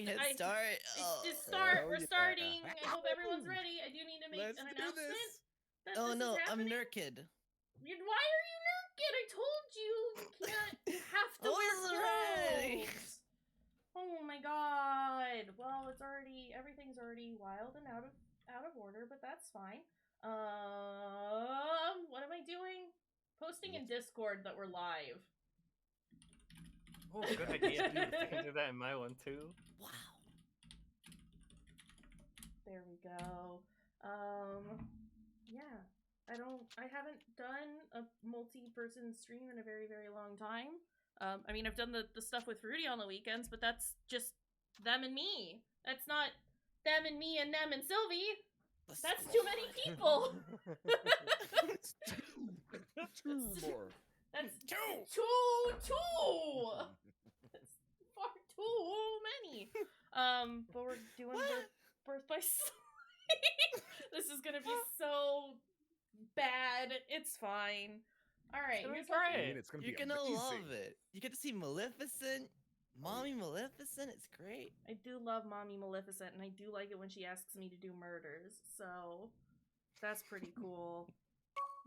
Sorry, hit start. Just start. Oh, We're yeah. starting. I hope everyone's ready. I do need to make Let's an do announcement. this. That Oh this no, is I'm happening. Nurkid. Why are you Nurkid? I told you can't have to I wear wasn't ready. clothes. Oh my god. Well, everything's already wild and out of order, but that's fine. What am I doing? Posting in Discord that we're live. Oh, good idea. I can do that in my one too. Wow. There we go. Yeah. I haven't done a multi-person stream in a very, very long time. I mean, I've done the stuff with Rudy on the weekends, but that's just them and me. That's not them and me and them and Sylvie. That's too many people. It's two more. That's Two. two. That's far too many. But we're doing the Birth by Sleep. This is gonna be so bad. It's fine. All right, here's what I mean, it's gonna You're be gonna amazing. love it. You get to see Maleficent, Mommy Maleficent. It's great. I do love Mommy Maleficent, and I do like it when she asks me to do murders. So that's pretty cool.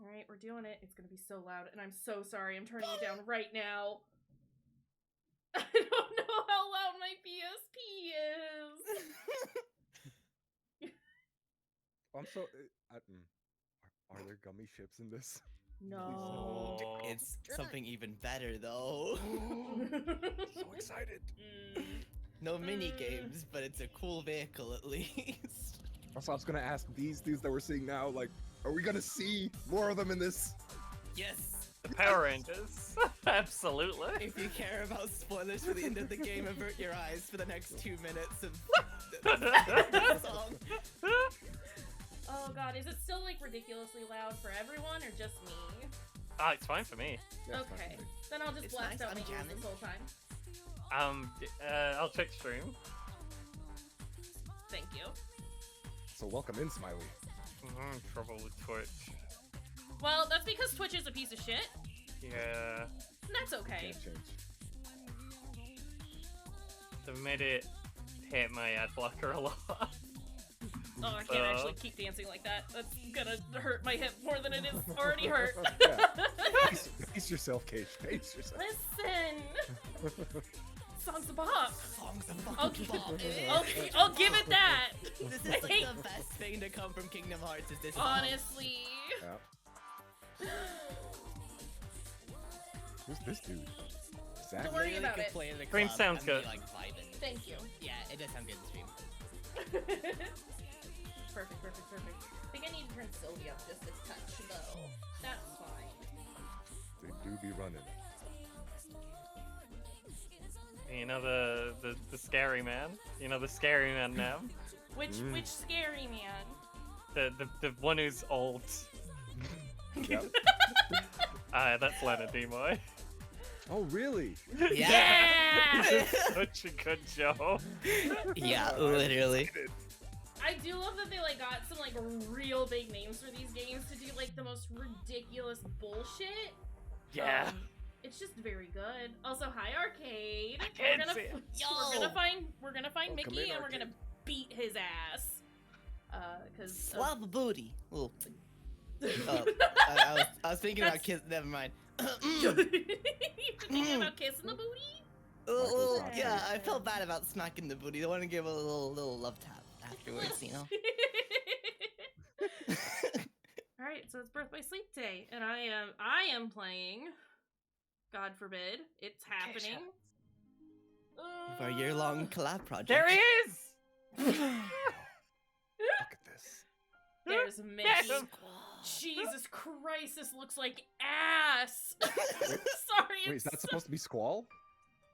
All right, we're doing it. It's gonna be so loud, and I'm so sorry. I'm turning it down right now. I don't know how loud my PSP is. I'm so. Are there gummy ships in this? No. Oh. It's something even better though. So excited. No mini games, but it's a cool vehicle at least. Also, I was gonna ask these dudes that we're seeing now, like, are we gonna see more of them in this? Yes. The Power Rangers. Absolutely. If you care about spoilers for the end of the game, avert your eyes for the next 2 minutes of the song. Oh god, is it still like ridiculously loud for everyone or just me? Ah, it's fine for me. Yeah, it's fine Okay, for me. then I'll just It's blast nice, out my I'm games jamming. this whole time. I'll check stream. Thank you. So welcome in, Smiley. Trouble with Twitch. Well, that's because Twitch is a piece of shit. Yeah. And that's okay. Can't change. They've made it hit my ad blocker a lot. Oh, I can't actually keep dancing like that. That's gonna hurt my hip more than it is already hurt. Yeah. Pace yourself, Cage. Pace yourself. Listen! Songs of Bop! Songs of Okay. fucking bop. Okay, I'll give it that! This is like the best thing to come from Kingdom Hearts is this song. Honestly. Yeah. Who's this dude? Zach? Don't worry Literally about could it. play in the Stream club sounds and be, good. like vibing. Thank you. Yeah, it does sound good in stream. Perfect. I think I need to turn Sylvie up just a touch, though. That's fine. They do be running. You know the scary man. You know the scary man now. Which scary man? The one who's old. Yep. That's Leonard Nimoy. Oh, really? Yeah! Such a good joke. Yeah, literally. I do love that they like got some like real big names for these games to do like the most ridiculous bullshit. Yeah. It's just very good. Also, hi Arcade. I can't see it. We're gonna find Welcome Mickey in, and we're gonna Arcade. beat his ass. Cause Slap a booty. Ooh. Oh, I was thinking about kiss. Never mind. You've been thinking about kissing the booty? Well, yeah, I felt bad about smacking the booty. I want to give a little love tap afterwards, you know. All right, so it's Birth by Sleep Day, and I am playing. God forbid it's happening. For a year-long collab project. There he is. Look at this. There's Mickey. Yes. Jesus Christ, this looks like ass. Sorry. Wait, is that supposed to be Squall?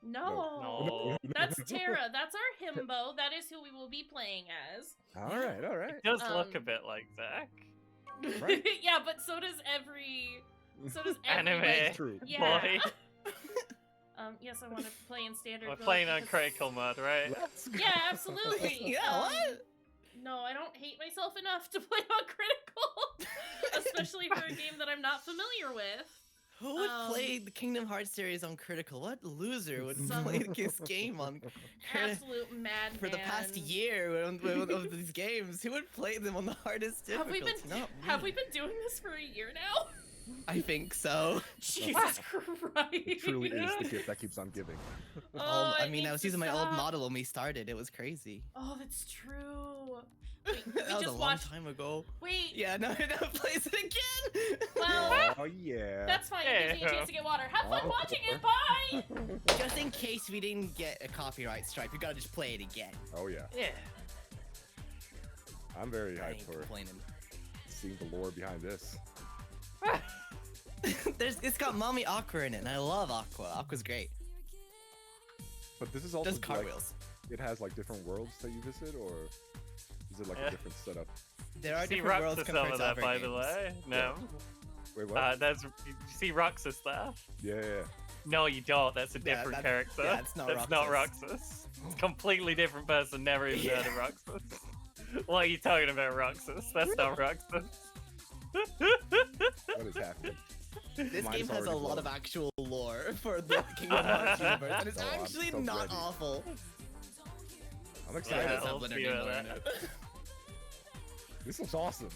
No. No. That's Tara. That's our himbo. That is who we will be playing as. All right. It does look a Um, bit like Zach. Right. Yeah, but so does every. So does every. Anime. It's true. Yeah. Boy. Yes, I want to play in standard. We're mode playing on because- critical mode, right? Let's go. Yeah, absolutely. Yeah, what? No, I don't hate myself enough to play on critical, especially for a game that I'm not familiar with. Who would play the Kingdom Hearts series on Critical? What loser would Some- play this game on Absolute madman. for the past year of these games? Who would play them on the hardest Have we difficulty? been Not have me. we been doing this for a year now? I think so. Jesus Christ! It truly is the gift that keeps on giving. Oh, I mean, need I was to using my old stop. model when we started. It was crazy. Oh, that's true. Wait, we that was a just long watched. time ago. Wait. Yeah, no, no, plays it again. Well, Oh yeah. that's fine. It gives me a chance to get water. Have fun Oh. watching it. Bye. Just in case we didn't get a copyright strike, we gotta just play it again. Oh yeah. Yeah. I'm very I hyped ain't for complaining. seeing the lore behind this. It's got Mommy Aqua in it, and I love Aqua. Aqua's great. But this is also Does like, cartwheels. it has like different worlds that you visit, or is it like Yeah. a different setup? There are See different worlds Roxas compared over to there, other by games. the way. No. Wait, what? There's. You see Roxas there? Yeah. No, you don't. That's a Yeah, different that- character. yeah, it's not That's not Roxas. Roxas. It's a completely different person. Never even heard of Roxas. What are you talking about, Roxas? That's not Roxas. What is happening? This Mine game is has a already lot of blown. actual lore for the Kingdom Hearts universe, and it's Oh, I'm actually so not ready. awful. I'm Sorry, excited. Yeah, does have I'll Leonard see Nimoy about in that. it. This looks awesome.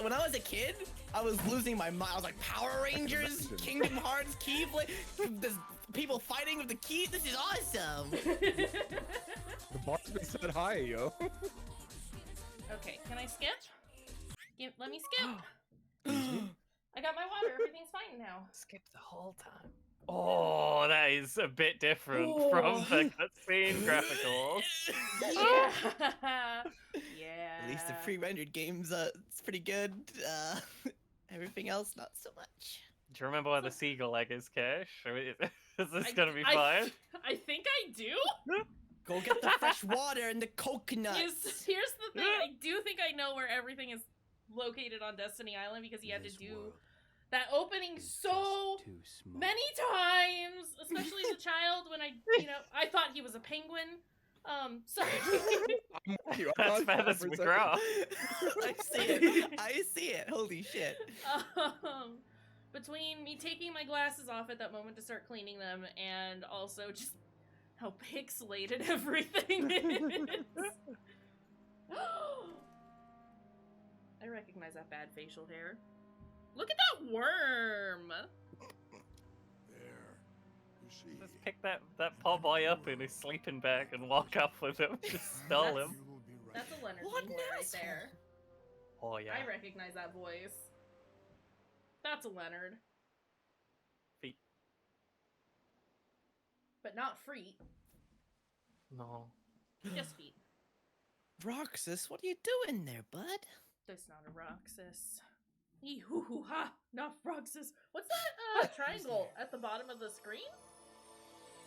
When I was a kid, I was losing my mind. I was like, Power Rangers, Imagine. Kingdom Hearts, Keyblade, there's people fighting with the keys. This is awesome. The bar's been said hi, yo. Okay, can I skip? Let me skip. I got my water. Everything's fine now. Skip the whole time. Oh, that is a bit different from the cutscene graphicals. Yeah. Yeah. At least the pre-rendered games, it's pretty good. Everything else, not so much. Do you remember where the seagull egg is, Cash? Is this I- gonna be I- fine? I think I do. Go get the fresh water and the coconuts. Here's the thing. I do think I know where everything is located on Destiny Island because he had to do that opening so many times, especially as a child when I thought he was a penguin. Sorry. I'm with you. That's I'm Feathers for a McGraw. I see it. I see it. Holy shit. Between me taking my glasses off at that moment to start cleaning them and also just how pixelated everything is. I recognize that bad facial hair. Look at that worm! There. You see. Just pick that poor boy up in his sleeping bag and walk up with him. Just stall him. You will be right. That's a Leonard What Nimoy an right asshole. there. Oh yeah. I recognize that voice. That's a Leonard. Feet. But not Freet, No. just Feet. Roxas, what are you doing there, bud? That's not a Roxas. Hoo-hoo-ha! Not Roxas. What's that triangle at the bottom of the screen?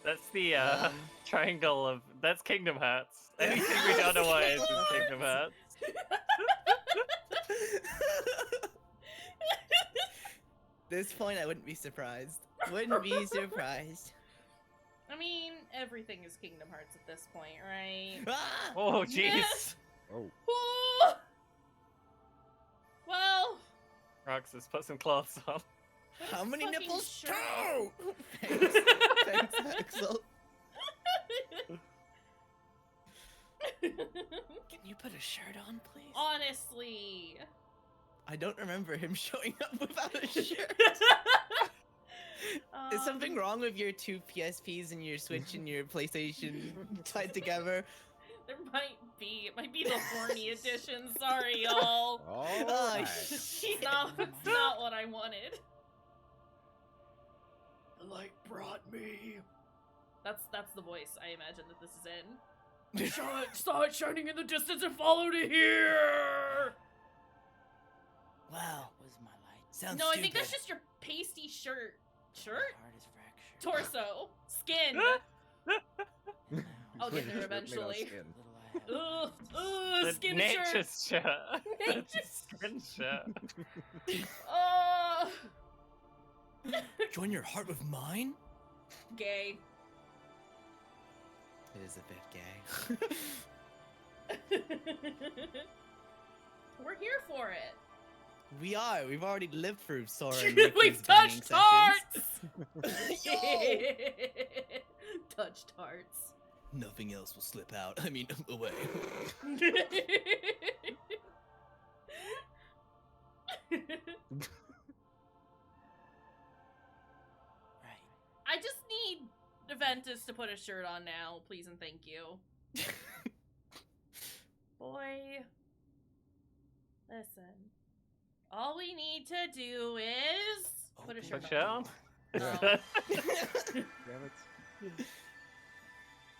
That's the Um, triangle of that's Kingdom Hearts. Anything we don't know what is Kingdom Hearts. This point, I wouldn't be surprised. Wouldn't be surprised. I mean, everything is Kingdom Hearts at this point, right? Ah! Oh jeez. Yes! Oh, Ooh! Well, Roxas, put some clothes on. How many fucking nipples? shirt. Two! Thanks, thanks, Axel. Can you put a shirt on, please? honestly. I don't remember him showing up without a shirt. Is something wrong with your two PSPs and your Switch and your PlayStation tied together? There might be. It might be the horny edition. Sorry, y'all. all Oh, right. shit. It's not what I wanted. The light brought me. That's the voice I imagine that this is in. Saw it shining in the distance and followed it here. Wow, was my light? Sounds No, I stupid. think that's just your pasty shirt. Shirt? Heart is fractured. Torso. Skin. I'll get there Made out of eventually. skin. Little I have. Ugh, The skin nature shirt. shirt. Nature Skin shirt. Oh, Join your heart with mine? gay. It is a bit gay. We're here for it. We are. We've already lived through Sora and We've Riku's banging touched hearts! Yo! Touched hearts. Nothing else will slip out. I mean, away. Right. I just need Ventus to put a shirt on now, please and thank you. Boy. Listen. All we need to do is put a shirt Push on. No. Damn it.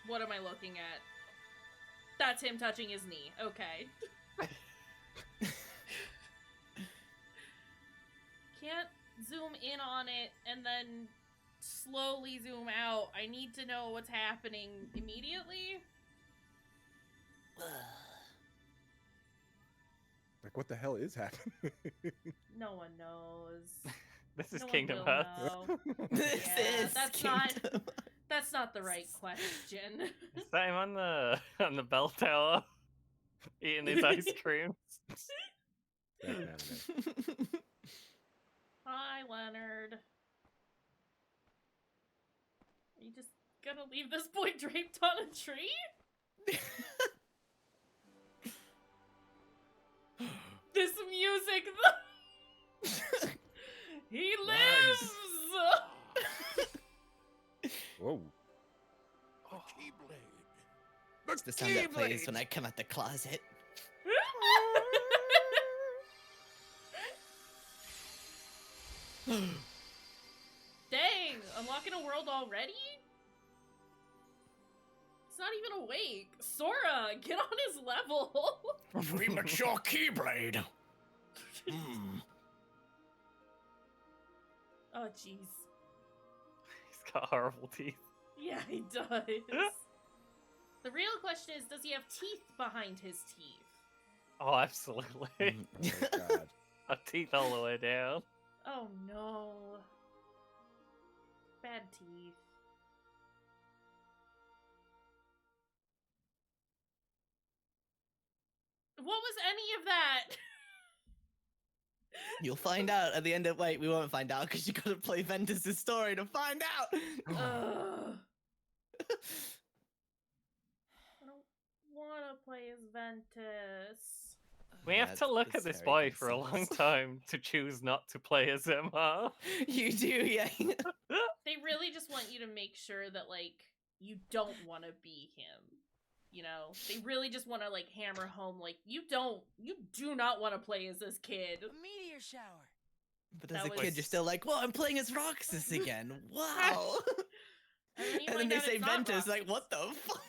What am I looking at? That's him touching his knee. Okay. Can't zoom in on it and then slowly zoom out. I need to know what's happening immediately. Like, what the hell is happening? No one knows. This is No one Kingdom will Hearts. know. This Yeah, is that's Kingdom. That's not the right question. Is that him on the bell tower eating his ice cream? That anime. Hi, Leonard. Are you just gonna leave this boy draped on a tree? This music, though. He lives. Whoa. The Keyblade. It's the sound that plays when I come out the closet. Dang, unlocking a world already? It's not even awake. Sora, get on his level. Premature Keyblade. Oh, jeez. He's got horrible teeth. Yeah, he does. The real question is, does he have teeth behind his teeth? Oh, absolutely. Oh my god. A teeth all the way down. Oh no. Bad teeth. What was any of that? You'll find out at the end of. Wait, we won't find out because you gotta play Ventus' story to find out. Ugh. I don't want to play as Ventus. We have to look at this boy for a long time to choose not to play as MR. You do, yeah. They really just want you to make sure that, like, you don't want to be him. You know? They really just want to, like, hammer home, like, you do not want to play as this kid. A meteor shower. But as That a kid, was- you're still like, "Whoa, I'm playing as Roxas again! Wow!" And then, you And then find they out say it's not Ventus, like, Roxas. "What the fuck?"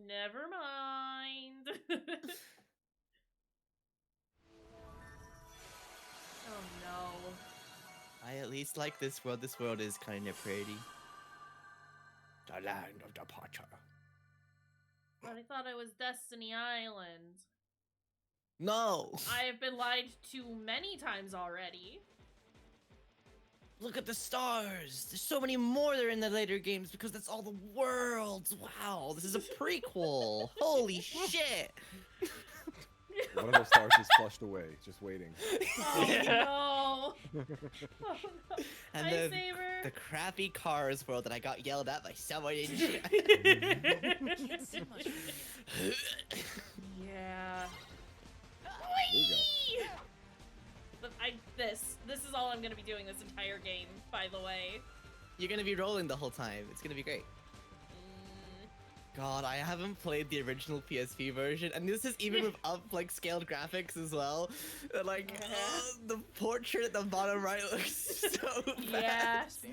Never mind. Oh no. I at least like this world. This world is kind of pretty. The land of departure. But I thought it was Destiny Island. No! I have been lied to many times already. Look at the stars! There's so many more that are in the later games because that's all the worlds! Wow, this is a prequel! Holy shit! One of those stars is flushed away, just waiting. Oh Yeah. no. Oh, no. And Hi, the Saber. crappy Cars world that I got yelled at by someone in chat. Can't see much from here. Yeah. There you go. But this is all I'm gonna be doing this entire game, by the way. You're gonna be rolling the whole time. It's gonna be great. God, I haven't played the original PSP version, and this is even with up like scaled graphics as well. Like the portrait at the bottom right looks so bad. Yeah, it's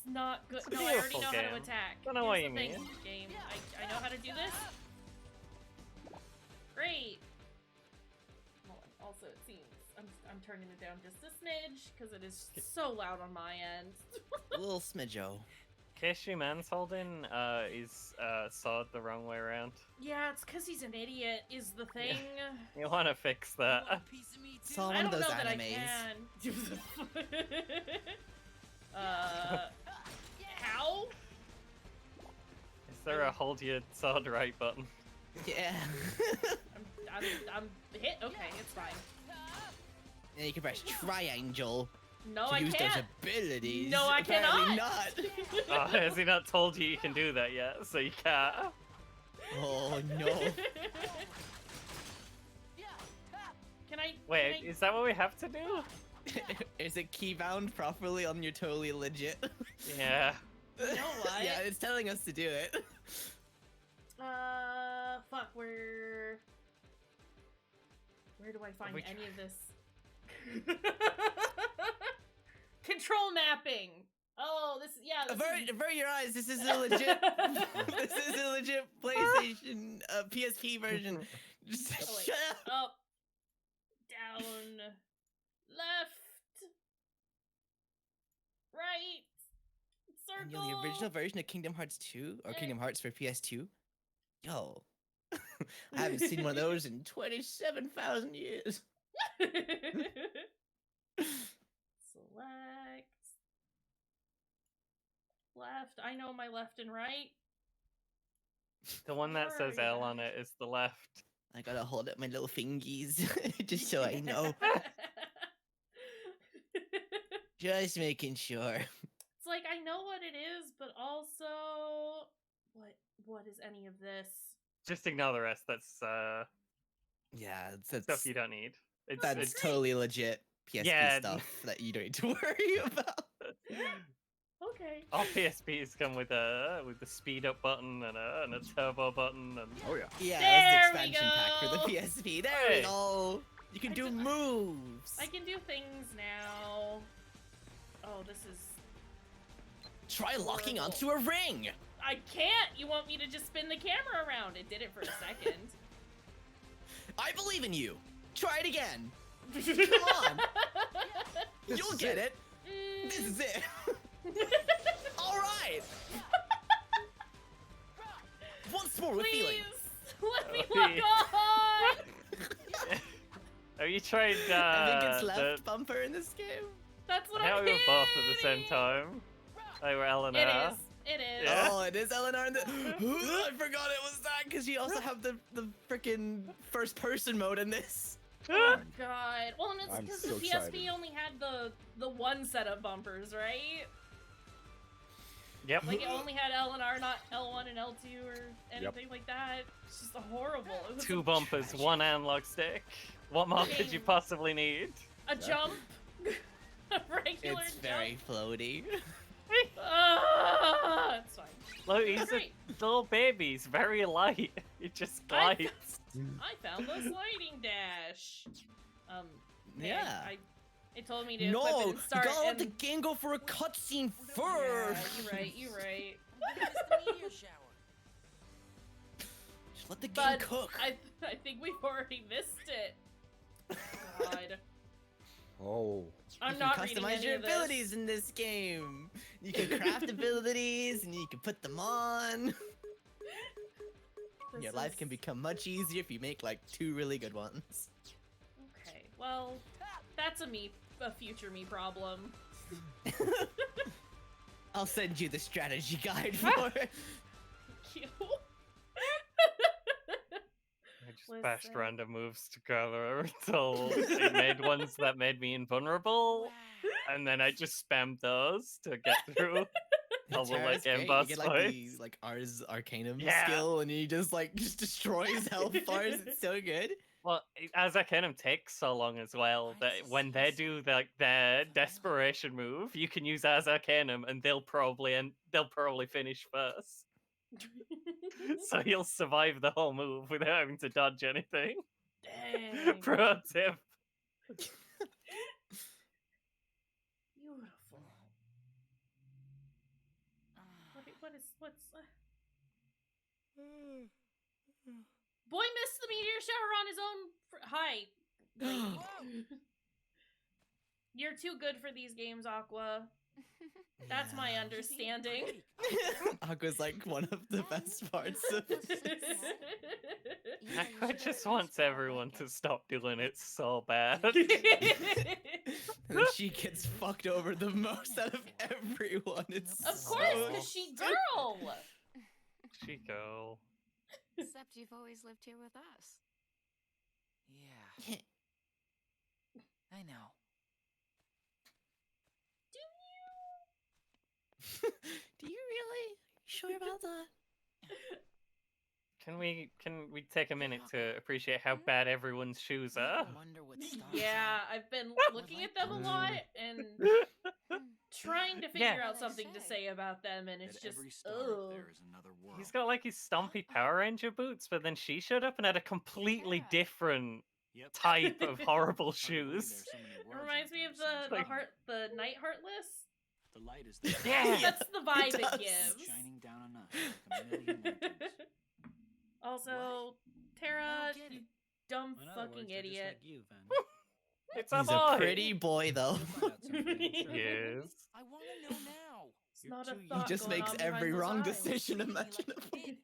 not good. No, I already Beautiful know how to game. attack. Don't know Here's what the you thing, mean. Game. I know how to do this. Great. Hold on. Also, it seems I'm turning it down just a smidge because it is so loud on my end. Little smidjo. Keishu Mansholding is sawed the wrong way around. Yeah, it's because he's an idiot. Is the thing. You want to fix that. Want a piece of me too? Saw I one don't of those know that animes. I can. How? Is there a hold your sword right button? Yeah. I'm hit. Okay, it's fine. And you can press triangle No, to I use can't. those abilities. No, I Apparently cannot. not. Oh, has he not told you you can do that yet? So you can't. Oh no. Can I? Wait, Can I... is that what we have to do? Is it keybound properly on your totally legit? Yeah. You know what? Yeah, it's telling us to do it. Fuck. Where do I find we any of this? Control mapping. Oh, this yeah. This Avert your eyes. This is a legit. This is a legit PlayStation PSP version. Just Oh, wait. shut up. Up, down, left, right, And circle. you're the original version of Kingdom Hearts 2 or Kingdom Hearts for PS2. Yo, I haven't seen one of those in 27,000 years. Select. Left. I know my left and right. The one that says L on it is the left. I gotta hold up my little fingies just so I know. Just making sure. It's like I know what it is, but also what is any of this? Just ignore the rest. That's Yeah, that's stuff you don't need. It's, that's it's totally legit PSP Yeah, stuff that you don't need to worry about. Okay. all PSPs come with the speed up button and a turbo button and Oh yeah. Yeah, There that's we the expansion pack for the go. PSP. There Hey. we go. You can I do can- moves. I can do things now. Oh, this is. Try locking horrible. onto a ring. I can't. You want me to just spin the camera around? It did it for a second. I believe in you. Try it again. Come on. This You'll is get it. it. This is it. All right. Once more with feeling. Please let me Okay. lock on. have you tried I think it's left the bumper in this game. That's what how I'm we were both at the same hitting. time? They were Eleanor. It is. It is. Yeah. Oh, it is Eleanor. I forgot it was that because you also have the freaking first person mode in this. Oh god. Well, and it's I'm because so the PSP excited. only had the one set of bumpers, right? Yep. Like it only had L&R, not L1 and L2 or anything like that. It's just horrible. It was Two a bumpers, one analog stick. What more could you possibly need? A jump. A regular It's jump. very floaty. It's fine. Look, he's a Great. little baby. He's very light. He just glides. I found the sliding dash. Okay, Yeah. It told me to equip it No, and you start gotta let and... the game go for a cutscene Yeah, first. you're right. It's the meteor shower. Just let the game But cook. I think we've already missed it. God. Oh. I'm you not can reading customize any your of this. abilities in this game. You can craft abilities and you can put them on. This Your life is- can become much easier if you make like 2 really good ones. Okay, well, that's a future me problem. I'll send you the strategy guide for it. Thank you. I just bashed Listen. random moves together until it made ones that made me invulnerable, and then I just spammed those to get through all the Terra's like great. end boss You get like fights. the like Ars Arcanum Yeah. skill, and he just like just destroys health bars. It's so good. Well, as Arcanum takes so long as well that when they do their desperation move, you can use as Arcanum and they'll probably finish first. So you'll survive the whole move without having to dodge anything. Dang. Pro tip. Beautiful. What's Boy missed the meteor shower on his own. Hi. You're too good for these games, Aqua. That's my Yeah. understanding. Aqua's like one of the best parts of I just wants everyone to stop doing it so bad. And then she gets fucked over the most out of everyone. It's Of course, because she girl. Chico. Except you've always lived here with us. Yeah. I know. Do you really? Sure about that? Can we take a minute to appreciate how bad everyone's shoes I are? wonder what stars Yeah, are. I've been I'd looking like at them a to lot know. and Hmm. trying to Yeah. figure out What they something to say. say about them, and it's That just every star up ugh. there is another world. He's got like his stompy Power Ranger boots, but then she showed up and had a completely Yeah. different Yep. type of horrible Hard to believe shoes. there's so many It worlds reminds out me there of besides the our own. the Night Heartless. The light is there. Yeah. That's the vibe it does. gives. Shining down on us like a million lanterns. Also, Tara, I don't get you it. dumb In other words, fucking they're just idiot. like you, Van. It's a He's boy. a pretty boy, though. We'll find out someday, I'm sure. Yes. I want to know now. It's You're not a too young. He thought just going makes on behind every those wrong eyes. decision Like a imaginable. kid.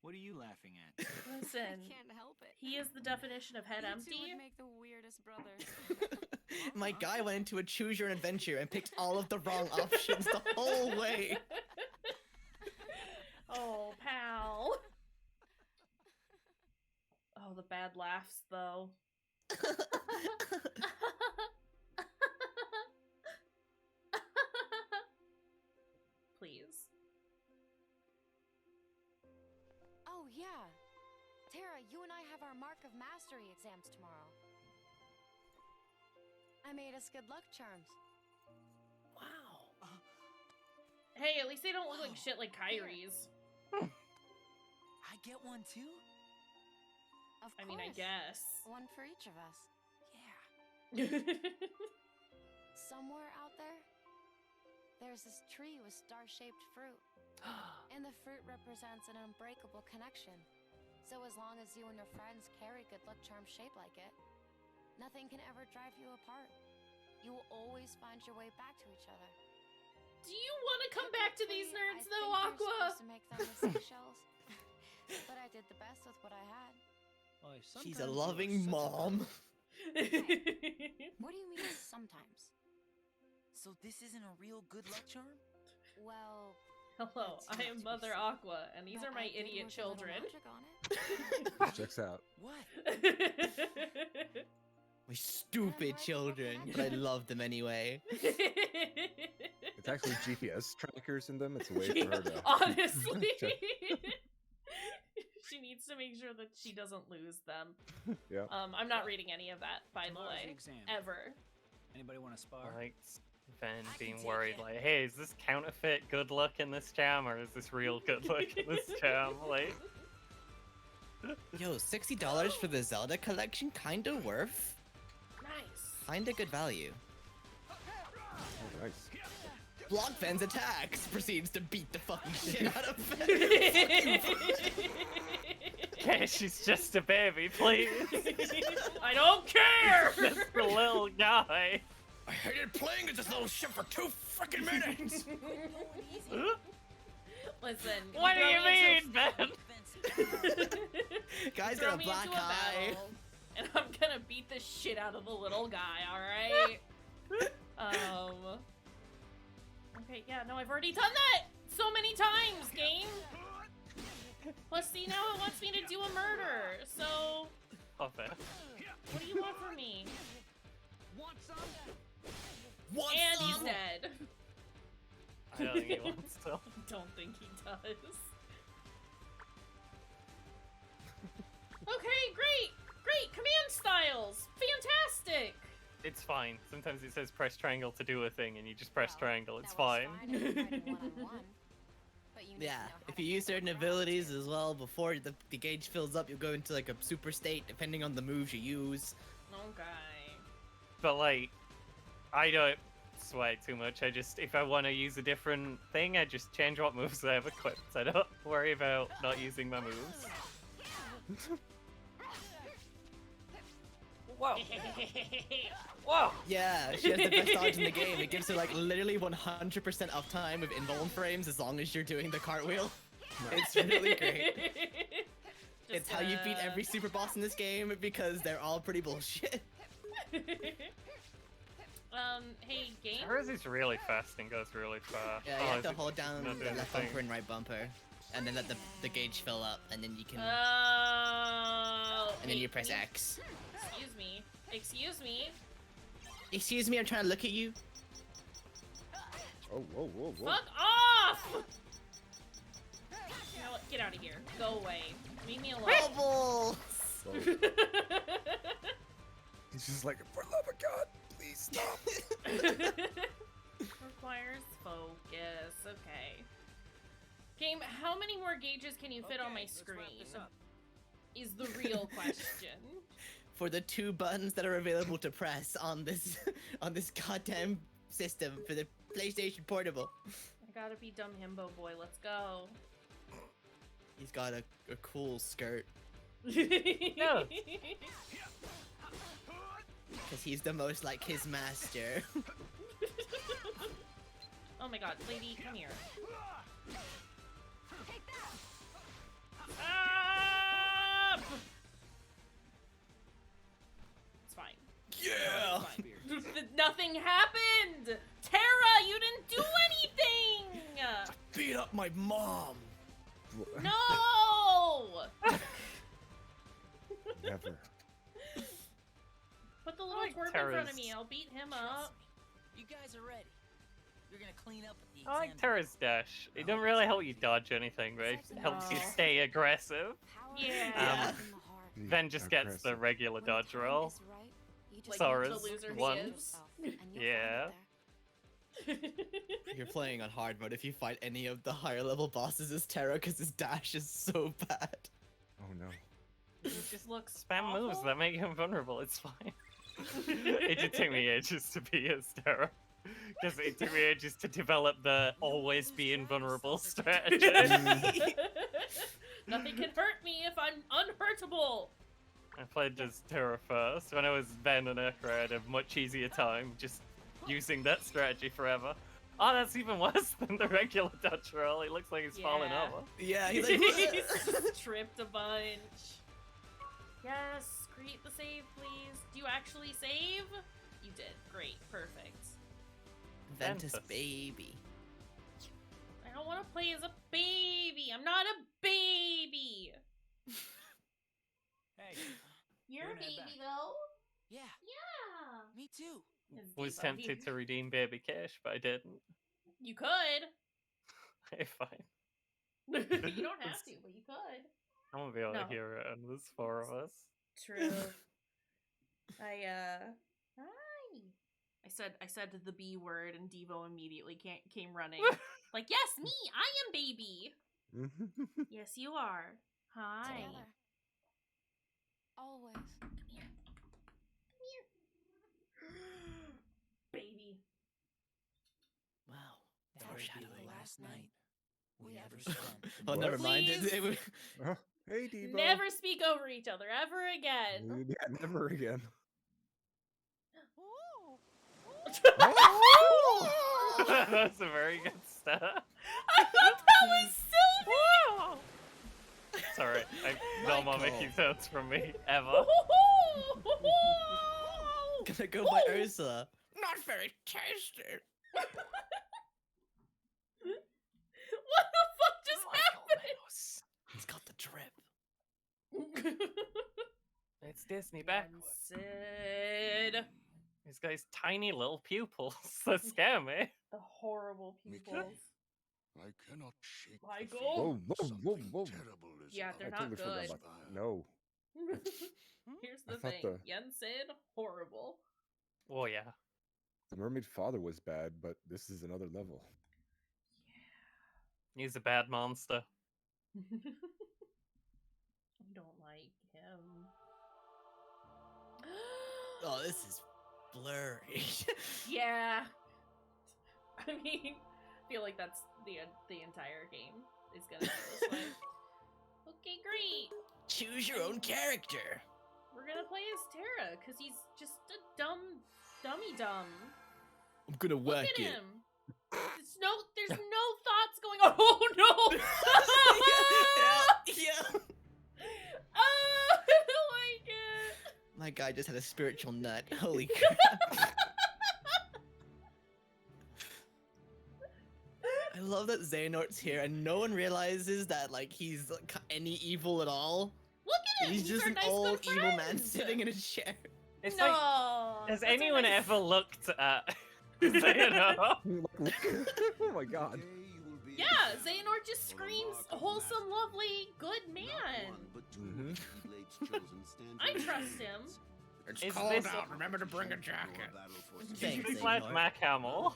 What are you laughing at? Listen, I can't help it. he is the definition of head You two empty. would make the weirdest brothers. My guy went into a choose your own adventure and picked all of the wrong options the whole way. Oh, pal. Oh, the bad laughs, though. Please. Oh, yeah. Tara, you and I have our Mark of Mastery exams tomorrow. I made us good luck charms. Wow. Hey, at least they don't look like Wow. shit like Kyrie's. I get one too? Of I course. mean, I guess. One for each of us. Yeah. Somewhere out there, there's this tree with star-shaped fruit. And the fruit represents an unbreakable connection. So as long as you and your friends carry good luck charms shaped like it, nothing can ever drive you apart. You will always find your way back to each other. Do you want to come back to these Technically, nerds, I though, think you're Aqua? supposed to make them with seashells. But I did the best with what I had. Boy, She's sometimes a you are loving such a mom. What do you mean sometimes? So this isn't a real good luck charm? Well, Hello, That's I yet am to be Mother seen. Aqua, and these but are my I did idiot work a little children. magic on it. Checks out. What? My stupid children, but I love them anyway. It's actually GPS trackers in them. It's a way for her to. Honestly, check. she needs to make sure that she doesn't lose them. Yeah. I'm not reading any of that, by the Tomorrow's the way, exam. ever. Anybody want to spar? Like Van I being can take worried, it. like, hey, is this counterfeit good luck in this charm, or is this real good luck in this charm? Like, Yo, $60 for the Zelda collection, kinda worth. Nice. Kinda good value. Oh, nice. Block Ven's attacks proceeds to beat the fucking shit out of Ven. okay, she's just a baby, please. I don't care. Just a little guy. I hated playing as this little shit for 2 freaking minutes. Listen. What do throw you me into- mean, Ben? Guy's throw got a me black into a eye. battle, and I'm gonna beat the shit out of the little guy. All right. Okay. Yeah. No, I've already done that so many times, game. Plus, see, now it wants me to do a murder. So, Oh, fair. what do you want from me? Want some? And he's dead. I don't think he wants to. I don't think he does. Okay, great! Command styles! Fantastic! It's fine. Sometimes it says press triangle to do a thing, and you just press Well, triangle. It's that was fine. if you're fighting one-on-one, but you need to Yeah, know how if to you use handle certain crowds, abilities too. as well before the gauge fills up, you'll go into like a super state depending on the moves you use. Okay. But like, I don't sway too much. I just, if I want to use a different thing, I just change what moves I have equipped. I don't worry about not using my moves. Whoa! Whoa! Yeah, she has the best dodge in the game. It gives her like literally 100% uptime with invuln frames as long as you're doing the cartwheel. It's really great. It's how you beat every super boss in this game because they're all pretty bullshit. Hey, game? Hers is really fast and goes really far. Yeah, you Oh, have is to it hold down not the doing the left thing? bumper and right bumper, and then let the gauge fill up, and then you can, Oh. and then you press X. me. Excuse me. Excuse me, I'm trying to look at you. Oh, whoa, whoa, whoa. Fuck off! You know what? Get out of here. Go away. Leave me alone. Bubble! So, he's just like, for love of God, please stop. Requires focus. Okay. Game, how many more gauges can you fit on my screen? Is the real question. For the 2 buttons that are available to press on this on this goddamn system for the PlayStation Portable. I gotta be dumb himbo boy. Let's go. He's got a cool skirt Yeah. because he's the most like his master. Oh my god, lady, come here. Stop! It's fine. Yeah. It's fine. Nothing happened! Tara, you didn't do anything! Beat up my mom. No! Never. Put the little like twerp in front of Tara's- me. I'll beat him up. You guys are ready. You're gonna clean up at the I like exam. Terra's dash. It doesn't really help you dodge anything, but it helps you No. stay aggressive. Yeah. Then just gets the regular dodge roll. Like Sora's the loser he once. Yeah. You're playing on hard mode if you fight any of the higher level bosses as Terra because his dash is so bad. Oh no. It just looks Spam moves awful. that make him vulnerable, it's fine. It did take me ages to be as Terra. Because it took me ages to develop the always be invulnerable strategy. Nothing can hurt me if I'm unhurtable. I played as Terra first. When I was Ben and Ekra, I had a much easier time just using that strategy forever. Oh, that's even worse than the regular dodge roll. It looks like he's falling Yeah. over. Yeah, he's like. He's tripped a bunch. Yes, create the save, please. Do you actually save? You did. Great. Perfect. Ventus Ventus. baby. I don't want to play as a baby. I'm not a baby. Hey, You're a You're gonna head baby, back. though. Yeah, Yeah. me too. It's Was Devo. tempted to redeem Baby Cash, but I didn't. You could. Okay, fine. You don't have to, but you could. I won't be able No. to hear it, and there's 4 of us. True. Hi. I said the B word, and Devo immediately came running. Like, yes, me. I am baby. Yes, you are. Hi. Together. Always. Come here. Baby. Wow. That would be Foreshadowing. the last night we ever spent. Oh, never mind. Please. Oh, hey, Devo. Never speak over each other ever again. Yeah, never again. That's a very good start. I thought that was so Sorry, no more Michael. making sounds from me, ever. Gonna go by Ursula. Not very tasty. What the fuck just happened? He's got the drip. It's Disney backwards. Sid. He's got his tiny little pupils that scare me. The horrible pupils. I cannot shake the Michael? feeling Whoa, whoa, whoa, something whoa. terrible is Yeah, about they're I not totally forgot good. about No. Here's I the thought thing. the- Yen Sid, horrible. Oh yeah. The mermaid father was bad, but this is another level. He's a bad monster. I don't like him. Oh, this is blurry. Yeah. I mean, I feel like that's the entire game is gonna go this way. Okay, great. Choose your own character. We're gonna play as Terra, cause he's just a dummy dumb. I'm gonna Look work at it. him. There's no thoughts going on. Oh no! yeah. Oh, I don't like it. My guy just had a spiritual nut. Holy crap. I love that Xehanort's here and no one realizes that like he's like, any evil at all. Look at him. He's just our an nice old good evil man friend. sitting in a chair. It's no. like, has that's a anyone nice- ever looked at Xehanort? Oh my god. Yeah, Xehanort just screams wholesome, lovely, good man. I trust him. It's Is cold this- out. Remember to bring a jacket. Is Thanks, this like Xehanort. Mac Hamill?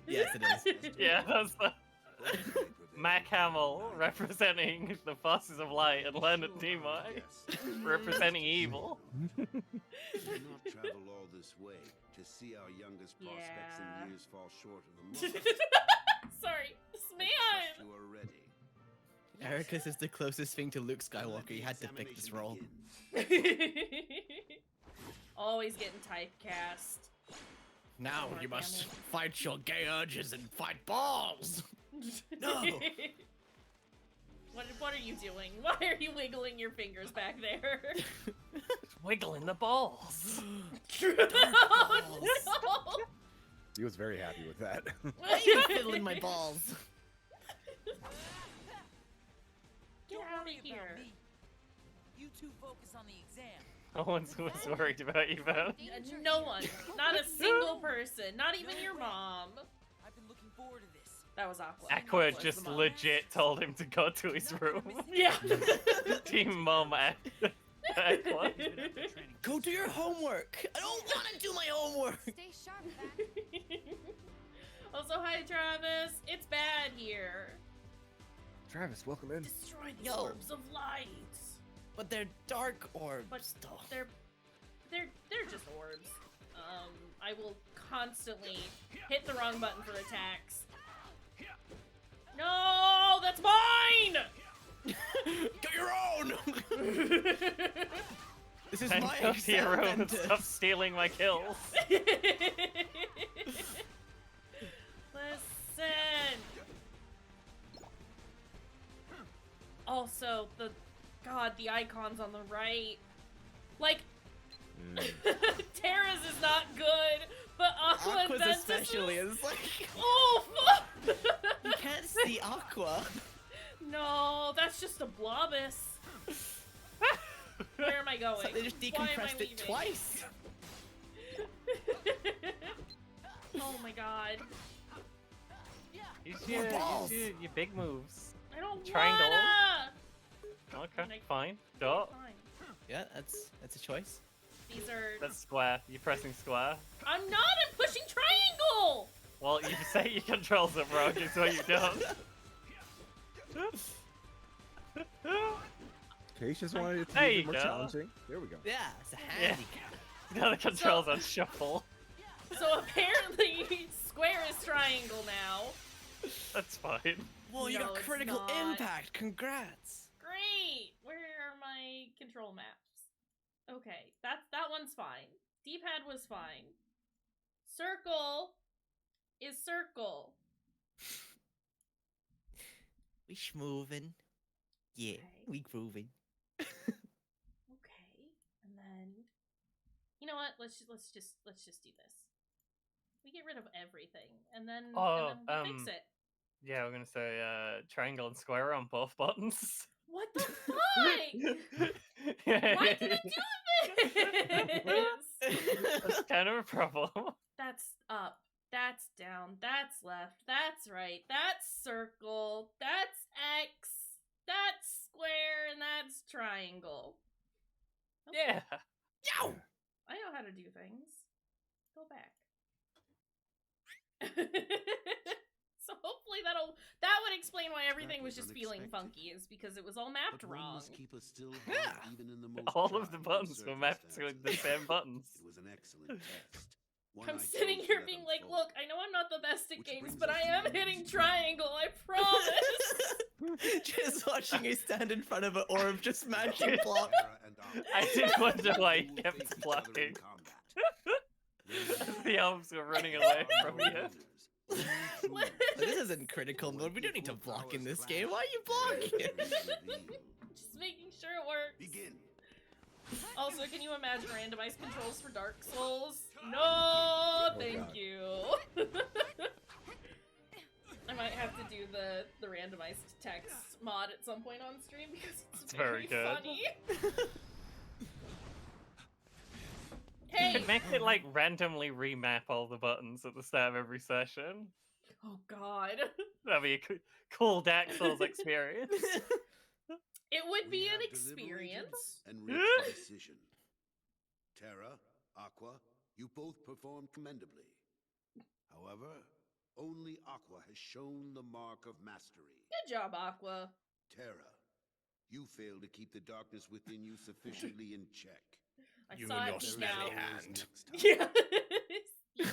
Yes, it is. Yeah, that's the Mac Hamill representing the forces of light and Leonard Nimoy representing evil. Do not travel all this way to see our youngest prospects Yeah. in years fall short of the mark. Sorry, this I trust man. you are ready. Ericus is the closest thing to Luke Skywalker. You had to pick this role. Always getting typecast. Now Mark you must Hamill. fight your gay urges and fight balls. No. What are you doing? Why are you wiggling your fingers back there? Wiggling the balls. Oh, no. He was very happy with that. Why are you fiddling my balls? Get out of here. You two focus on the exam. No one's was worried about you, though. No one. Not a single person. Not even your mom. I've been looking forward to this. That was Aqua. Aqua Was the just mom. legit told him to go to his room. Yeah. Team Mom Aqua. Go do your homework. I don't want to do my homework. Stay sharp, Ven. Also, hi Travis. It's bad here. Travis, welcome in. Destroy the Yo. orbs of light. But they're dark orbs. But though. they're just orbs. I will constantly hit the wrong button for attacks. No, that's mine. Get your own. This is And my go to your room and Ventus. stop stealing my kills. Listen. Also, the icons on the right. Like, Terra's is not good, but Aqua and Aqua's Ventus especially is... is like Oh, fuck! you can't see Aqua. No, that's just a Blobus. Where am I going? So they just Why am I decompressed it leaving? twice. Oh my god. Use More balls. your big moves. I don't Triangle. wanna! Okay, fine. Dot. Fine. Yeah, that's a choice. These are... That's square. You're pressing square. I'm not! I'm pushing triangle! Well, you say your controls are broken, so you don't. Case just wanted it to There be a you bit more go. challenging. There we go. Yeah, it's a Yeah. handicap. Now the controls on shuffle. So apparently, square is triangle now. That's fine. Whoa, you No, got it's critical not. impact. Congrats. Great! Where are my control maps? Okay, that one's fine. D-pad was fine. Circle is circle. We schmovin'. Yeah, Okay. we grooving. Okay, and then you know what? Let's just do this. We get rid of everything, and then Oh, we fix it. Yeah, we're gonna say triangle and square on both buttons. What the fuck? Why did it do this? That's kind of a problem. That's up. That's down. That's left. That's right. That's circle. That's X. That's square. And that's triangle. Okay. Yeah. Yow! I know how to do things. Go back. So hopefully that would explain why everything was was just feeling unexpected. funky, is because it was all mapped But one wrong. must keep a still Yeah. head even in the most All of the trying buttons were mapped to the same circumstances. buttons. It was an excellent test. One I'm I sitting chose here to let being like, unfold. look, I know I'm not the best at Which games, brings but us I to am the hitting news. triangle, I promise! Just watching you stand in front of an orb, just mashing block. Sarah and Aqua. I did wonder why You you will kept face each other in blocking. combat. The elves were running away from you. This isn't critical mode. We don't need to block in this game. Why are you blocking? Just making sure it works. Begin. Also, can you imagine randomized controls for Dark Souls? No, thank God. you. I might have to do the randomized text mod at some point on stream because it's It's very good. funny. You Hey! could make it like randomly remap all the buttons at the start of every session. Oh god. That'd be a cool Dark Souls experience. It would We be an have deliberated experience. and reached a decision. Terra, Aqua, you both performed commendably. However, only Aqua has shown the mark of mastery. Good job, Aqua. Terra, you fail to keep the darkness within you sufficiently in check. I You saw and it your beat smelly now. hand. Yeah.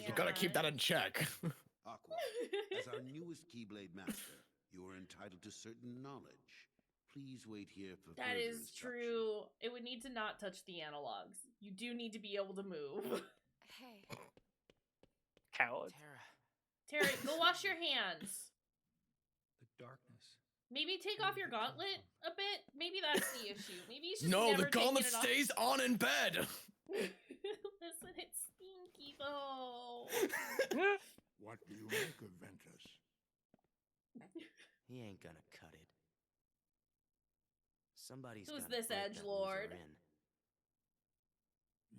You gotta keep that in check. Aqua, as our newest Keyblade Master, you are entitled to certain knowledge. Please wait here for That further is instruction. true. It would need to not touch the analogs. You do need to be able to move. Hey, Coward. Terra, Terry, go wash your hands. The darkness. Maybe take off your gauntlet a bit. Maybe that's the issue. Maybe you should No, never the gauntlet taken it off. stays on in bed. Listen, it's stinky though. What do you make of Ventus? He ain't gonna cut it. Somebody's Who's gotta this break edge that lord? loser in.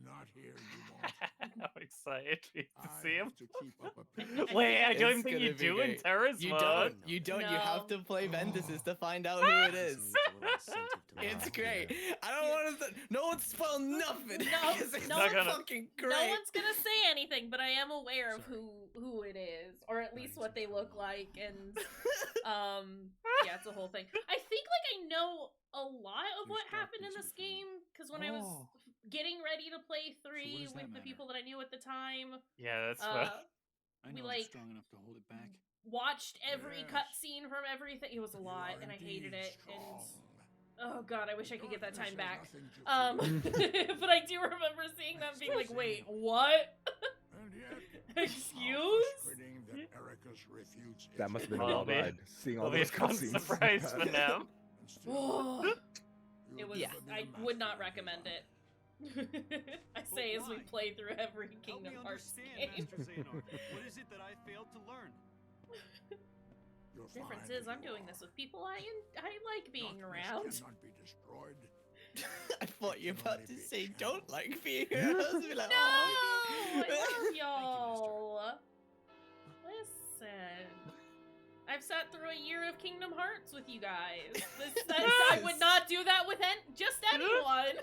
Not here, you won't. How excited to I see him. have to keep up appearances. Wait, I don't It's think gonna you be do in great. Terra's You mode. don't. You don't. You No. have to play Ventus's to find out who it is. Needs a little incentive to It's learn. great. I don't want to. No one spoil nothing. No, it's no one's- fucking great. No one's gonna say anything, but I am aware of who it is, or at least what they look like, and yeah, it's a whole thing. I think like I know a lot of what happened in this game because when I was Oh. getting ready to play what 3 does that with the matter? people that I knew at the time, Yeah, that's uh, I We, know like, I'm strong enough to hold it back. watched every Yes. cutscene from everything. It was a You lot, are and I hated indeed it. strong. And oh god, I wish I could get that Darkness time has back. nothing to fear. But I do remember seeing them being like, "Wait, what? And yet, Excuse?" how frustrating that Ericus refutes That must have been Well, a it'll be- ride. Seeing all It'll be a those fun cutscenes. surprise for them. And still, Oh, you it was. will be I the would not master of your recommend life. it. I say as we why? play through every Help Kingdom me Hearts understand, game. Master Xehanort. What is it that I failed to learn? You'll Difference find is, that I'm you doing are. this with people I like being Darkness around. cannot be destroyed. I thought you were Can about only to be say, channeled. "Don't like being here." I was gonna be like, No, "Oh, I love y'all. Listen, I've sat through a year of Kingdom Hearts with you guys. I would not do that with just anyone.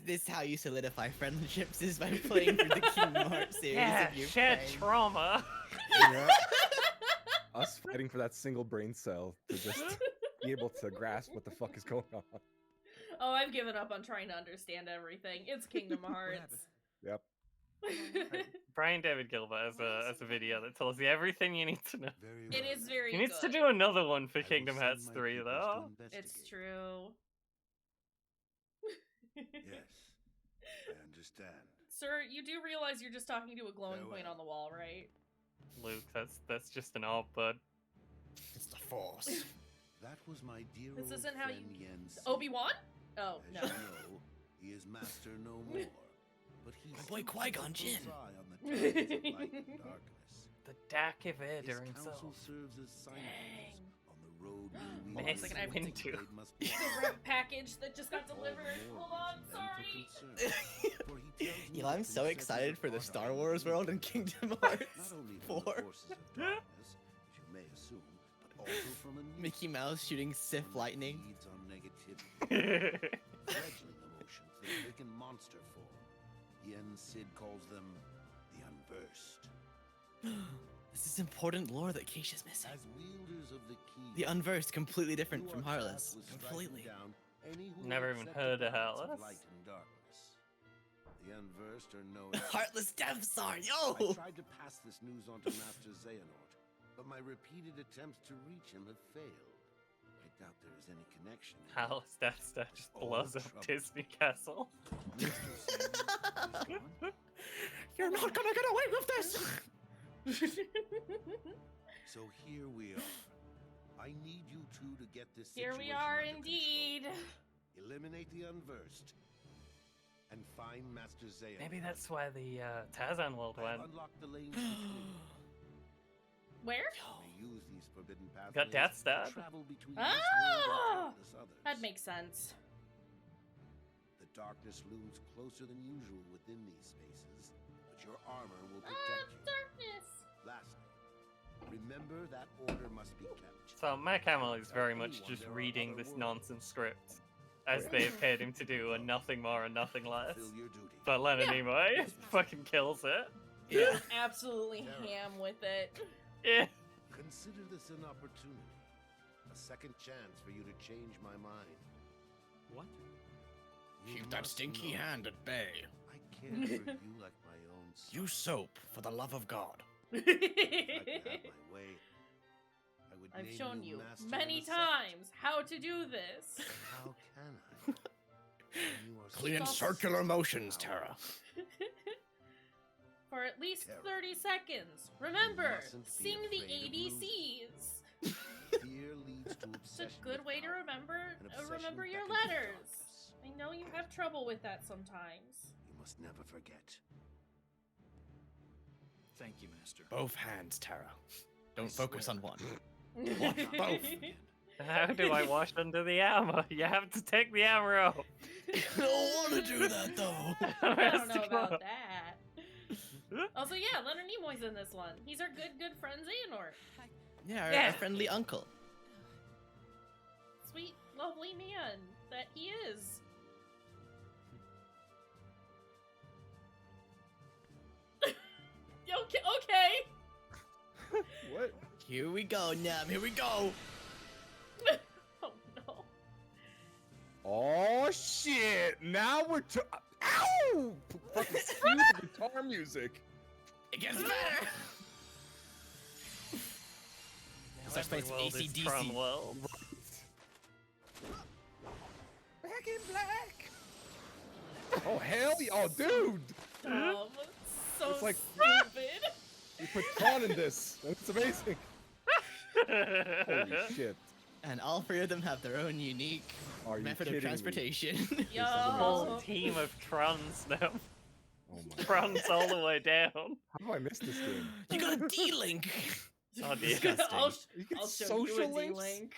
This is how you solidify friendships, is by playing through the Kingdom Hearts series. Yeah, of you shared playing. trauma. Yeah. Us fighting for that single brain cell to just be able to grasp what the fuck is going on. Oh, I've given up on trying to understand everything. It's Kingdom Hearts. Yep. Brian David Gilbert has a video that tells you everything you need to know. Very It well, is then. very He needs good. to do another one for I will Kingdom send Hearts my 3 pupils though. to It's investigate. true. Yes, I understand. Sir, you do realize you're just talking to a glowing point Farewell. on the wall, right? Luke, that's just an orb, bud. It's the Force. That was my dear This old isn't how friend you- Yen Sid. Obi-Wan? Oh, As no. you know, he is master no more. But he My boy Qui-Gon Jinn. eye on the tides of light and darkness. The Dark His Evader counsel himself. serves as signposts Dang. on the road we Hold on a second, I have to take- Blade must The follow. rep package that just got All the delivered. more Hold on, reason then for sorry. concern, for he tells me Yeah, I'm that so Princess excited for the Ardara Star Wars will world in lead Kingdom not Hearts only from 4. the forces of darkness, as you may assume, but also from a new Mickey Mouse shooting Sith one that lightning. feeds on negativity. Fledgling emotions that take in monster form. Yen Sid calls them the Unversed. This is important lore that Keisha's missing. As wielders of the key, The Unversed, completely different you from are Heartless. tasked with striking Completely. down any who Never will even accept heard the of balance Heartless. light and darkness. The Unversed are known. Heartless Death Star, I yo! tried to pass this news on to Master Xehanort, but my repeated attempts to reach him have failed. I doubt there is any connection. Alice Death Star just All blows up trouble. Disney Castle. Mr. Sin is gone. You're not gonna get away with this! So here we are. I need you two to get this Here situation we are under indeed. control. Eliminate the Unversed and find Master Xehanort. Maybe that's why the Tarzan world I have went. unlocked the lanes between. Where? You may use these forbidden pathways Got Death to Star. travel between Ah! this world and countless others. That makes sense. The darkness looms closer than usual within these spaces, but your armor will protect you. Darkness. Lastly, remember that order must be kept. So Mark Hamill is very much just reading this nonsense script as they've paid him to do, and nothing more and nothing less. Fulfill your duty. But Leonard Nimoy fucking kills it. Yeah. Absolutely ham with it. Yeah. Consider this an opportunity, a second chance for you to change my mind. What? You Keep that must stinky know hand at bay. I care for you like my own son. Use soap, for the love of God. If I could have my way, I would I've name shown you you master of many the second. times how to do this. How can I? When you are Clean and so circular motions, powerful. Terra. For at least Terror. 30 seconds. Remember, mustn't be sing the afraid of losing. ABCs. Fear leads to It's a obsession good with way to power, remember and obsession remember your beckons to letters. darkness. I know you have trouble with that sometimes. You must never forget. Thank you, Master. Both hands, Terra. Don't I focus swear. on one. Watch both. How do I wash under the armor? You have to take the armor off. I don't want to do that, though. I don't know about that. Also, yeah, Leonard Nimoy's in this one. He's our good friend Xehanort. Yeah, Yeah. our friendly uncle. Sweet, lovely man that he is. Okay. What? Here we go, Nam. Here we go. Oh no. Oh shit! Now we're ow! Fucking screw the guitar music. It gets better. Now Starts every playing some world is AC/DC. Tron World. Back in black. Oh hell! Oh dude! So It's like- stupid. You put Tron in this. That's amazing. Holy shit! And all three of them have their own unique Are you method kidding of me? transportation. Yo. Whole team of Trons now. Oh my. Trons all the way down. How do I miss this game? You got a D-Link. Oh dear. Disgusting. You get I'll show social you a links? D-Link.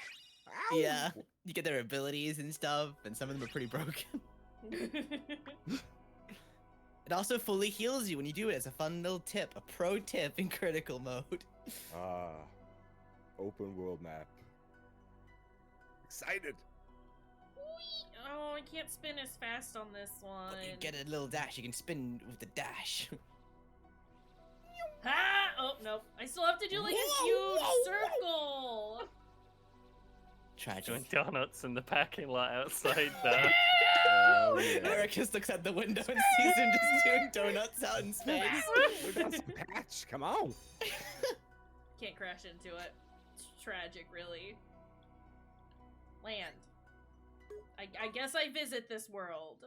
Ow! Yeah, you get their abilities and stuff, and some of them are pretty broken. It also fully heals you when you do it. It's a fun little tip, a pro tip in critical mode. Ah, open world map. Excited. Oh, I can't spin as fast on this one. But you get a little dash. You can spin with the dash. Ah! Oh, no. I still have to do like a Whoa, huge whoa, circle. Tragic. Doing donuts in the parking lot outside there. Oh yeah. Eric just looks out the window and sees him just doing donuts out in space. We got some patch. Come on. Can't crash into it. It's tragic, really. Land. I guess I visit this world.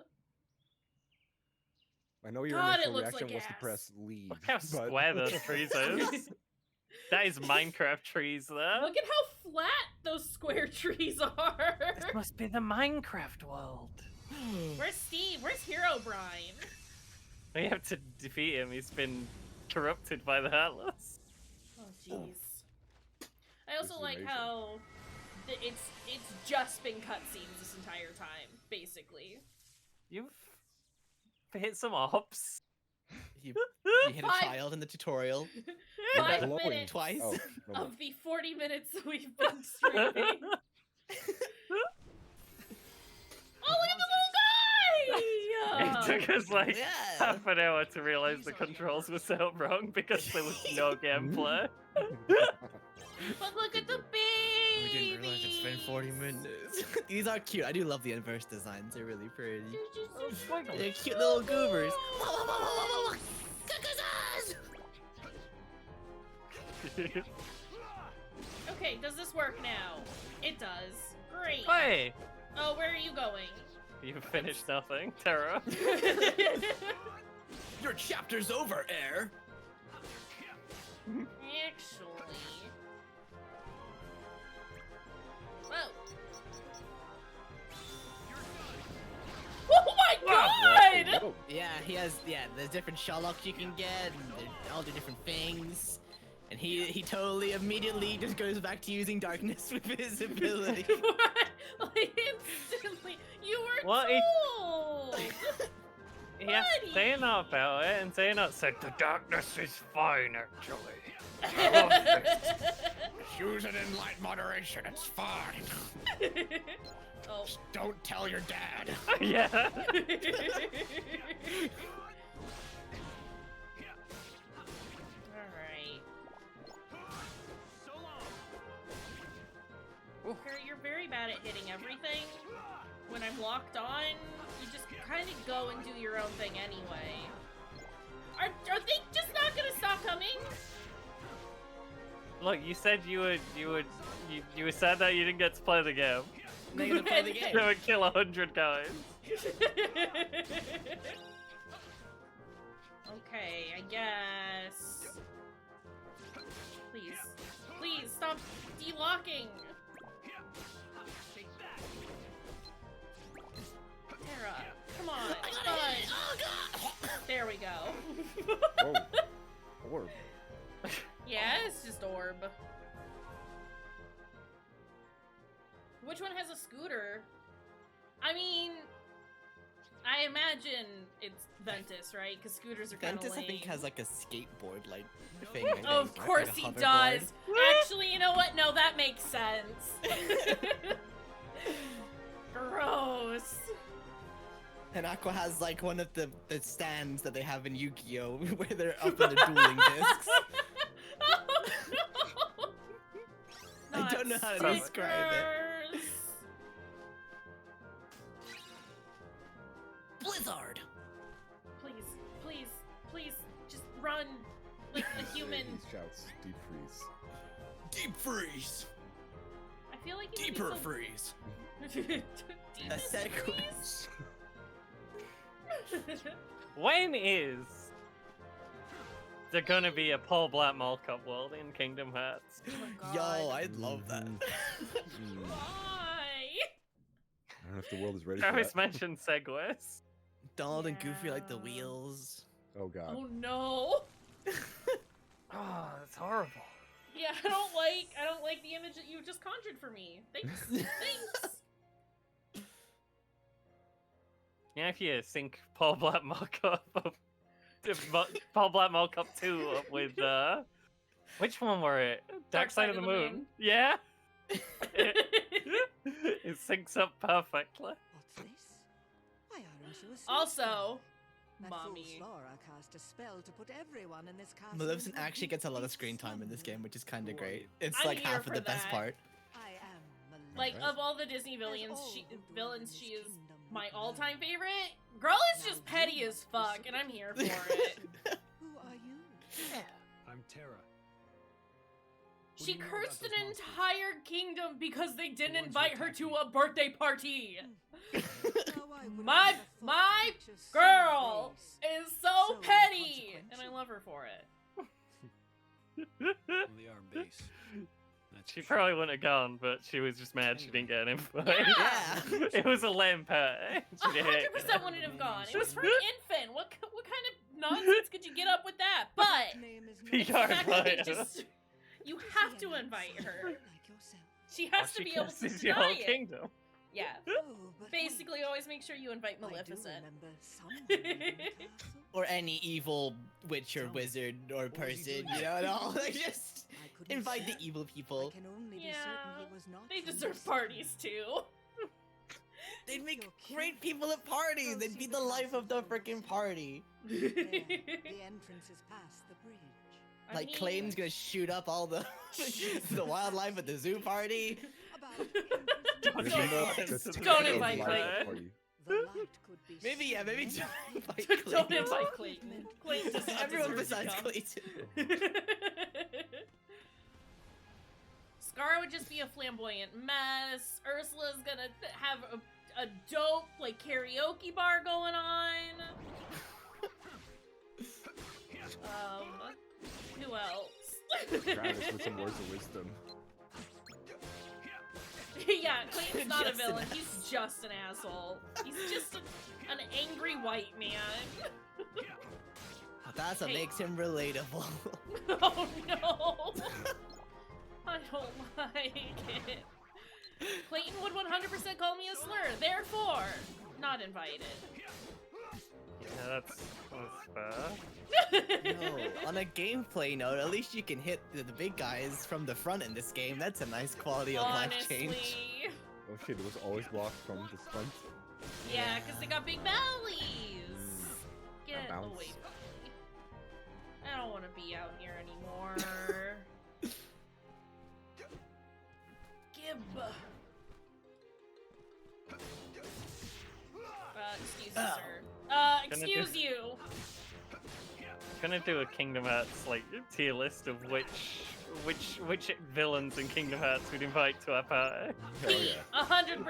I know your God, it initial looks reaction like was to ass. press leave. Look how but- square those trees is. That is Minecraft trees there. Look at how flat those square trees are. This must be the Minecraft world. Where's Steve? Where's Herobrine? We have to defeat him. He's been corrupted by the Heartless. Oh, jeez. I also This is like amazing. how it's just been cutscenes this entire time, basically. You've hit some ops. You hit a Five- child in the tutorial. You're 5 glowing. minutes Twice. Oh, no, of the 40 minutes that we've been streaming. Oh, look at the little guy! It took us like Yeah. half an hour to realize the controls were so wrong because there was no gameplay. But look at the We baby! didn't realize it's been 40 minutes. These are cute. I do love the inverse designs. They're really pretty. They're cute little goobers. Okay, does this work now? It does. Great. Hey! Oh, where are you going? You finished nothing, Terra. Your chapter's over, Air. Actually. Whoa. Oh my god! Whoa. Yeah, he has. Yeah, there's different Sherlocks you can get, and they all do different things. And he totally immediately just goes back to using darkness with his ability. What? Like instantly. You were What? told! world. Yeah, Buddy. saying that about it, and saying that said the darkness is fine actually. I love this. Use it in light moderation, it's fine. Oh. Just don't tell your dad. Yeah. Alright. You're very bad at hitting everything. When I'm locked on, you just kind of go and do your own thing anyway. Are they just not gonna stop coming? Look, you said you were sad that you didn't get to play the game. They're gonna play the game. You would kill 100 guys. Okay, I guess. Please. Please, stop delocking! Tara, come on, come on! There we go. Oh, orb. Yeah, it's just orb. Which one has a scooter? I mean, I imagine it's Ventus, right? Because scooters are kind of Ventus, lame. I think, has like a skateboard like thing. I think, Of course like a he hoverboard. does. Actually, you know what? No, that makes sense. Gross. And Aqua has like one of the stands that they have in Yu-Gi-Oh! Where they're up in the dueling discs. Oh, no. I don't know how to Not describe it. stickers. Blizzard! Please, please, please, just run like a human. He shouts, deep freeze. Deep freeze. I feel like you Deeper would freeze. A sequence. When is there gonna be a Paul Blart Mall Cop world in Kingdom Hearts? Oh Yo, I'd love that. Why? I don't know if the world is ready for Travis that. mentioned segways. Donald and Goofy like the Yeah. wheels. Oh god. Oh no. Oh, that's horrible. Yeah, I don't like the image that you just conjured for me. Thanks. Thanks. Yeah, if you sync Paul Blart Mall Cop up, Paul Blart Mall Cop 2 up with which one were it? Dark Side of the Moon. Yeah. It syncs up perfectly. What's this? Why aren't you asleep? Also, That mommy. fool Flora cast a spell to put everyone in this castle. Maleficent into actually deep, gets a lot of deep screen time in this slumber. game, which is kind of great. It's I'm like here half of for the best that. part. I am Like Maleficent. of all the Disney villains, all she who dwell in villains this she is kingdom my would all-time know. favorite. Girl is just Now petty you as must be fuck, and I'm here for superstitious. it. Who are you? I'm Terra. What She do you know cursed about an those monsters? entire kingdom because they didn't ones who invite her attacked to me. a birthday party. Now I would My- have thought my such a Girl silly is so So petty, and I inconsequential. love her for it. Only our base. That's She for sure. probably wouldn't have gone, but she was just mad she didn't get an invite. Yeah. It was a lame party. She did hate 100% wouldn't have gone. It was for an infant. What kind of nonsense could you get up with that? But name is Be the Dark fact that they Knight. just, you have to invite her. like yourself. She has to She be able to curses your deny whole it. kingdom. Yeah. Oh, but Basically, wait. always make sure you invite I do Maleficent. remember someone in the castle. Or any evil witch or Tell me, wizard or what was he person, doing? you know, and all. Like, just I couldn't invite the say. evil I people. can only be Yeah, certain he was not they from deserve this parties too. They'd make You're cute. great people at parties. They'd be the life of the freaking party. There, the entrance is past the bridge. I Like mean, Clayton's gonna shoot up all the the wildlife at the zoo party. About Don't There's enough invite- to don't take invite a Clayton. light party. the light could be Maybe yeah, maybe seen. don't invite Don't Clayton. invite Clayton. Clayton does not Everyone deserve to besides come. Clayton. Scar would just be a flamboyant mess. Ursula's gonna have a dope like karaoke bar going on. Who else? Travis with some words of wisdom. Yeah, Clayton's not a Just an villain. He's just an asshole. He's just an angry white man. That's what Hey. makes him relatable. Oh no! I don't like it. Clayton would 100% call me a slur. Therefore, not invited. Yeah, that's fair. No, on a gameplay note, at least you can hit the big guys from the front in this game. That's a nice quality of life change. Honestly. Oh shit, it was always blocked from the front. Yeah, because they got big bellies. Get bounce. away from me. I don't want to be out here anymore. Gib. Excuse me, sir. Excuse you. Gonna do a Kingdom Hearts like tier list of which villains in Kingdom Hearts we'd invite to our party. Pete, 100%.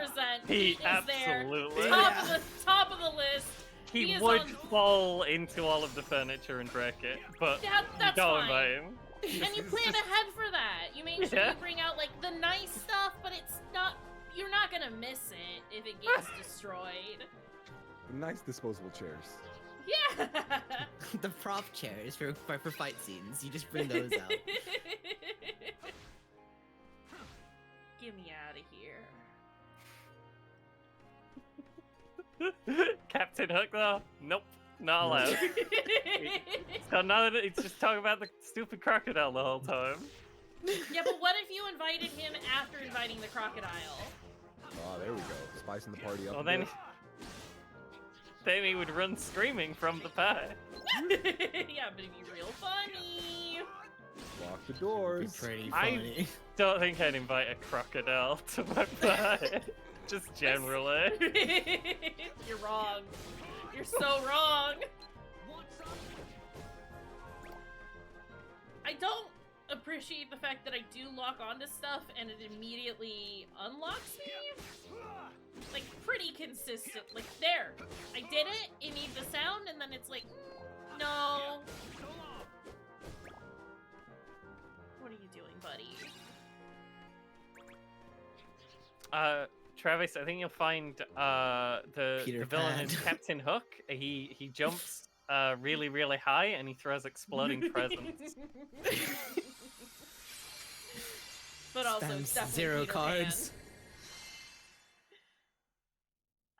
Pete, is absolutely. there. Top of the list. He is would on- fall into all of the furniture and break it, but That's don't fine. invite him. And you plan ahead for that. You make sure Yeah. you bring out like the nice stuff, but it's not. You're not gonna miss it if it gets destroyed. Nice disposable chairs. Yeah. The prop chairs for fight scenes. You just bring those out. Get me out of here. Captain Hook though? Nope, not allowed. So now that it's just talking about the stupid crocodile the whole time. Yeah, but what if you invited him after inviting the crocodile? Oh, there we go. Spicing the party up. Well a then, bit. then he would run screaming from the pie. Yeah, but it'd be real funny. Lock the doors. Pretty I funny. don't think I'd invite a crocodile to my pie. Just generally. You're wrong. You're so wrong. I don't appreciate the fact that I do lock onto stuff and it immediately unlocks me. Like, pretty consistent. Like, there. I did it, it needs the sound, and then it's like, no. What are you doing, buddy? Travis, I think you'll find the Peter villain Pan. is Captain Hook. He jumps really, really high and he throws exploding presents. But also, Spams it's definitely 0 Peter cards. Pan.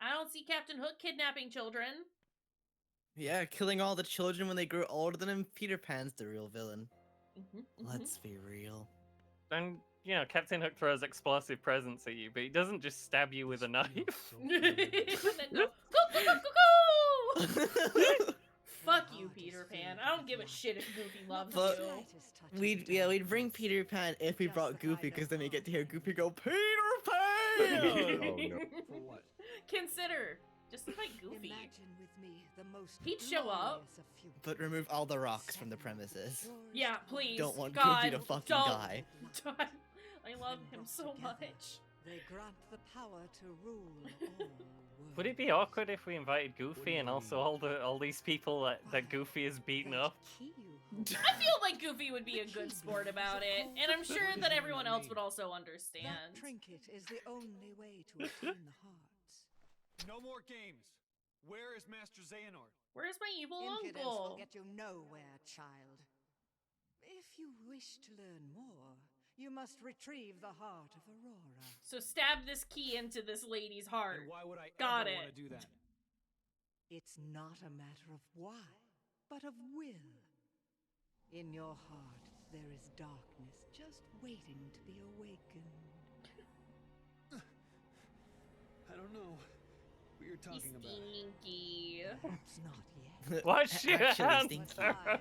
I don't see Captain Hook kidnapping children. Yeah, killing all the children when they grow older than him. Peter Pan's the real villain. Let's be real. And you know, Captain Hook throws explosive presents at you, but he doesn't just stab you with a knife. And then go, go. Fuck you, Peter Pan. I don't give a shit if Goofy loves But you. we'd bring Peter Pan if we brought Goofy, because then we get to hear Goofy go, Peter Pan! Oh no. For what? Consider. Just invite Goofy. Imagine with me the most He'd show up. glorious of futures. But remove all the rocks from the premises. Yeah, please. Don't want God, Goofy to fucking don't. die. I love him so much. They grant the power to rule all Would it be awkward if we invited Goofy and also all these people that Goofy is beating up? I feel like Goofy would be a good sport about it, and I'm sure that everyone else would also That understand. trinket is the only way to attain the hearts. No more games. Where is Master Xehanort? Where's my evil Impudence will uncle? get you nowhere, child. If you wish to learn more, you must retrieve the heart of Aurora. So stab this key into this lady's heart. And why would I Got ever it. want to do that? It's not a matter of why, but of will. In your heart, there is darkness just waiting to be awakened. I don't know what you're talking about. Stinky. Perhaps not yet. Wash your Actually hands. stinky. I have.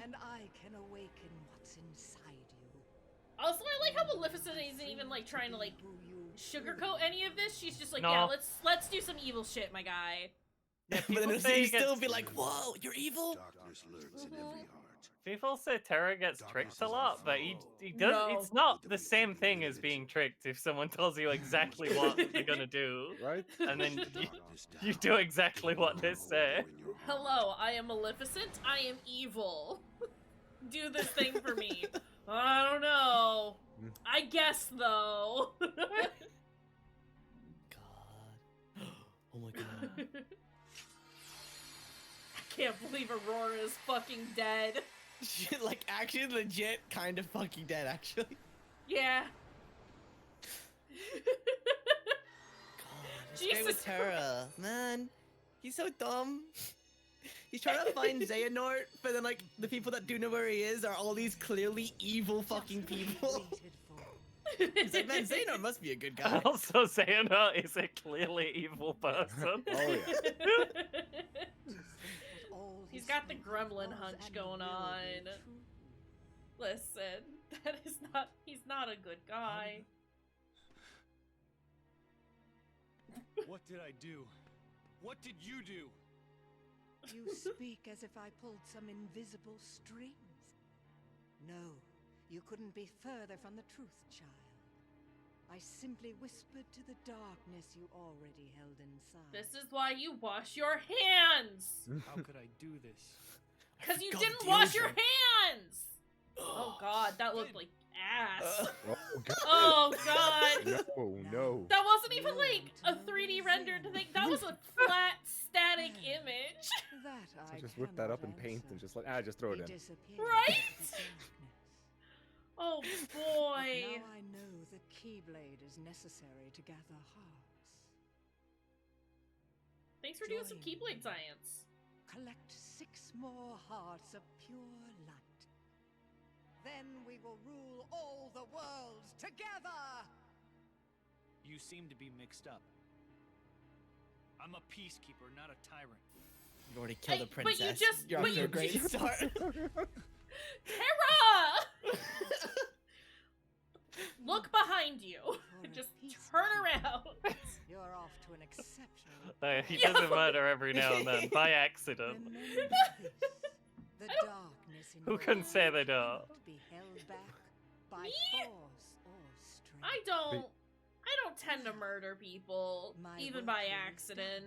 And I can awaken what's inside you. Also, I like how Maleficent isn't even like trying to like sugarcoat any of this. She's just like, No. yeah, let's do some evil shit, my guy. But People then say he'd he gets- still be like, whoa, you're evil? Darkness lurks in every heart. People say Terra gets tricked a lot, but he does. No. It's not the same thing as being tricked if someone tells you exactly what they're gonna do, Right? and then you do exactly what they say. Hello, I am Maleficent. I am evil. Do this thing for me. I don't know. I guess though. God. Oh my god. I can't believe Aurora is fucking dead. Like, actually legit kind of fucking dead, actually. Yeah. Stay with Jesus. Terra, man. He's so dumb. He's trying to find Xehanort, but then like the people that do know where he is are all these clearly evil fucking people. He's like, man, Xehanort must be a good guy. Also, Xehanort is a clearly evil person. Oh yeah. He's got the gremlin hunch going on. Listen, he's not a good guy. What did I do? What did you do? You speak as if I pulled some invisible strings. No, you couldn't be further from the truth, child. I simply whispered to the darkness you already held inside. This is why you wash your hands! How could I do this? Because you God, didn't the wash your over. hands! Oh god, that looked like ass. Oh god. Oh god! No, no. That wasn't even like a 3D rendered thing. That was a flat, static image. So just whip that up in paint and just like, just throw it in. Right? Oh boy. Now I know the Keyblade is necessary to gather hearts. Thanks for doing some Keyblade science. Collect 6 more hearts of pure light. Then we will rule all the worlds together! You seem to be mixed up. I'm a peacekeeper, not a tyrant. You already killed a But you princess. just- You're but off to you a great just- start. Terra! Look behind you. Just turn around. You're off to an exceptional. He does a murder every now and then, by accident. Remember this. The darkness in Who your can say heart they don't? cannot be held back by Me? force or strength. I don't tend to murder people, My even work by here is accident.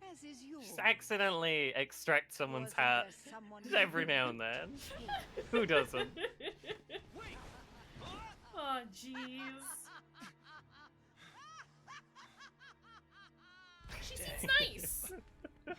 done, as is yours. Just accidentally extract someone's Wasn't hat there someone every now and then. Who doesn't? Oh, jeez. She seems nice. The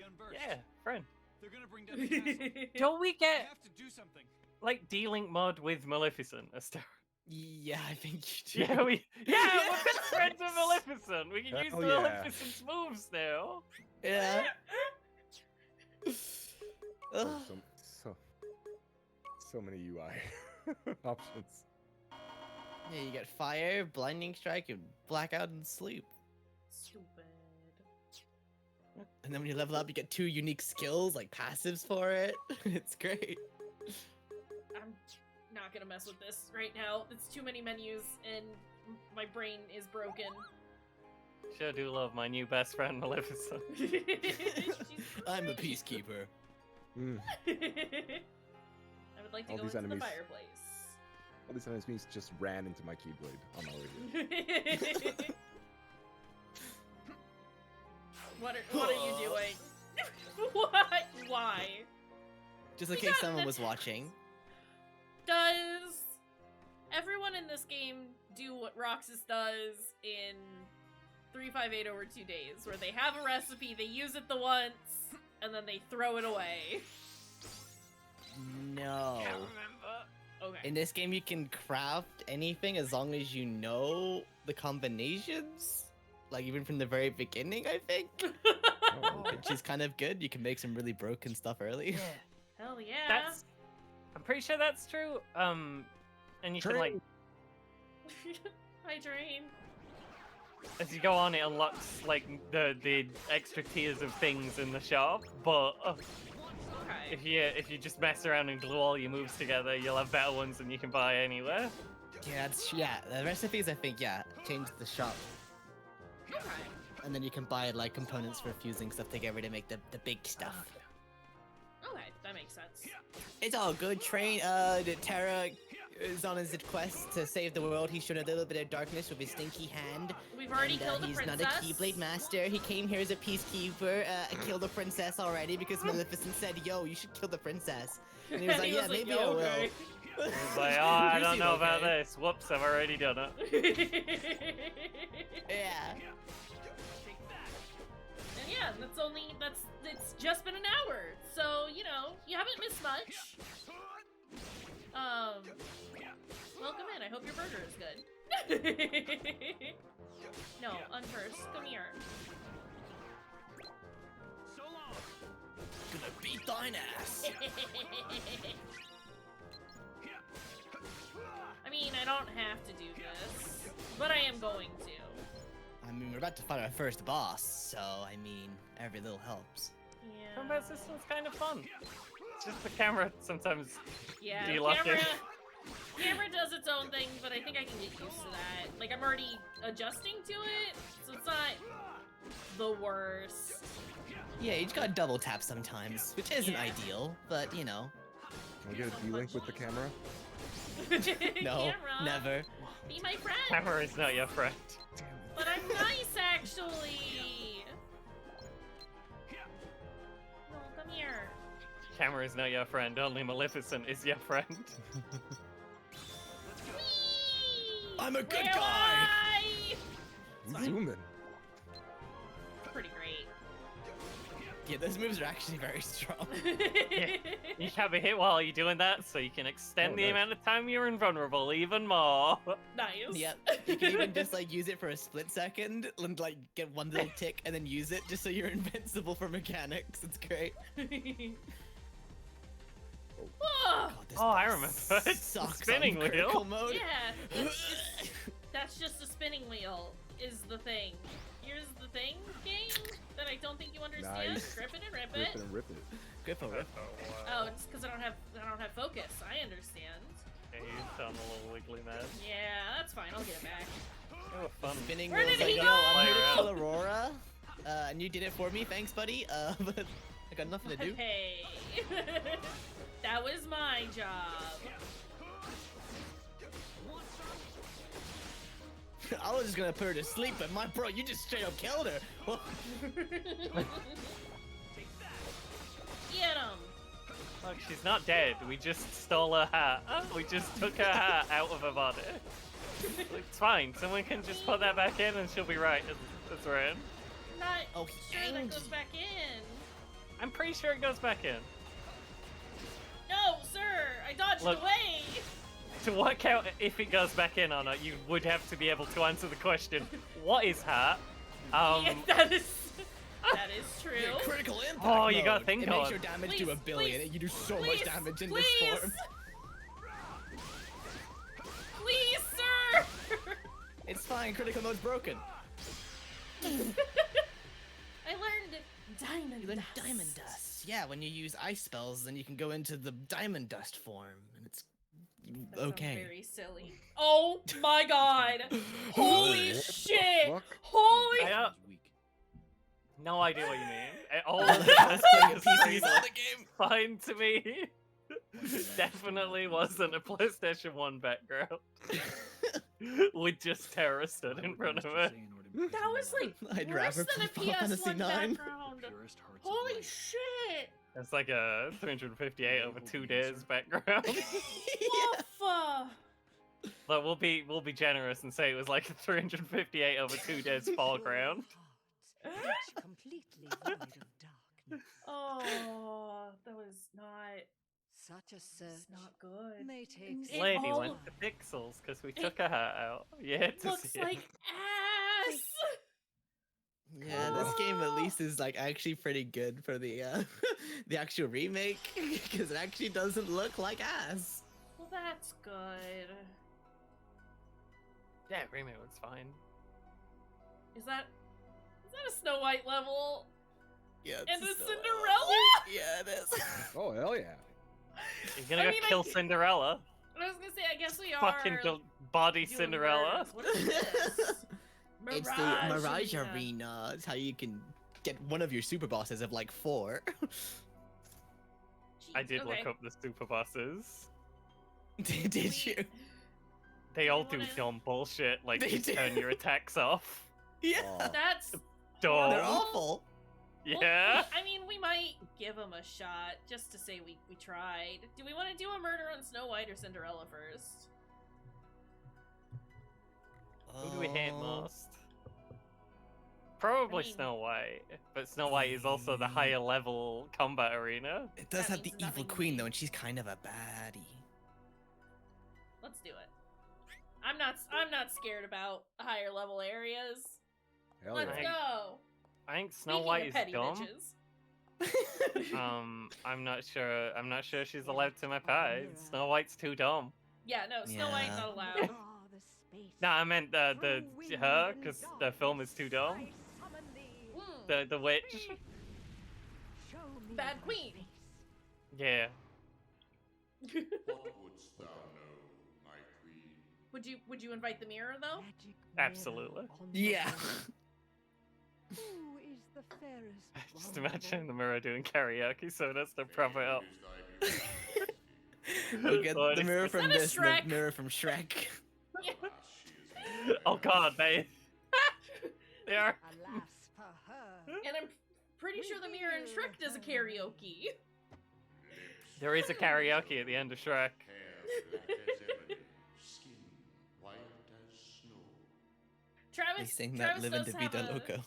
Unburst. Yeah, friend. They're gonna bring down the castle. Don't we We get have to do something. like D-Link mod with Maleficent? Esther? Yeah, I think you do. Yeah, we're best friends with Maleficent. We can use Hell the yeah. Maleficent's moves now. Yeah. So, so many UI options. Yeah, you get fire, blinding strike, and blackout and sleep. Stupid. And then when you level up, you get 2 unique skills, like passives for it. It's great. I'm not gonna mess with this right now. It's too many menus, and my brain is broken. Sure do love my new best friend Maleficent. I'm a peacekeeper. Mm. I would like to All go these into the enemies. fireplace. All these enemies just ran into my Keyblade on my way here. What are you doing? What? Why? Just in We case got someone the- was watching. Does everyone in this game do what Roxas does in 358 over 2 days, where they have a recipe, they use it the once, and then they throw it away? No. Okay. In this game, you can craft anything as long as you know the combinations. Like, even from the very beginning, I think. Which is kind of good. You can make some really broken stuff early. Hell yeah. That's. I'm pretty sure that's true. And you can like, Hi, Drain. as you go on, it unlocks like the extra tiers of things in the shop. But Okay. if you just mess around and glue all your moves together, you'll have better ones than you can buy anywhere. Yeah, the recipes, I think, change the shop. Okay. And then you can buy, like, components for fusing stuff together to make the big stuff. Okay, that makes sense. It's all good. Terra is on his quest to save the world. He showed a little bit of darkness with his stinky hand. We've already And, killed the he's princess. not a Keyblade master. He came here as a peacekeeper. Killed the princess already because Maleficent said, "Yo, you should kill the princess." And he was like, "Yeah, maybe I will." okay. It's like, oh, I You don't seem know about okay. this. Whoops, I've already done it. Yeah. And yeah, it's just been an hour. So, you know, you haven't missed much. Welcome in. I hope your burger is good. No, unversed. Come here. So long. Gonna beat thine ass. I mean, I don't have to do this, but I am going to. I mean, we're about to fight our first boss, so I mean, every little helps. Yeah. Combat system's kind of fun. It's just the camera sometimes. Yeah, Do you like camera, it? camera does its own thing, but I think I can get used to that. Like, I'm already adjusting to it, so it's not the worst. Yeah, you just gotta double tap sometimes, which isn't Yeah. ideal, but you know. Can we get a D-Link with the camera? No, Camera, never. be my friend. Camera is not your friend. But I'm nice, actually. No, come here. Camera is not your friend. Only Maleficent is your friend. Whee! I'm a good Where guy. am I? He's zooming. Pretty great. Yeah, those moves are actually very strong. You can't be hit while you're doing that, so you can extend Oh, the nice. amount of time you're invulnerable even more. Nice. Yep, you can even just like use it for a split second and like get one little tick and then use it just so you're invincible for mechanics. It's great. Oh, God, this Oh, I boss remember. It's the sucks spinning on critical wheel. mode. yeah. That's just a spinning wheel, is the thing. Here's the thing, game, that I don't think you understand. Nice. Grip it and rip Rip it. it and rip it. Good for rip. Oh, it's because I don't have focus. I understand. Yeah, you sound a little wiggly, man. Yeah, that's fine. I'll get it back. They were fun. Spinning Where wheels did like, he yo, go? I'm here to Fire kill out. Aurora. And you did it for me, thanks buddy. But I got nothing to do. Hey, that was my job. I was just gonna put her to sleep, but my bro, you just straight up killed her. Well, Get him. Look, she's not dead. We just stole her hat. We just took her hat out of her body. It's fine. Someone can just put that back in and she'll be right. That's right. Not Oh, sure that Angie. goes back in. I'm pretty sure it goes back in. No, sir, I dodged Look. away. To work out if it goes back in or not, you would have to be able to answer the question, what is hat? Yeah, that is true. critical impact. Oh, you gotta mode. think It on. makes your damage do a Please, billion. please, You do so please, much damage in please. this form. Please, sir. It's fine. Critical mode's broken. I learned diamond You learn dust. diamond dust. Yeah, when you use ice spells, then you can go into the diamond dust form, and it's That sounds okay. very silly. Oh my god. Holy shit. fuck? Holy. I don't, no idea what you mean. All Let's of this play a is PC Zelda game. fine to me. Definitely wasn't a PlayStation 1 background. With just Terra stood in front of it. That was like I'd worse rather than a play Final Fantasy PS1 IX. background. Holy shit. It's like a 358 over 2 days background. Woof. But we'll be generous and say it was like a 358 over 2 days foreground. Hearts, completely void of darkness. Oh, that was not Such a search not good. may take It Lady all went to Pixels because we took her hat out. Yeah, to looks see like it. ass. Yeah, this game at least is like actually pretty good for the the actual remake because it actually doesn't look like ass. Well, that's good. Yeah, remake was fine. Is that a Snow White level? Yeah, And it's a still- Cinderella? Yeah, it is. Oh, hell yeah. You're gonna I go mean, kill Cinderella. I was gonna say, I guess we are. Fucking body doing Cinderella. murders. What is this? It's the Mirage Arena. Arena. It's how you can get one of your super bosses of like 4. I Jeez, did okay. look up the super bosses. Did you? They all You do wanna- dumb bullshit, like They you do. turn your attacks off. Yeah. Oh. That's. Dumb. They're awful. well, Yeah. I mean, we might give them a shot just to say we tried. Do we want to do a murder on Snow White or Cinderella first? Who do we hate Oh. most? Probably I mean- Snow White, but Snow White is also the higher level combat arena. It does That have the means evil nothing to queen me. though, and she's kind of a baddie. Let's do it. I'm not scared about higher level areas. Hell Let's yeah. go. I think Snow Speaking White of is petty dumb. bitches. I'm not sure. I'm not sure she's allowed to my party. Snow White's too dumb. Yeah, no, Snow White's not allowed. No, I meant her, because the film is too dumb. The witch. Bad queen. Yeah. What wouldst thou know, my queen? Would you invite the mirror though? Absolutely. Yeah. Who is the fairest? Just imagine the mirror doing karaoke, so that's to prop it up. We'll get the mirror Is from that a this, the Shrek? mirror from Shrek. Oh god, they are. Alas for her. And I'm pretty sure the mirror in Shrek does a karaoke. There is a karaoke at the end of Shrek. Skin white as snow. They Travis, sing that Travis living does to have Vida a, Loco.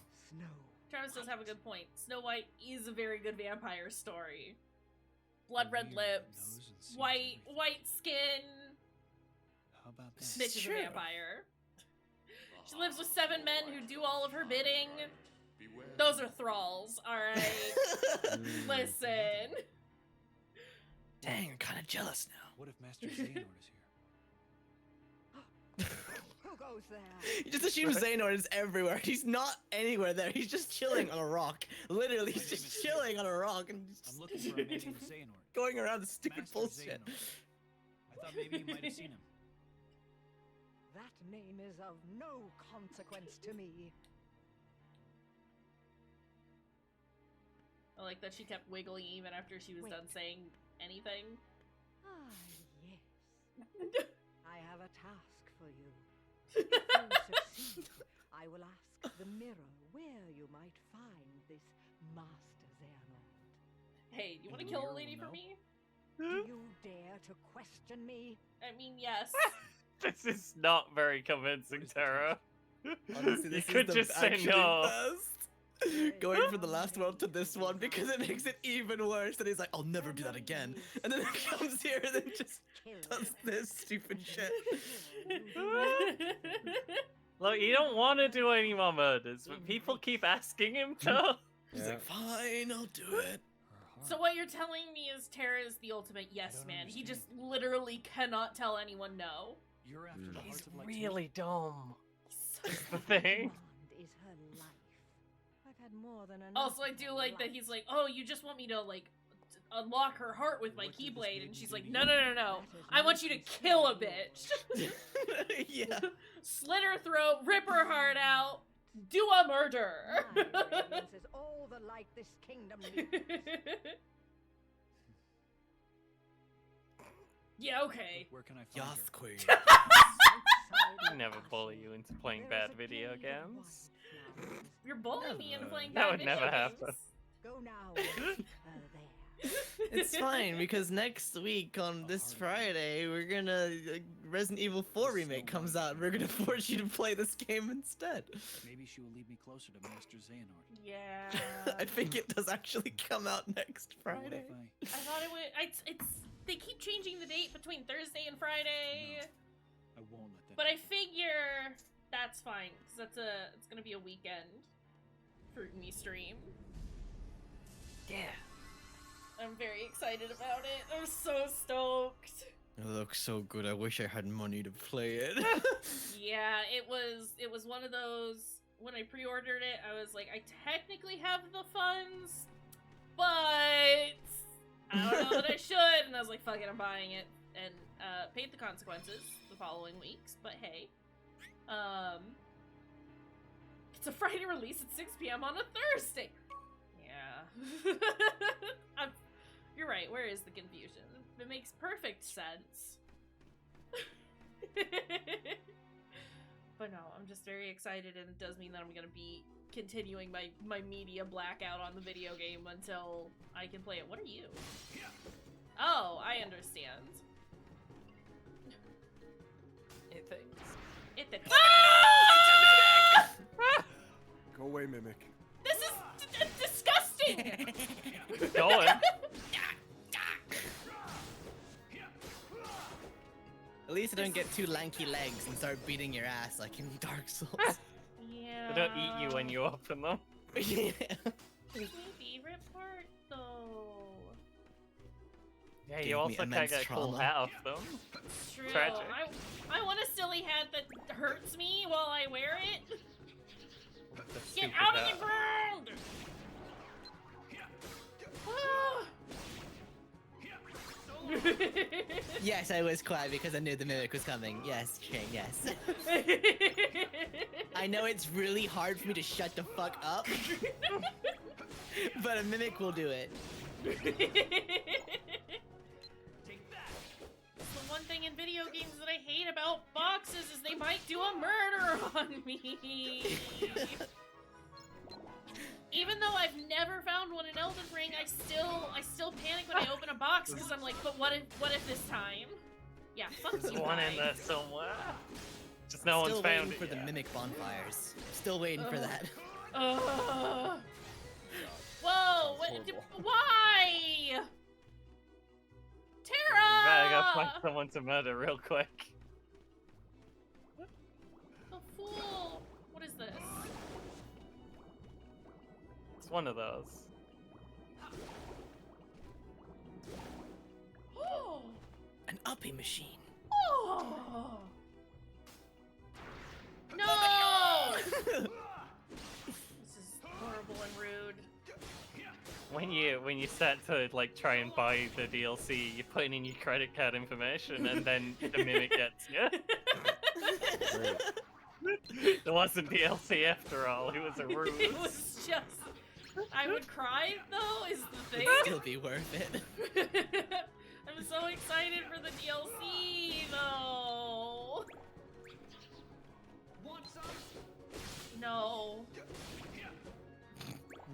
Travis does have a good point. Snow White is a very good vampire story. Blood red lips, white skin. How about that? Bitch is a Sure. vampire. She lives with 7 men who do all of her bidding. Those are thralls, alright? Listen. Dang, I'm kind of jealous now. What if Master Xehanort is here? Who goes there? You just assume Xehanort is everywhere. He's not anywhere there. He's just chilling on a rock. Literally, he's just chilling on a rock and I'm looking for a man named Xehanort. going around the stupid Master bullshit. Xehanort. I thought maybe you might have seen him. That name is of no consequence to me. I like that she kept wiggling even after she was done saying anything. Ah, yes. I have a task for you. If you succeed, I will ask the mirror where you might find this Master Xehanort. Hey, you want to And the kill a mirror lady will for know? me? Do you dare to question me? I mean, yes. This is not very convincing, Tara. Honestly, You this could is just say actually no. best. Going from the last one to this one because it makes it even worse. And he's like, I'll never do that again. And then it comes here and then just does this stupid shit. Look, you don't want to do any more murders, but people keep asking him to. He's like, fine, I'll do it. So what you're telling me is Terra is the ultimate yes man. He just literally cannot tell anyone no. You're after the He's hearts of really dumb. He's That's the thing. Is her life. I've had more than enough. Also, I of do her like that life. he's like, oh, you just want me to, like, unlock her heart with my Keyblade, and she's like, no, no, no, no. I want you to kill a bitch. Yeah. Slit her throat, rip her heart out, do a murder. My radiance is all the light this kingdom needs. Yeah, okay. Where can I find Yes, her? queen. I never bully you into playing bad video games. You're bullying me into playing That bad would video never games. happen. Go now. There. It's fine because next week on this Friday we're gonna Resident Evil 4 remake comes out. And we're gonna force you to play this game instead. Maybe she will lead me closer to Master Xehanort. Yeah. I think it does actually come out next What Friday. if I thought it would. It's. They keep changing the date between Thursday and Friday. I won't let that. But I figure that's fine because it's gonna be a weekend Fruit Me stream. Yeah. I'm very excited about it. I'm so stoked. It looks so good. I wish I had money to play it. Yeah, it was one of those. When I pre-ordered it, I was like, I technically have the funds, but I don't know that I should. And I was like, fuck it, I'm buying it, and paid the consequences the following weeks. But hey, it's a Friday release at 6 p.m. on a Thursday. Yeah. You're right, where is the confusion? It makes perfect sense. But no, I'm just very excited, and it does mean that I'm gonna be continuing my media blackout on the video game until I can play it. What are you? Oh, I understand. It thinks. It thinks. Go away, Mimic. This is disgusting! Going. At least I don't get two lanky legs and start beating your ass like in Dark Souls. Yeah. They don't eat you when you open them. Yeah. It's my favorite part, though. Yeah, Gave you me also can't immense get a cool trauma. hat off them. It's true. Tragic. I want a silly hat that hurts me while I wear it. The Get stupid out of hat. the ground! Ah. Yes, I was quiet because I knew the mimic was coming. Yes, Shane, yes. I know it's really hard for me to shut the fuck up, but a mimic will do it. The one thing in video games that I hate about boxes is they might do a murder on me. Even though I've never found one in Elden Ring, I still panic when I open a box because I'm like, but what if this time? Yeah, fuck There's you one in guys. there somewhere. Just no Still one's waiting found it for the yet. mimic bonfires. Still waiting for that. Whoa! horrible. Why? Tara! Better go find someone to murder real quick. The fool! What is this? It's one of those. Oh! An uppy machine. Oh! No! This is horrible and rude. When you start to like try and buy the DLC, you're putting in your credit card information, and then the mimic gets you. Great. It wasn't DLC after all. It was a ruse. It was just. I would cry though, is the thing. It'd still be worth it. I'm so excited for the DLC though. Want some? No.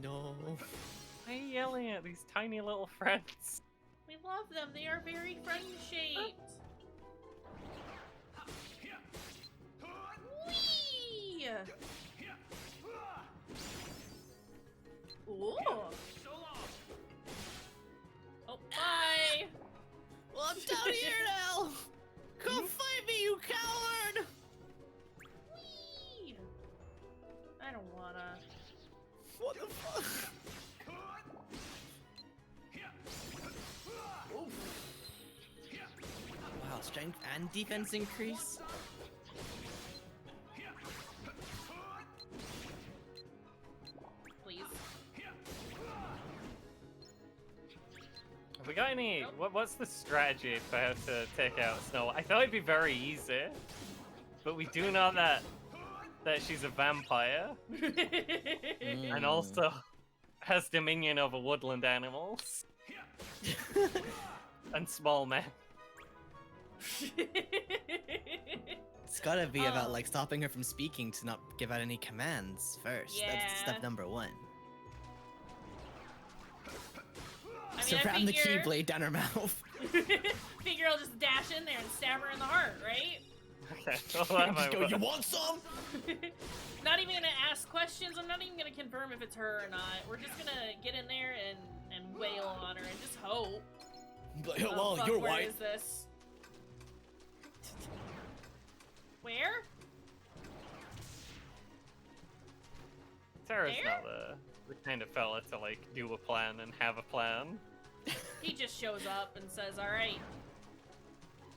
No. Why are you yelling at these tiny little friends? We love them. They are very friend-shaped. Whee! Ooh. So long. Oh, bye. Well, I'm down here now. Come fight me, you coward! Whee! I don't wanna. What the fuck? Wow, strength and defense increase? Please. Have we got any? What's the strategy for how to take out Snow? I thought it'd be very easy, but we do know that she's a vampire and also has dominion over woodland animals and small men. It's gotta be about like stopping her from speaking to not give out any commands first. That's Yeah. step number one. I So mean, I ram the figure- keyblade down her mouth. Figure I'll just dash in there and stab her in the heart, right? Okay, well, that might Just go, work. you want some? Not even gonna ask questions. I'm not even gonna confirm if it's her or not. We're just gonna get in there and wail on her and just hope. But, Oh, well, fuck, you're where white. is this? Where? Sarah's There? not the kind of fella to like do a plan and have a plan. He just shows up and says, "All right."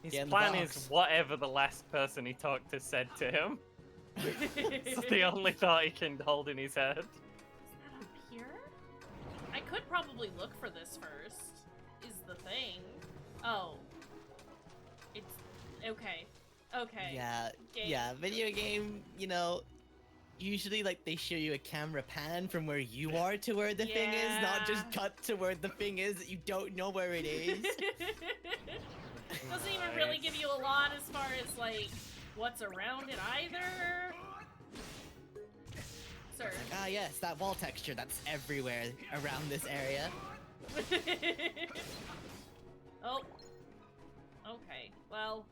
His Get in the plan box. is whatever the last person he talked to said to him. It's the only thought he can hold in his head. Is that up here? I could probably look for this first. Is the thing? Oh. It's okay. Okay. Yeah, Game. yeah, video game, you know, usually like they show you a camera pan from where you are to where the thing is, not just Yeah. cut to where the thing is that you don't know where it is. Doesn't even really give you a lot as far as like what's around it either. Sir. Ah, yes, that wall texture that's everywhere around this area. Oh. Okay. Well.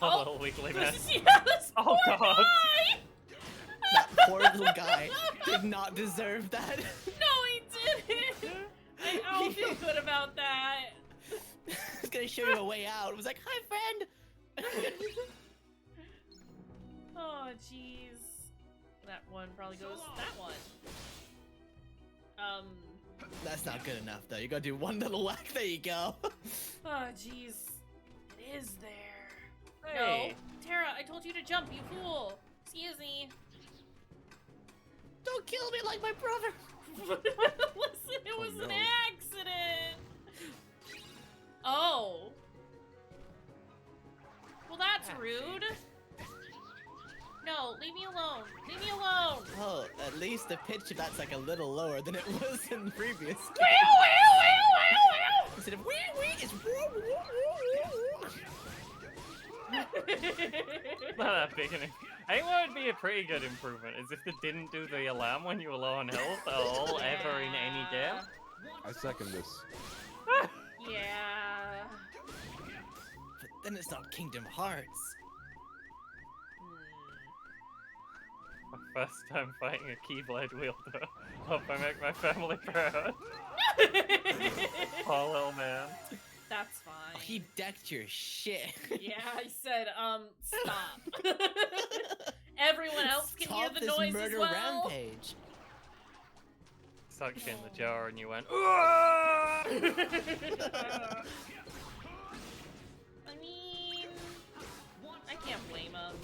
Oh, little wiggly man. This Oh, poor God. guy! That poor little guy did not deserve that. No, he didn't. Oh, feel good about that. I was gonna show you a way out. It was like, hi, friend. Oh, jeez. That one probably goes that one. That's not good enough, though. You gotta do one little whack. There you go. Oh, jeez. It is there. Hey. No. Tara, I told you to jump, you fool. Excuse me. Don't kill me like my brother. Listen, it was no. an accident. Oh. Well, that's rude. No, leave me alone. Leave me alone. Oh, at least the pitch of that's like a little lower than it was in the previous game. Instead of wee wee, it's woo woo Not that big an. I think what would be a pretty good improvement is if they didn't do the alarm when you were low on health at all, ever in any game. I second this. Yeah. But then it's not Kingdom Hearts. My first time fighting a Keyblade wielder. Hope I make my family proud. Poor little man. That's fine. Oh, he decked your shit. Yeah, I said, stop. Everyone else can hear Stop the this noise murder as well. rampage. Sucked you in the jar and you went, I mean, I can't blame him.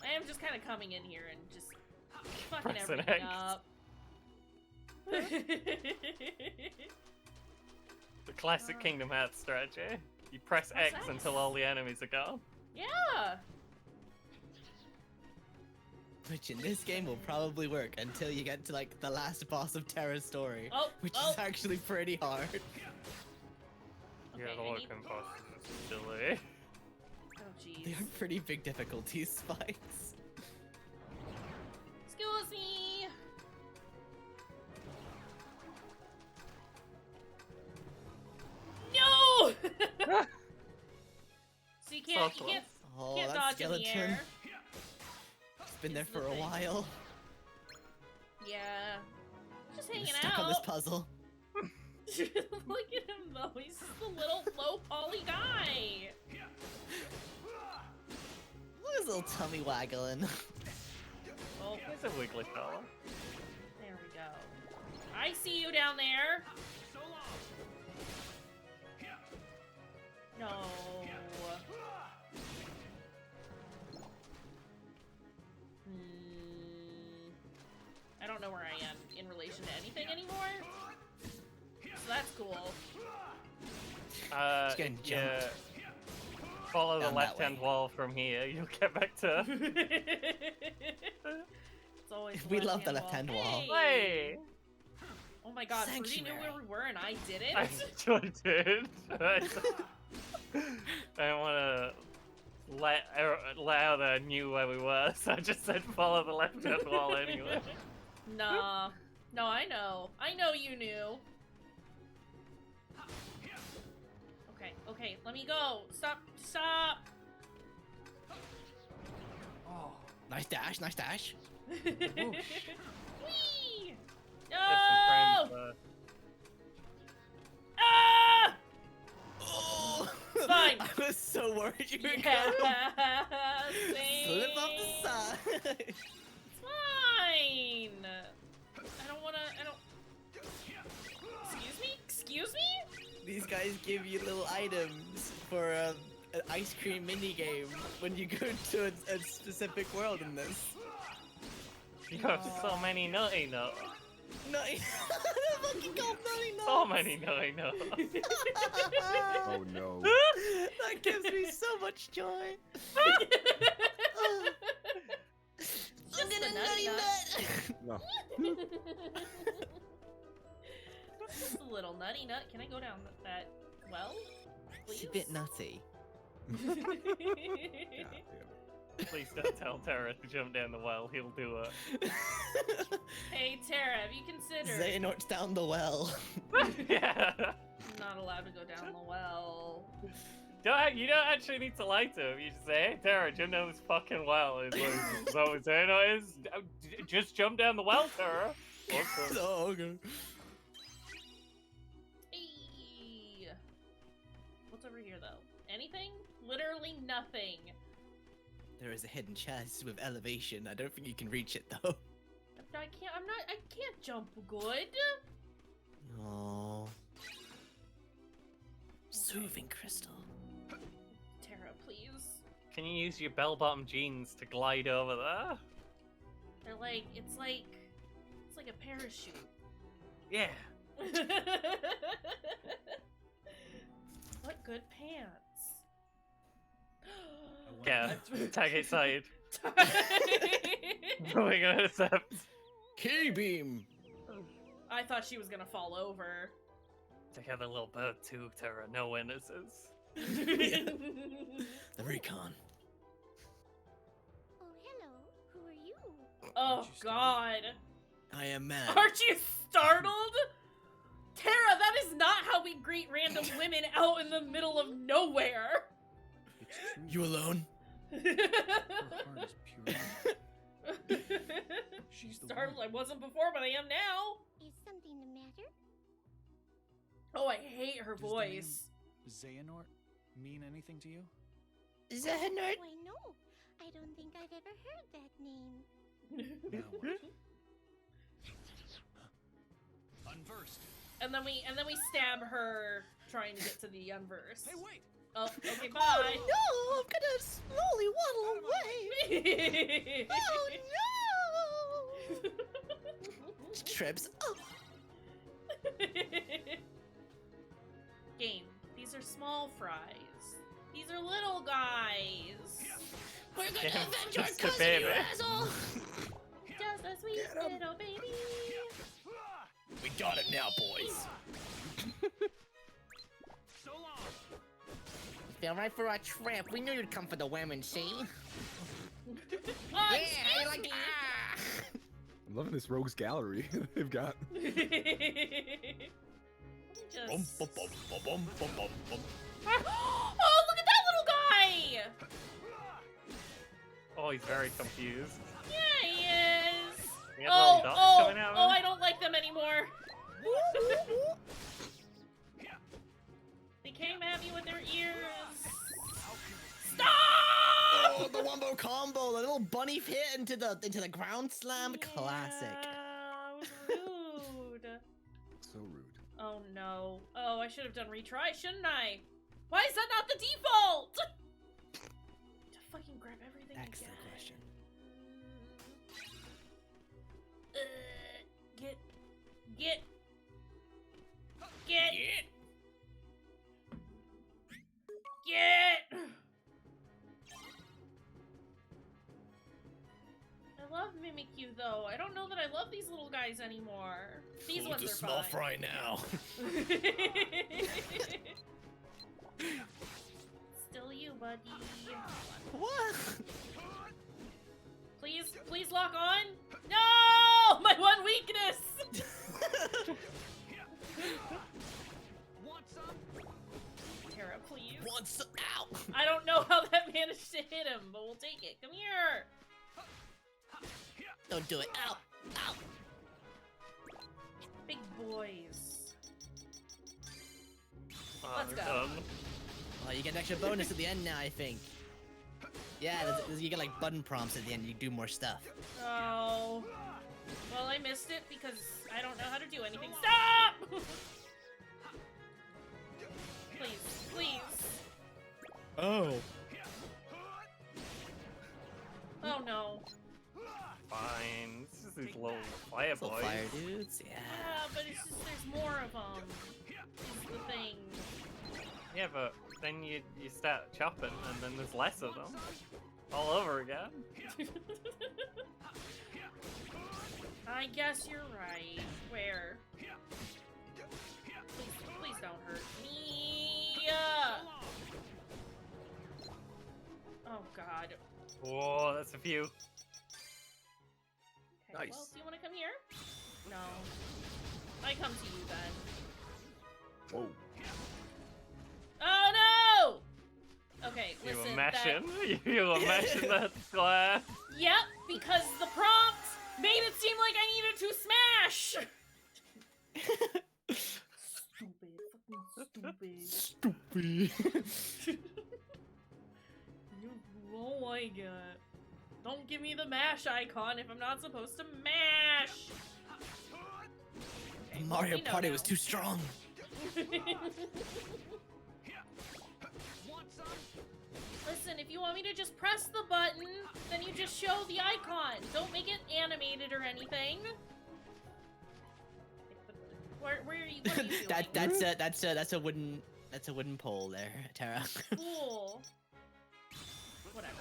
I am just kind of coming in here and just fucking Press an everything X. up. The classic Kingdom Hearts strategy. You press Press X X. until all the enemies are gone. Yeah. Which in this game will probably work until you get to like the last boss of Terra's story. Oh, which oh. is actually pretty hard. Yeah, Okay, the I look need- impossible is silly. Oh, jeez. They are pretty big difficulties, Spikes. Excuse me. No! So you can't, So you can't, Oh, can't that dodge in the skeleton. air. It's been there Is the for a thing. while. Yeah. Just We're hanging stuck out. on this puzzle. Look at him though. He's just a little low poly guy. Look at his little tummy waggling. Oh, He's a wiggly fella. there we go. I see you down there. No. I don't know where I am in relation to anything anymore. So that's cool. Uh, getting yeah. Follow the Down that left-hand way. wall from here. You'll get back to. It's always We love the left-hand wall. Hey! Oh my god, Fruity knew Sanctuary. where we were and I didn't? I actually did. I don't want to let out that I knew where we were, so I just said follow the left-hand wall anyway. Nah. No, I know. I know you knew. Okay, okay, let me go. Stop, stop. Oh, Nice dash, nice dash. Whee! There's some friends, No! Ah! Oh! It's fine. I was so worried you were Yeah, gonna same. slip off the side. It's fine. I don't wanna, I don't. Excuse me? Excuse me? These guys give you little items for an ice cream mini game when you go to a specific world in this. You have so many nutty nuts. No, fucking called Nutty Nuts. So many nutty nuts. Oh no. That gives me so much joy. Just I'm the gonna nutty nutty nut. nut. No. Just a little nutty nut. Can I go down that well? It's Please? a bit nutty. God damn it. Please don't tell Tara to jump down the well. He'll do it. Hey, Tara, have you considered? Xehanort's down the well. Yeah. I'm not allowed to go down the well. You don't actually need to lie to him. You just say, hey, Tara, jump down this fucking well. It's like, so Xehanort is. Just jump down the well, Tara. Awesome. Oh, okay. What's over here, though? Anything? Literally nothing. There is a hidden chest with elevation. I don't think you can reach it though. I can't jump good. Oh. Soothing crystal. Terra, please. Can you use your bell-bottom jeans to glide over there? They're like, it's like a parachute. Yeah. What good pants. Yeah, tag it side. We're gonna accept. K-beam! I thought she was gonna fall over. Take out the little bird too, Terra. No witnesses. Yeah. The recon. Oh, hello. Who are you? Oh God. I am mad. Aren't you startled? Terra, that is not how we greet random women out in the middle of nowhere. It's true. You alone? Her heart is pure. She's the Startled. one. I wasn't before, but I am now. Is something the matter? Oh, I hate her Does the voice. name Xehanort mean anything to you? Xehanort? Why, no. I don't think I've ever heard that name. Now what? Unversed. And then we stab her trying to get to the unverse. Hey, wait! Oh, okay, bye. Oh no! I'm gonna slowly waddle away! Oh no! Trips. Oh. Game. These are small fries. These are little guys. We're gonna Damn, avenge our just a cousin, baby. you asshole! Just a sweet little baby. We got it now, boys. So long! Fell right for our trap. We knew you'd come for the women, see? Oh, Yeah, I like it. I'm loving this rogues gallery they've got. Just... Bum, bum, bum, bum, bum, bum, bum, bum. Oh, look at that little guy! Oh, he's very confused. Yeah, he is. We have little dots coming out of him. I don't like them anymore. They came at me with their ears. Stop! Oh, the wombo combo, the little bunny hit into the ground slam, classic. Yeah, it was rude. So rude. Oh no. Oh, I should have done retry, shouldn't I? Why is that not the default? To fucking grab everything Excellent again. question. Get. I love Mimikyu though. I don't know that I love these little guys anymore. These ones are small fine. fry now. Still you, buddy. What? Please lock on. No, my one weakness. Want some? Terra, please. Want some? Ow! I don't know how that managed to hit him, but we'll take it. Come here. Don't do it. Ow! Ow! Big boys. Oh, Let's they're go. done. Well, you get an extra bonus at the end now, I think. Yeah, you get like button prompts at the end. You do more stuff. Oh. Well, I missed it because I don't know how to do anything. Stop! Please. Oh. Oh no. Fine. This is these little fire Little boys. fire dudes. Yeah. Yeah, but it's just there's more of them. Is the thing. Yeah, but then you start chopping, and then there's less of them. All over again. I guess you're right. Where? Please don't hurt me. Oh God. Whoa, that's a few. Okay, Nice. well, do you want to come here? No. I come to you then. Whoa. Oh no! Okay, You listen. were mashing. You were mashing that square. Yep, because the prompt made it seem like I needed to smash. Stupid fucking Stupid. Oh my god. Don't give me the mash icon if I'm not supposed to mash! The Mario we know Party now. was too strong. Listen, if you want me to just press the button, then you just show the icon. Don't make it animated or anything. Where are you? What are you doing? That's a wooden pole there, Tara. Cool. Whatever.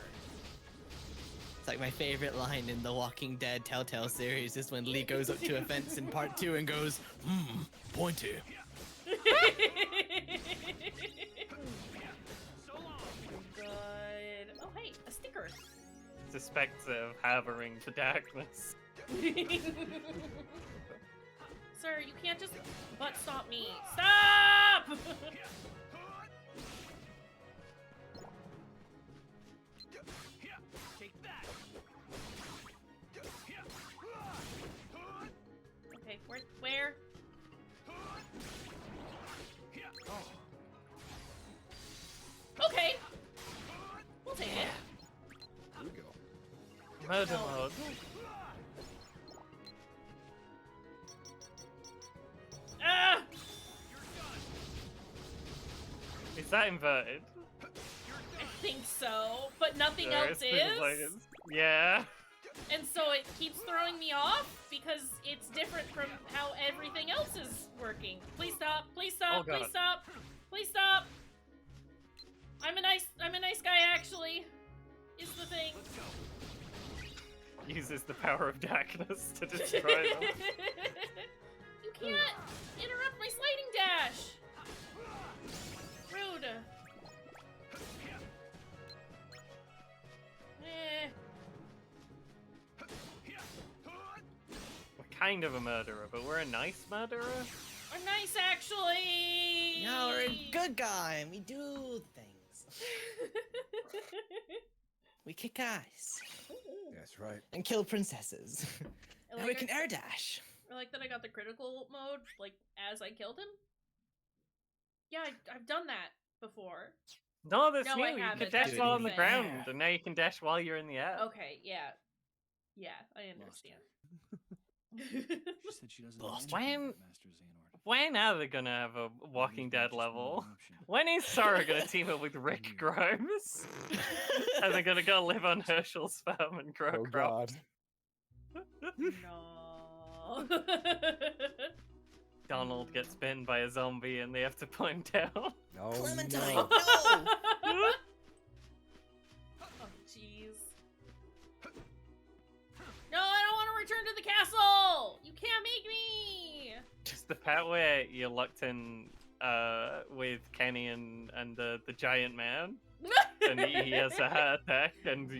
It's like my favorite line in the Walking Dead Telltale series is when Lee goes up to a fence in part 2 and goes, pointy. Good. Oh hey, a sticker. Suspects of harboring the darkness. Sir, you can't just butt stomp me. Stop! Okay, where? Okay. We'll take it. Here we go. Murder No. mode. Ah! Is that inverted? I think so, but nothing Yeah, else it seems is. like it's- yeah. And so it keeps throwing me off because it's different from how everything else is working. Please stop, please stop, Oh, God. please stop, please stop. I'm a nice guy actually, is the thing. Uses the power of darkness to destroy them. You can't interrupt my sliding dash. Rude. Eh. We're kind of a murderer, but we're a nice murderer? I'm nice actually. No, we're a good guy and we do things. We kick ass. That's right. And kill princesses. I Now we can air dash. I like that I got the critical mode, like, as I killed him. Yeah, I've done that before. No, that's No, new. I You haven't. could dash That's while new on the thing. ground, and now you can dash while you're in the air. Okay, yeah. Yeah, I understand. She said she doesn't know anything When, about Master Xehanort. when are they gonna have a Walking Dead level? When is Sora gonna team up with Rick Grimes? Are they gonna go live on Herschel's farm and grow Oh crops? God. No. Donald gets bitten by a zombie and they have to put him down. Oh, Clementine, no. no! Oh, jeez. No, I don't want to return to the castle! You can't make me! Just the part where you're locked in with Kenny and the giant man, and he has a heart attack, and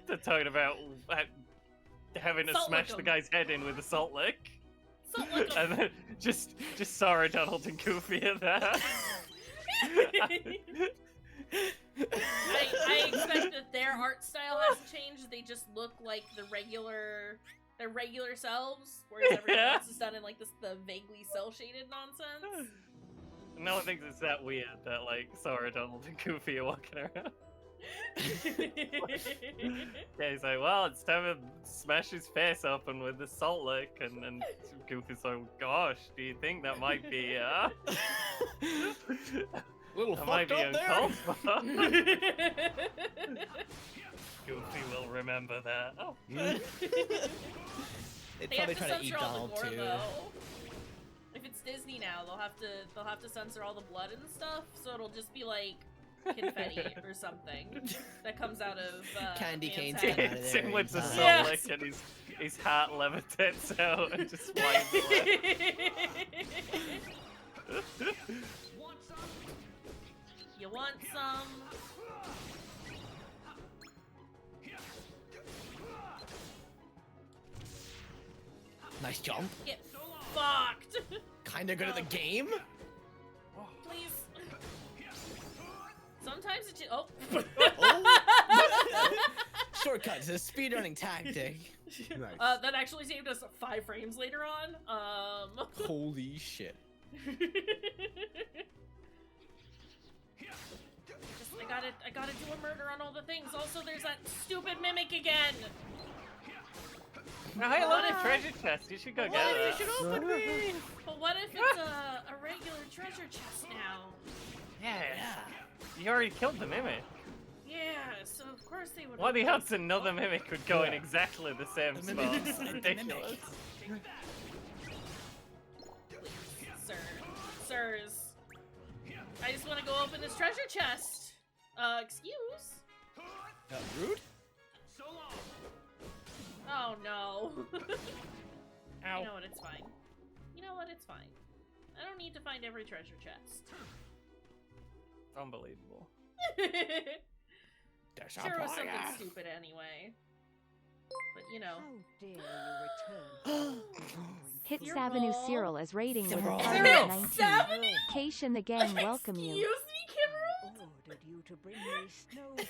they're talking about having to Salt smash lick the 'em. guy's head in with a salt lick. Salt lick 'em. And then just Sora, Donald, and Goofy are there. I expect that their art style hasn't changed. They just look like their regular selves, whereas everyone Yeah. else is done in like the vaguely cel shaded nonsense. No one thinks it's that weird that like Sora, Donald, and Goofy are walking around. Yeah, he's like, well, it's time to smash his face open with the salt lick, and Goofy's like, gosh, do you think that might be Little that might be fucked up there. uncalled for? Goofy will remember that. Oh. They'd They have probably to try to eat censor all the Donald gore too. though. If it's Disney now, they'll have to censor all the blood and stuff, so it'll just be like confetti or something that comes out of Candy Anne's canes head. come out of It's there him with the in salt time. lick, and his heart levitates out and just flies away. You want some? Nice jump. Get fucked! Kinda good at the game. Please. Sometimes it just. Oh. Shortcut to the speedrunning tactic. Nice. That actually saved us 5 frames later on. Holy shit. I gotta do a murder on all the things. Also, there's that stupid mimic again. Now, hey, look at treasure chest. You should go get it. You should open me. But what if it's a regular treasure chest now? Yeah. You already killed the mimic. Yeah, so of course they would. What the odds another mimic would go in exactly the same spot? mimic It's is like the ridiculous. Sirs. I just want to go open this treasure chest. Excuse? Rude? So long. Oh no. Ow. You know what? It's fine. You know what? It's fine. I don't need to find every treasure chest. Unbelievable. Sure was something stupid anyway. But you know. How dare you return? Hits Avenue Cyril as rating with a Cyril. 19. Avenue? Keish and the gang welcome you. Excuse me, Kimberly? Ordered you to bring me snow whites.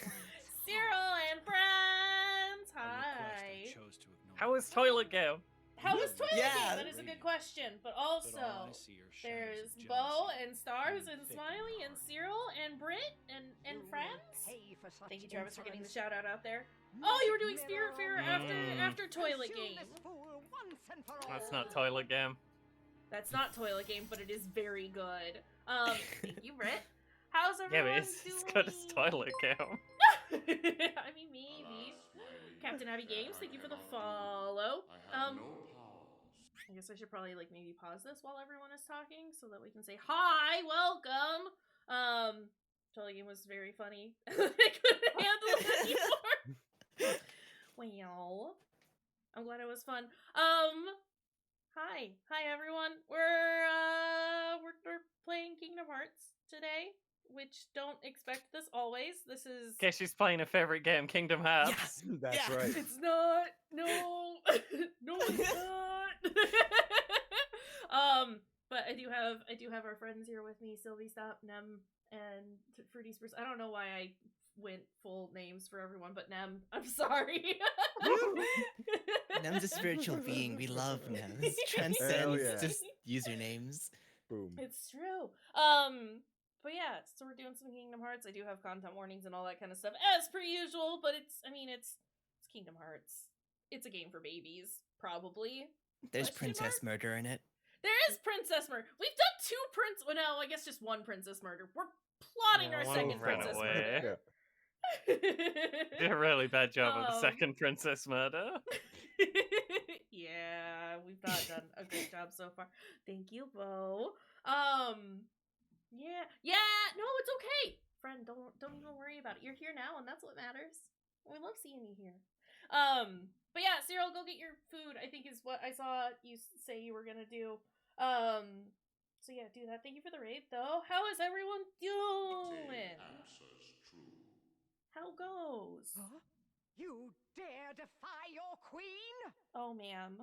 Cyril and friends. A request I Hi. chose to ignore. How was toilet go? How was Toilet Yeah. Game? That is a good question. But But all also, I see are shadows there's of Bo jealousy and Stars and thick Smiley and Cyril and Britt and You will friends. pay for such Thank you, Travis, for getting the insolence. shout out there. Not Oh, you were doing Spirit Fair mirror. after Toilet Consume Game. this fool once and for That's all. not toilet game. That's not Toilet Game, but it is very good. Thank you, Britt. How's Yeah, everyone but it's as good as toilet game. I mean, maybe. Captain Abby Games, thank you for the follow. I guess I should probably like maybe pause this while everyone is talking so that we can say hi, welcome. Toilet Game was very funny. I couldn't handle it anymore. Well, I'm glad it was fun. Hi everyone. We're playing Kingdom Hearts today, which don't expect this always. This is Okay, she's playing a favorite game, Kingdom Hearts. Yes. That's Yeah. right. It's not. No. No, it's not. But I do have our friends here with me, Sylvie Stop, Nem, and Fruity Spruce. I don't know why I went full names for everyone, but Nem, I'm sorry. Nem's a spiritual being. We love Nem. It Hell transcends yeah. just usernames. Boom. It's true. But yeah, so we're doing some Kingdom Hearts. I do have content warnings and all that kind of stuff as per usual, but it's Kingdom Hearts. It's a game for babies, probably. There's Question princess murder in it. There is princess murder. We've done two well, no, I guess just one princess murder. We're plotting Yeah, our one second ran princess away. murder. Did a really bad job of the Um, second princess murder. Yeah, we've not done a great job so far. Thank you, Bo. Yeah, no, it's okay. Friend, don't even worry about it. You're here now, and that's what matters. We love seeing you here. But yeah, Cyril, go get your food, I think is what I saw you say you were gonna do. So yeah, do that. Thank you for the raid, though. How is everyone doing? How goes? Huh? You dare defy your queen? Oh, ma'am.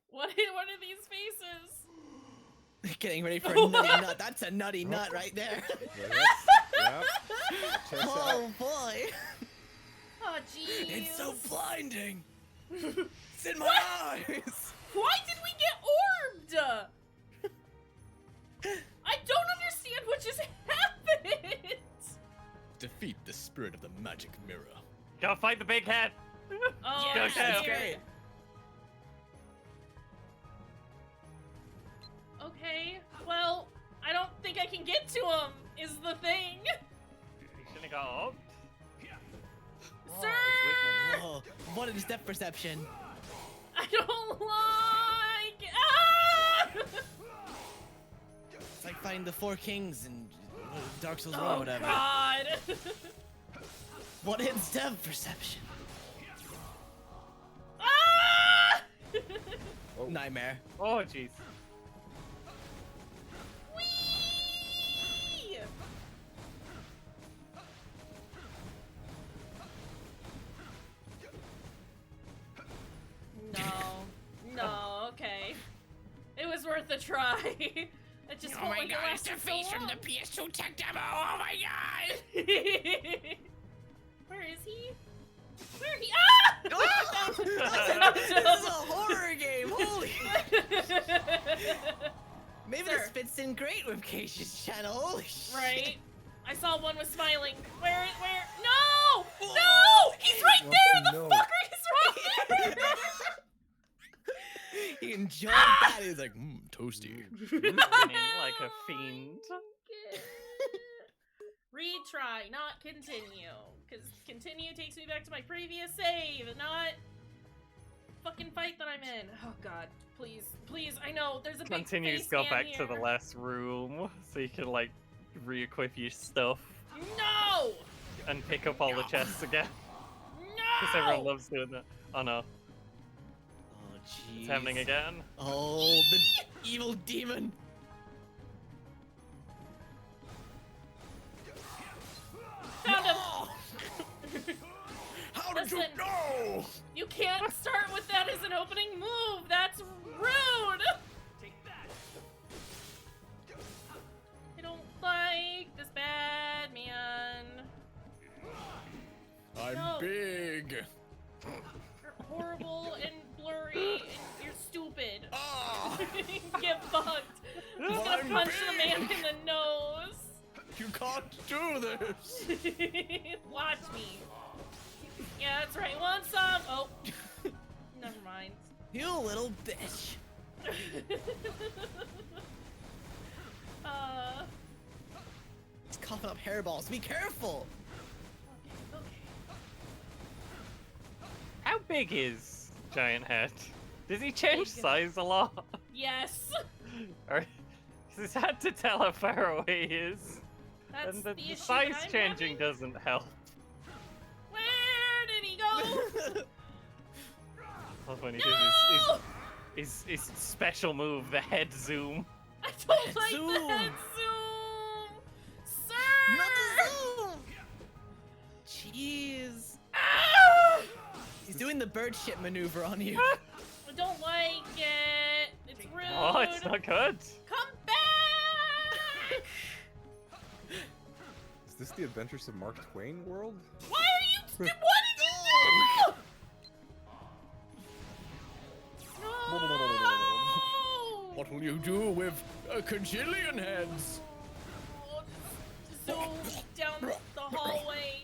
What are these faces? Getting ready for a nutty nut. That's a nutty nut right there. Yep. Checks out. Oh boy. Oh, jeez. It's so blinding. It's in my What? eyes. Why did we get orbed? I don't understand what just happened. Defeat the spirit of the magic mirror. Go fight the big head. Oh, Go, that's go. That's weird. great. Okay, well, I don't think I can get to him, is the thing. You shouldn't have got up. Sir! Whoa. What is depth perception? I don't like. Ah! It's like fighting the four kings in Dark Souls 1 or Oh, whatever. God. What is depth perception? Ah! Nightmare. Oh, jeez. Whee! No, okay. It was worth a try. It just felt like it lasted so long. PS2 tech demo. Oh my god! Where is he? Where he? Ah! This is a horror game. Holy. Maybe Sir. this fits in great with Keish's channel. Holy shit. Right? I saw one was smiling. Where? No! No! He's right there! The no. fucker! He's right there! He enjoyed that. He's like, toasty. Running like a fiend. Retry, not continue. Because continue takes me back to my previous save, not fucking fight that I'm in. Oh god, please, please, I know, there's a big Continues face go man back here. to the last room so you can like re-equip your stuff No! and pick up all the chests again. Because No! everyone loves doing that. Oh no. Oh, jeez. It's happening again. Oh, the evil demon. Found him! How did you Listen, know? you can't start with that as an opening move! That's rude! I don't like this bad man. I'm No. big. You're horrible and blurry and you're stupid. Ah! Get fucked. I'm just gonna I'm punch the man big. in the nose. You can't do this. Watch me. Yeah, that's right. Want some? Oh. Never mind. You little bitch. He's coughing up hairballs. Be careful. How big is Giant Head? Does he change Big. size a lot? Yes. Or it's hard to tell how far away he is. That's And the the issue size that I'm changing having. doesn't help. Where did he go? Love when he No! does his special move, the head zoom. I don't like Zoom. the head zoom. Sir. Not the zoom. Jeez. Ah! He's doing the bird shit maneuver on you. I don't like it. It's rude. Oh, it's not good. Come back! Is this the Adventures of Mark Twain world? Why are you? What did you do? No! What will you do with a cajillion heads? Zoom down the hallway.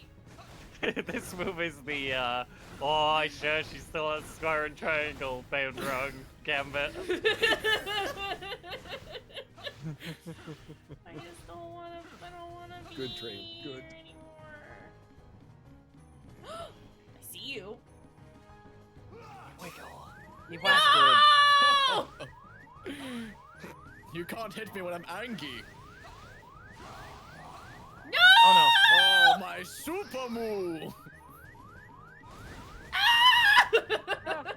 This move is the oh sure she still has square and triangle bound wrong gambit. I just don't wanna. I don't wanna be Good train, good. here anymore. I see you. Wiggle. You No! You can't hit me when I'm angry. No! Oh no. Oh, my super move!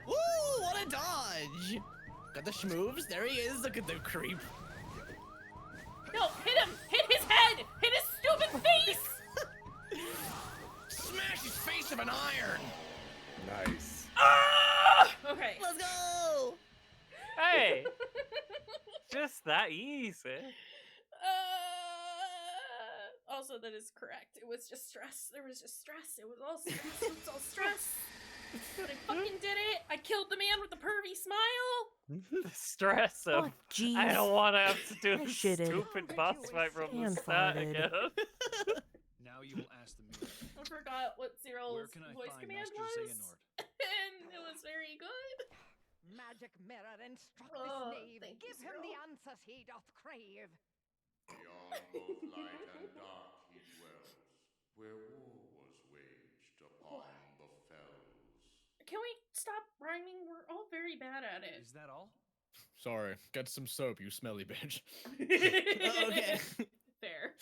Ooh, what a dodge! Got the schmoves. There he is. Look at the creep. No, hit him! Hit his head! Hit his stupid face! Smash his face with an iron. Nice. Ah! Okay. Let's go. Hey! Just that easy. Also, that is correct. It was just stress. There was just stress. It was all stress. It was all stress. But I fucking did it. I killed the man with the pervy smile. The stress of jeez. I don't want to have to do I this shitted. stupid boss fight from the And start farted. again. Now you will ask the mirror. I forgot what Where Cyril's can I voice find command Master was. Xehanort? And it was very good. Magic mirror, instruct Oh, this knave. thank you, Give him the Cyril. answers he doth crave. Beyond both light and dark he dwells, where war was waged upon the fells. Can we stop rhyming? We're all very bad at it. Is that all? Sorry. Get some soap, you smelly bitch. Okay. Fair.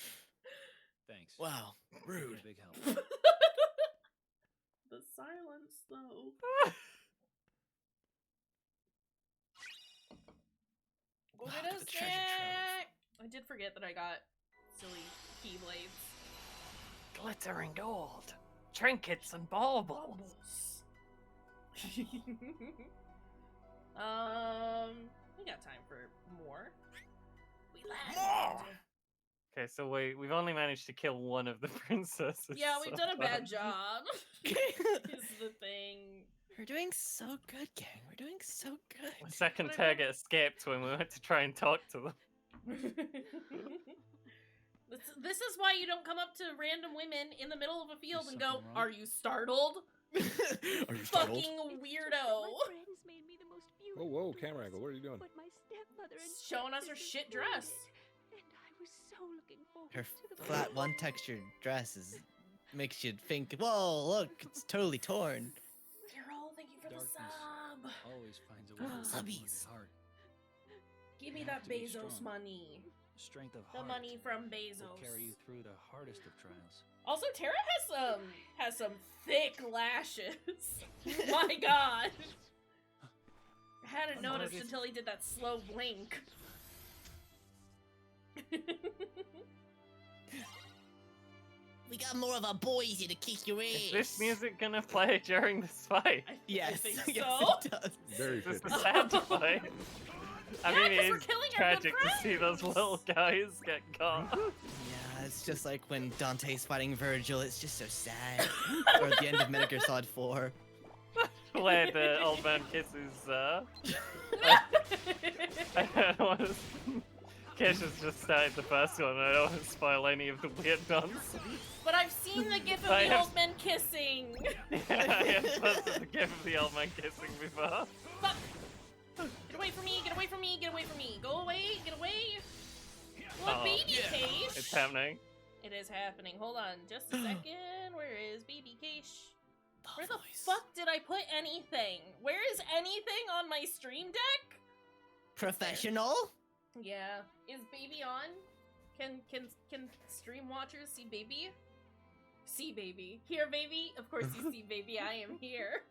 Thanks. Wow. Rude. Big help. The silence, though. Go Look get at a the treasure trove. snack! I did forget that I got silly keyblades. Glitter and gold. Trinkets and baubles. We got time for more. We left. More! Okay, so we've only managed to kill one of the princesses. Yeah, we've so done a far. bad job. Is the thing. We're doing so good, gang. We're doing so good. The second But I target escaped when we went to try and talk to them. This is why you don't come up to random women in the middle of a field and go, something wrong? "Are you startled?" Are you startled? Fucking weirdo. Whoa, whoa, camera angle. What are you doing? Showing us her shit dress. Her flat one textured dress makes you think, whoa, look, it's totally torn. Carol, thank you for the Darkness sub. always finds a way to Subbies. break his heart. Give me You that have to be Bezos strong. money. Strength of The heart money from will Bezos. carry you through the hardest of trials. Also, Tara has some thick lashes. My God. I hadn't noticed until he did that slow blink. We got more of our boys here to kick your ass. Is this music gonna play during this fight? Yes, think yes, so. it does. Very This fitting. is sad to play. I Yeah, mean, 'cause it we're is killing our good tragic to see those little guys get caught. Yeah, it's just like when Dante's fighting Virgil, it's just so sad. Or at the end of Metal Gear Solid 4. Where the old man kisses, I don't want to... Kish has just started the first one, I don't want to spoil any of the weird ones. But I've seen the gif of I the have- old men kissing. I have posted the gif of the old man kissing before. Fuck. Get away from me, get away from me, get away from me. Go away, get away. What, Oh, baby yeah. Keish? It's happening. It is happening. Hold on just a second. Where is baby Keish? Where the fuck did I put anything? Where is anything on my stream deck? Professional? Yeah. Is baby on? Can stream watchers see baby? See baby. Here baby? Of course you see baby. I am here.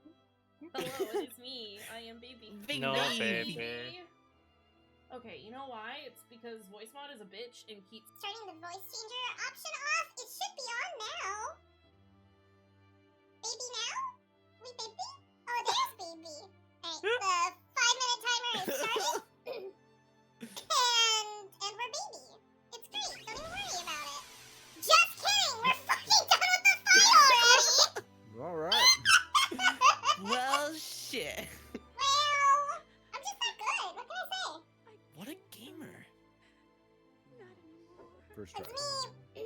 Hello, it is me. I am baby. No, Not baby. Okay, you know why? It's because voice mod is a bitch and keeps Turning the voice changer option off. It should be on now. Baby now? We baby? Oh, there's baby. Alright, the 5-minute timer is started. and we're baby. It's great. Don't even worry about it. Just kidding. We're fucking done with the fight already. All right. Well, shit. Well, I'm just not good. What can I say? What a gamer. First try. It's me.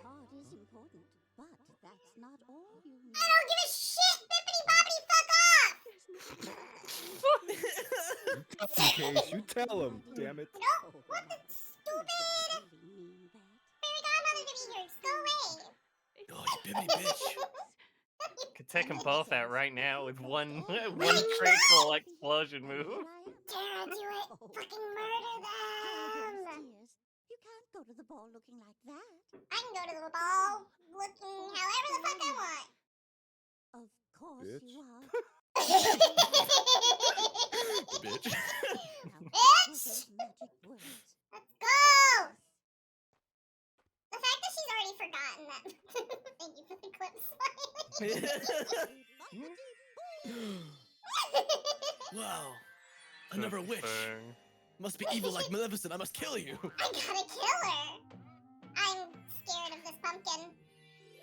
Heart is important, but that's not all you need. I don't give a shit. Bippity boppity fuck off. Case, you tell him. Damn it. Nope. What the stupid? Fairy godmother to be here. Just go away. Oh, you bibbity bitch. Could take them both out right now with one critical explosion move. Tara, do it. Fucking murder them. You can't go to the ball looking like that. I can go to the ball looking however the fuck I want. Of course Bitch. you are. Bitch. Bitch! Magic words. Let's go! The fact that she's already forgotten that. Thank you for the clip. Wow. Another witch. Thing. Must be evil like Maleficent. I must kill you. I gotta kill her. I'm scared of this pumpkin.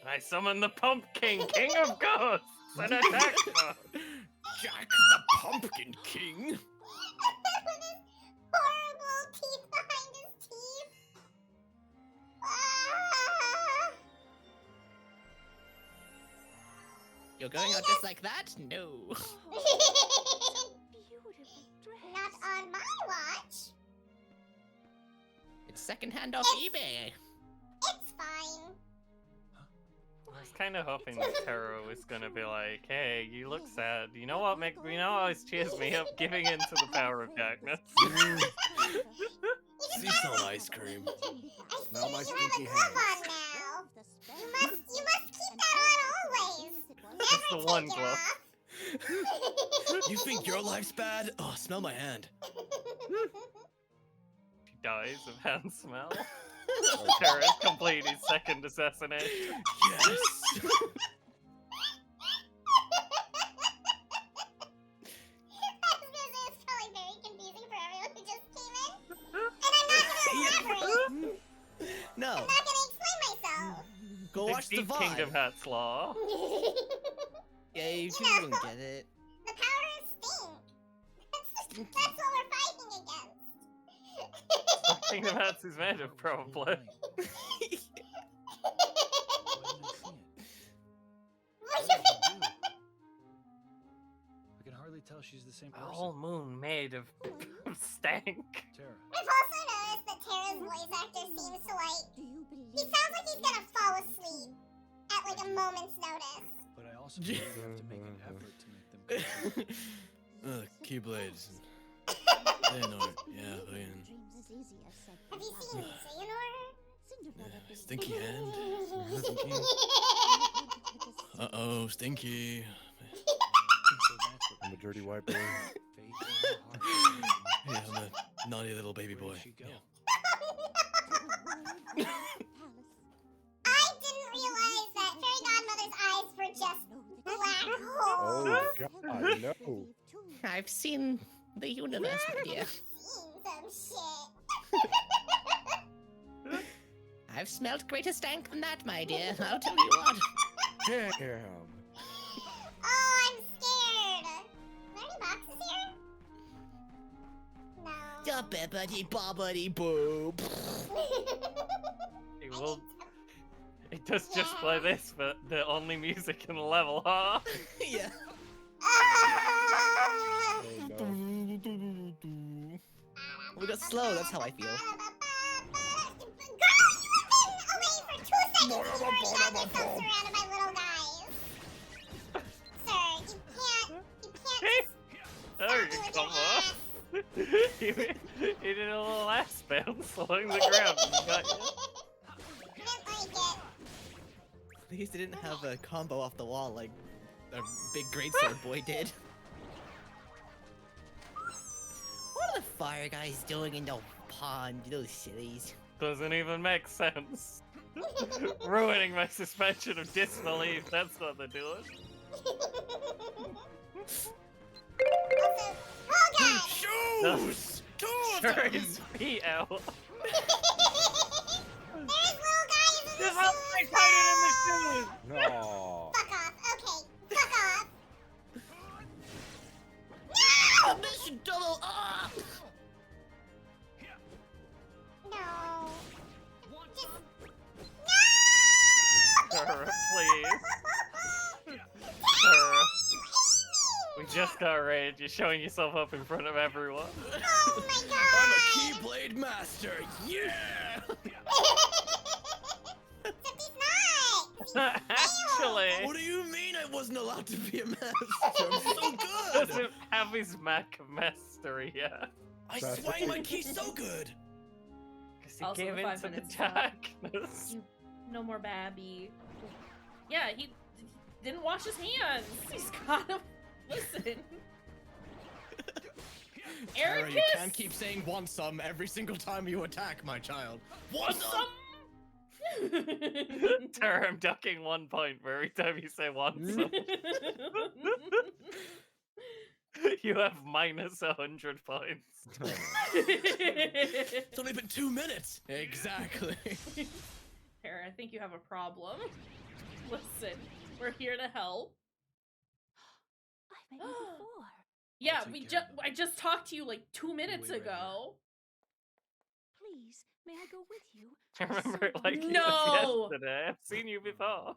I summon the Pumpkin, King of Ghosts, and attack mode. Jack the Pumpkin King. With his horrible teeth behind his teeth. Ah. You're going out just like that? No. Not on my watch. It's secondhand off eBay. It's fine. I was kind of hoping that Taro was gonna be like, "Hey, you look sad. You know what? You know what always cheers me up? Giving in to the power of darkness." See some ice cream. Smell my You have a stinky glove hands. on now. You must keep that on always. Just the Never one take it glove. off. You think your life's bad? Oh, smell my hand. He dies of hand smell. Tara's completed his second assassination. Yes. This is probably very confusing for everyone who just came in. And I'm not gonna elaborate. No. I'm not gonna explain myself. Go watch the Deep VOD. Kingdom Hearts law. Yeah, you know, people don't get it. The power of stink. That's what we're fighting against. Kingdom Hearts is made of, probably. I can hardly tell she's the same A person. whole moon made of stank. Tara. I've also noticed that Tara's voice actor seems to like. He sounds like he's gonna fall asleep at like a moment's notice. But I also feel you have to make an effort to make them comfortable. Keyblades. Xehanort, yeah, playing. Have you seen Xehanort? Stinky hand. Uh-oh, Stinky. I'm a dirty white boy. Yeah, I'm a naughty little baby boy. I didn't realize that Fairy Godmother's eyes were just black holes. Oh god, no. I've seen the universe, my dear. Seen some shit. I've smelled greater stank than that, my dear. I'll tell you what. Damn. Oh, I'm scared. Are there any boxes here? No. Da bibbidi bobbidi boo. It does just play this, but the only music in the level, huh? Yeah. Oh, no. We got slow, that's how I feel. Away for 2 seconds before he got himself surrounded by little guys. Sir, you can't There you come on. He did a little ass bounce along the ground. And got you. didn't like it. At least they didn't have a combo off the wall like a big greatsword boy did. What are the fire guys doing in the pond, you little sillies? Doesn't even make sense. Ruining my suspension of disbelief, that's what they're doing. Shoes! Sure his feet out. There's little guys in the There's shoes! something hiding in the shoes! No. Fuck off, okay. Fuck off. No! Mission double up! No. Sarah, please. Sarah. We just got raid. You're showing yourself up in front of everyone. Oh my god! I'm a Keyblade master, yeah! Except he's not! Actually, What do you mean I wasn't allowed to be a master? I'm so good! doesn't have his Mac mastery yet. I That's swang my right. key so good! Because he Also, gave the in 5 to the minutes stop. darkness. No more Babby. Yeah, he didn't wash his hands. He's gotta listen. Tara, Ericus? you can't keep saying want some every single time you attack, my child. Want some? Tara, I'm ducking 1 point for every time you say once. You have minus 100 points. It's only been 2 minutes! Exactly. Tara, I think you have a problem. Listen, we're here to help. I've met you before. Yeah, take I just talked to you like 2 minutes Wait right ago. Please, may I go with you? I remember it like it No! was yesterday. I've seen you before.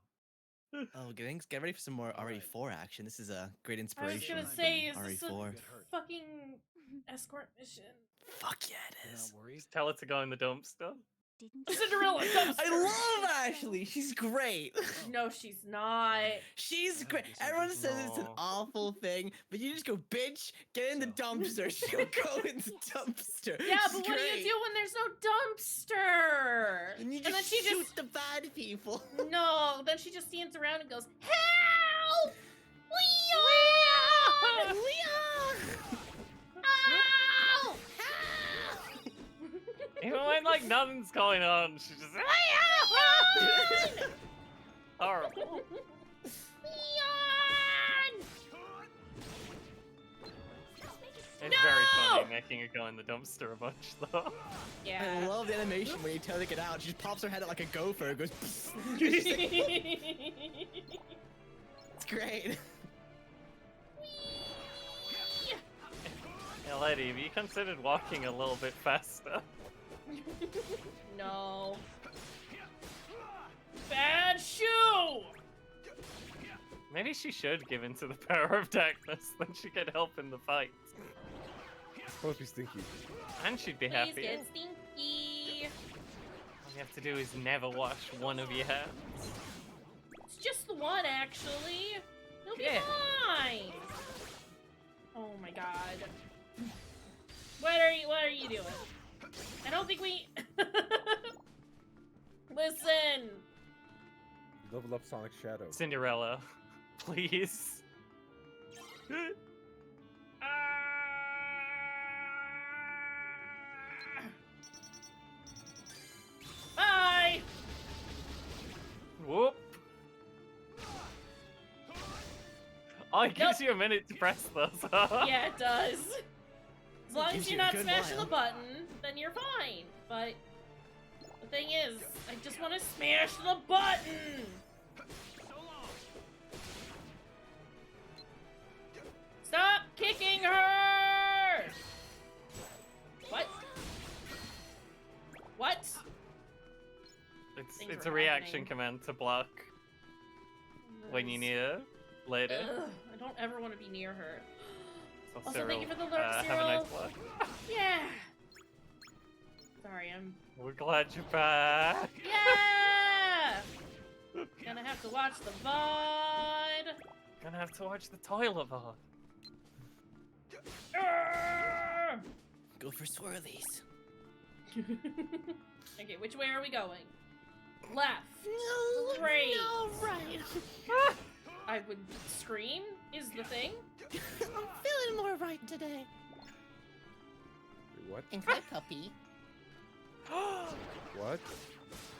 Oh, get ready for some more RE4 action. This is a great I was inspiration. gonna say, is from this a RE4. fucking escort mission? Fuck yeah, it You're is. not worried? Just tell her to go in the dumpster. Didn't you? Cinderella dumpster! I love Ashley. She's great. No, she's not. She's Yeah, great. I guess I Everyone just- says it's an No. awful thing, but you just go, bitch, get in the dumpster. She'll go in the dumpster. Yeah, She's but what do you great. do when there's no dumpster? And you then just she shoot just the bad people. no. Then she just stands around and goes, "Help! Leon! Help! Even when like nothing's going on, she just horrible. Leon! It's very funny making her go in the dumpster a bunch though. Yeah. I love the animation when you tell her to get out. She just pops her head out like a gopher and goes. It's great. Yeah, lady, have you considered walking a little bit faster? No. Bad shoe! Maybe she should give into the power of darkness, then she could help in the fight. Supposed to be stinky. And she'd be Please happy. get stinky. All you have to do is never wash one of your hands. It's just the one, actually. It'll be Yeah. fine. Oh my god. What are you doing? I don't think we... Listen! Level up Sonic Shadow. Cinderella, please. Bye! Whoop. Oh, it gives you a minute to press those. Yeah, it does. As long as Gives you're you a not good smashing while. the button, then you're fine. But the thing is, I just want to smash the button! Stop kicking her! What? What? Things It's are a reaction happening. command to block when you need it later. Ugh, I don't ever want to be near her. So Also, thank you for the Cyril, lurk, have a nice Cyril. one. Yeah! Sorry, I'm... We're glad you're back. Yeah! Gonna have to watch the VOD. Gonna have to watch the toilet VOD. Go for swirlies. Okay, which way are we going? Left. No, Right. no, right. I would scream is the thing. I'm feeling more right today. Wait, what? And hi, puppy. What?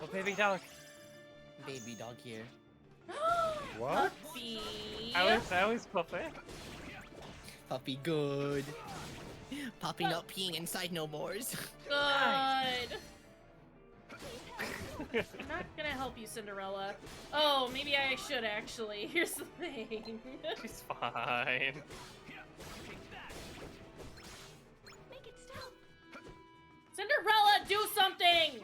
Oh, baby dog. Baby dog here. What? Puppy. How is Puppy? Puppy good. Puppy not peeing inside no mores. Good. I'm not gonna help you, Cinderella. Oh, maybe I should actually. Here's the thing. She's fine. Make it stop. Cinderella, do something!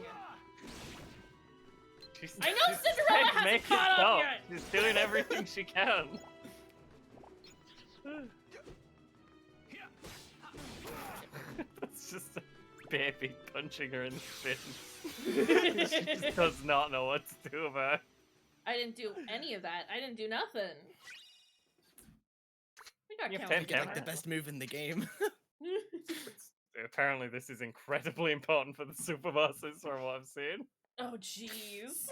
She's, I know she's Cinderella trying to hasn't make it caught up stop. yet. She's doing everything she can. That's just a baby punching her in the shin. She just does not know what to do about it. I didn't do any of that. I didn't do nothing. We got You have counted. 10 Like the best move in the game. Apparently this is incredibly important for the super bosses from what I've seen. Oh, jeez.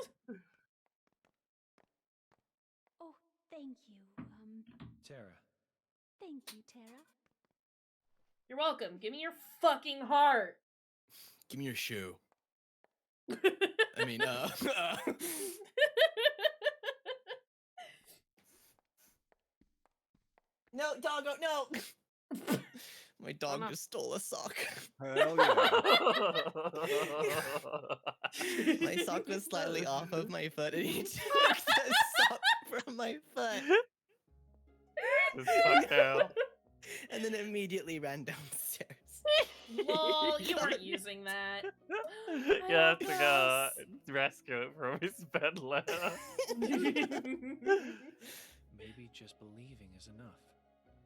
Oh, thank you. Tara. Thank you, Tara. You're welcome. Give me your fucking heart. Give me your shoe. I mean, No, doggo, no! My dog just stole a sock. Hell yeah. My sock was slightly off of my foot and he took the sock from my foot. Just fuck out. And then immediately ran downstairs. Lol, you weren't using that. You have to go rescue it from his bed later. Maybe just believing is enough.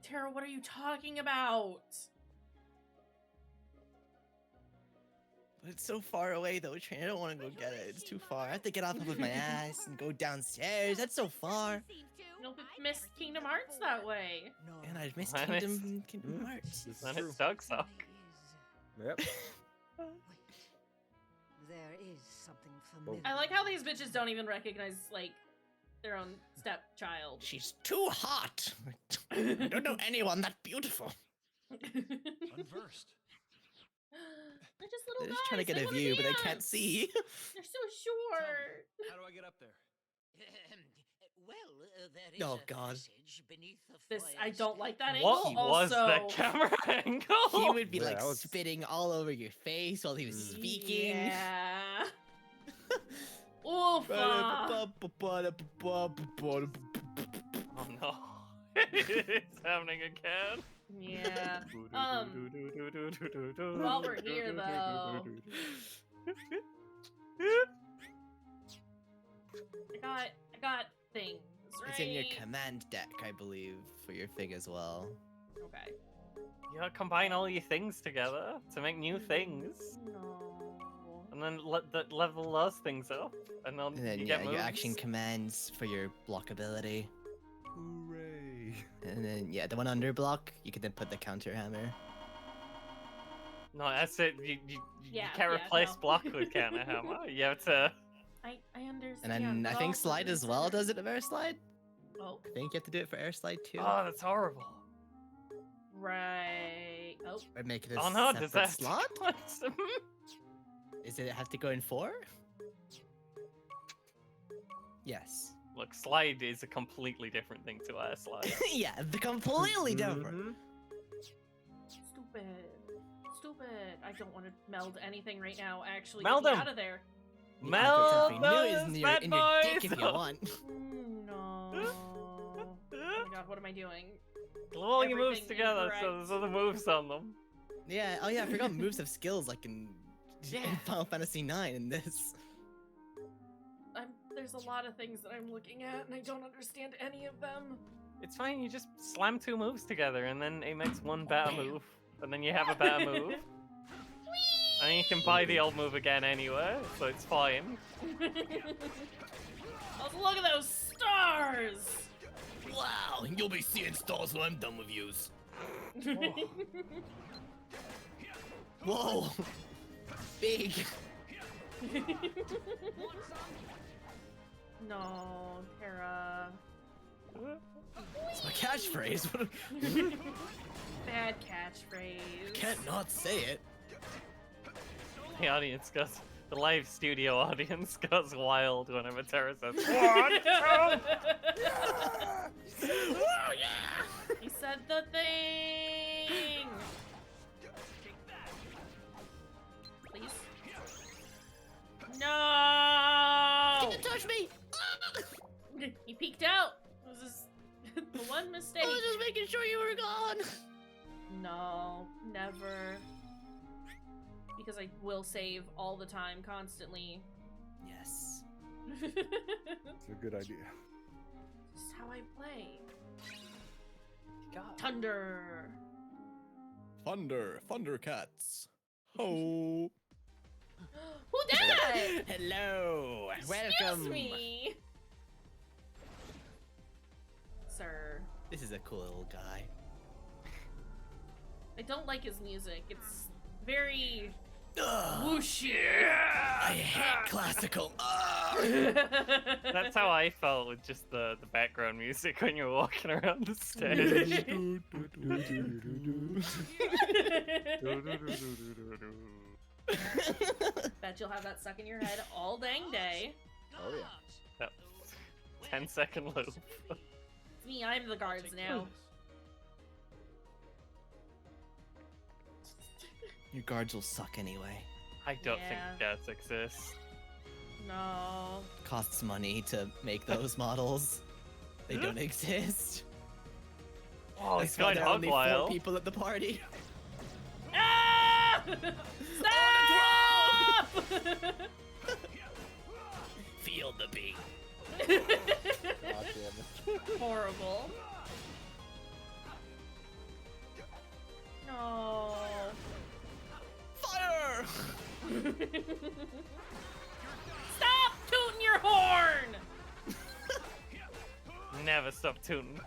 Tara, what are you talking about? But it's so far away though, Train. I don't want to go get it. It's too far. I have to get off of my ass and go downstairs. That's so far. You'll miss Kingdom Hearts that way. And I've missed When it's- Kingdom Hearts. Then it's dog sock. Yep. There is something familiar. I like how these bitches don't even recognize, like, their own stepchild. She's too hot. I don't know anyone that beautiful. Unversed. They're just little They're just guys. trying to get they a wanna view, but they dance. can't see. They're so short. How do I get up there? There is Oh, a God. passage beneath the This foyer I don't like that angle. What was also, the camera angle? He would be Yeah, like that was- spitting all over your face while he was speaking. Yeah. Oof. Oh no. It's happening again. Yeah. While we're here, though, I got things. Right? It's in your command deck, I believe, for your thing as well. Okay. You gotta combine all your things together to make new things. No. And then level those things up. And then, And then you yeah, get your moves. action commands for your block ability. Hooray! And then yeah, the one under block, you can then put the counter hammer. No, that's it. You Yeah, can't yeah, replace no. block with counter hammer. You have to. I understand. And then I but think also slide as well consider- does it of air slide. Oh. I think you have to do it for air slide too. Oh, that's horrible. Right. Oh. Or make it a Oh no, separate does that slot? Is it have to go in 4? Yes. Look, slide is a completely different thing to air slide. Yeah, the completely different. Stupid. I don't want to meld anything right now. Actually, Meld get me them. out of there. Meld in those your, bad in your dick boys! if you want. No. Oh my god, what am I doing? Glue all your moves Everything together so incorrect. there's other moves on them. Yeah. Oh yeah, I forgot moves have skills like in Yeah. Final Fantasy 9 in this. There's a lot of things that I'm looking at, and I don't understand any of them. It's fine, you just slam 2 moves together and then it makes one better move. And then you have a better move. And you can buy the old move again anyway, so it's fine. Also, look at those stars! Wow, you'll be seeing stars when I'm done with yous. Whoa! Big! No, Terra. It's my catchphrase. Bad catchphrase. Can't not say it. The audience goes, the live studio audience goes wild whenever Terra says, He said the thing! Please? No! You didn't touch me! He peeked out! It was just the one mistake. I was just making sure you were gone! No, never. Because I will save all the time, constantly. Yes. It's a good idea. Just how I play. God. Thunder! Thundercats. Ho! Who did it? Hello! Welcome! Excuse me! Sir. This is a cool little guy. I don't like his music. It's very Ugh. whooshy. I hate classical. That's how I felt with just the background music when you're walking around the stage. Bet you'll have that stuck in your head all dang day. Oh yeah. That 10-second loop. It's me, I'm the guards now. Your guards will suck anyway. I don't Yeah. think guards exist. No. Costs money to make those models. They don't exist. Oh, That's it's why going there are hog only 4 wild. people at the party. Ah! Stop! Feel the beat. God damn it. Horrible. No. Fire! Stop tooting your horn! Never stop tooting.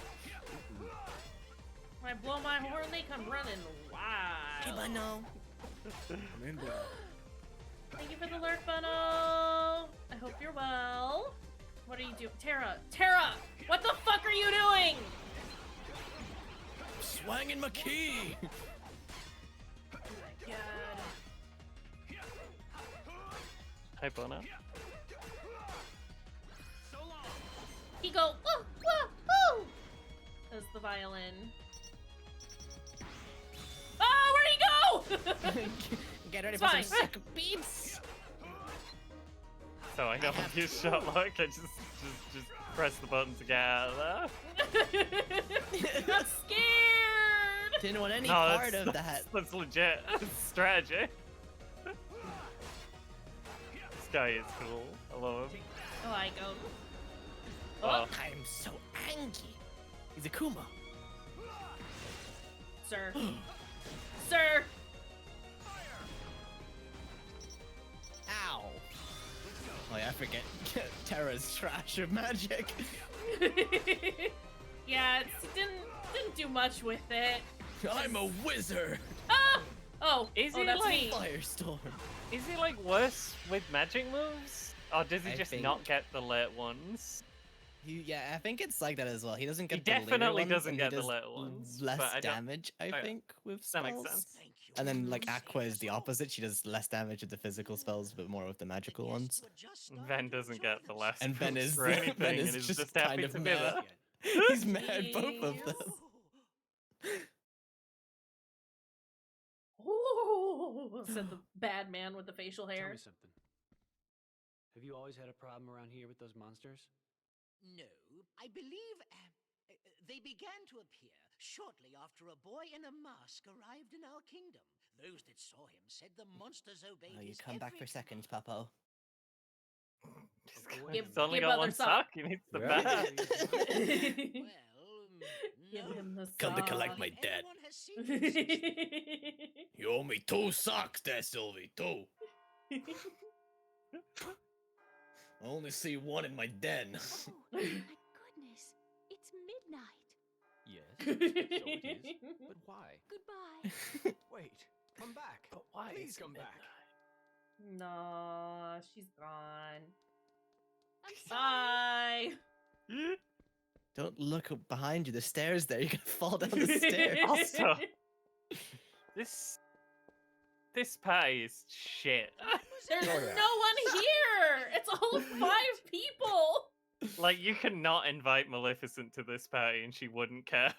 When I blow my horn, they come running wild. I know. I'm in there. Thank you for the lurk, Bunno. I hope you're well. What are you doing? Terra! Terra! What the fuck are you doing? Swanging my key. Oh my god. Hi, Bono. He go, woo, woo, woo! Does the violin. Oh, where'd he go? Get ready It's for fine. some sick beats. So I don't use shot lock, I just press the button to get out of there. I'm scared! Didn't want any No, part that's- of that. That's legit. It's strategy. This guy is cool. I love him. I like him. Oh. I'm so angry. He's a Kuma. Sir. Sir! Ow. Oh yeah, I forget. Terra's trash of magic. Yeah, didn't do much with it. I'm a wizard. Ah! Oh, Is oh, he that's like me. Firestorm? Is he like worse with magic moves? Or does he I just think- not get the late ones? Yeah, I think it's like that as well. He doesn't get He the later definitely ones, doesn't and he get the does later ones, less but I don't- damage, I okay. think, with That spells. makes sense. And then like Aqua is the opposite. She does less damage with the physical spells, but more with the magical ones. Ven doesn't get the last And Ben boost is or anything, Ben is and he's just happy kind of to be mad. there. He's mad, both of them. Ooh, said the bad man with the facial Tell hair. me something. Have you always had a problem around here with those monsters? No, I believe they began to appear shortly after a boy in a mask arrived in our kingdom. Those that saw him said the monsters obeyed Oh, you his come back for every seconds, Papo. He's only give got other one sock. sock. He needs the Yeah. bat. Give him the Come to sock. collect my debt. Anyone has seen him since You owe me 2 socks there, Sylvie. 2. I only see one in my den. Oh, my goodness. It's midnight. Yes, so it is. But why? Goodbye. Wait, come back. But why Please is come it back. No, she's gone. I'm sorry. Bye. Don't look behind you. The stairs there. You're gonna fall down the stairs. Also, this party is shit. There's Oh, yeah. no one here. It's all 5 people. Like, you cannot invite Maleficent to this party and she wouldn't care.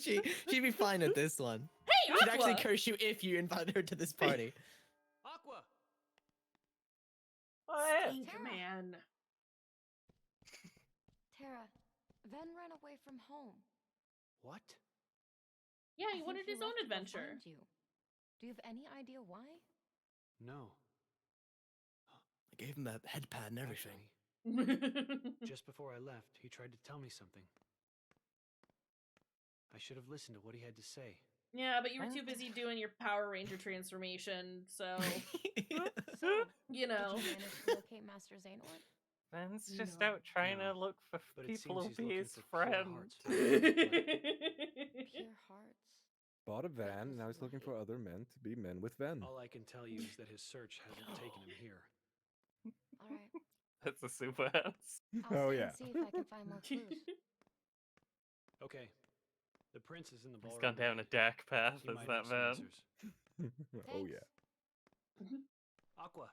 She'd be fine at this one. Hey, She'd actually Aqua. curse you if you invite her to this party. Aqua! Oh, yeah. Stink man. Terra, Ven ran away from home. What? Yeah, I he think wanted his own left to go adventure. find you. Do you have any idea why? No. I gave him a head pad and everything. Actually, just before I left, he tried to tell me something. I should have listened to what he had to say. Yeah, but you were too busy doing your Power Ranger transformation, so So, you know. did you manage to locate Master Xehanort? Ben's just No. out trying No. to look for But it people seems to he's be looking his for pure friend. hearts. Pure hearts. Bought a van, now he's looking for other men to be men with Ven. All I can tell you is that his search hasn't taken him here. All right. That's a super house. I'll Oh, stay yeah. and see if I can find more clues. Okay. The prince is in the He's ballroom. gone down a already. dark path He as might that have some van. answers. Oh Thanks. yeah. Aqua.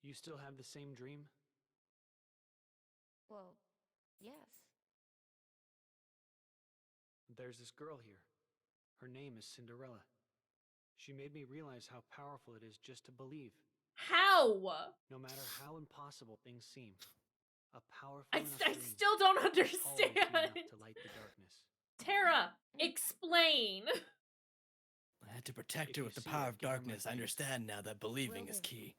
You still have the same dream? Well, yes. There's this girl here. Her name is Cinderella. She made me realize how powerful it is just to believe, How? no matter how impossible things seem. A powerful I enough dream still don't will always be understand. enough to light the darkness. Tara, explain. I had to protect If her you with the see power her, of give her my darkness. I thanks. understand now that believing is Will do. key.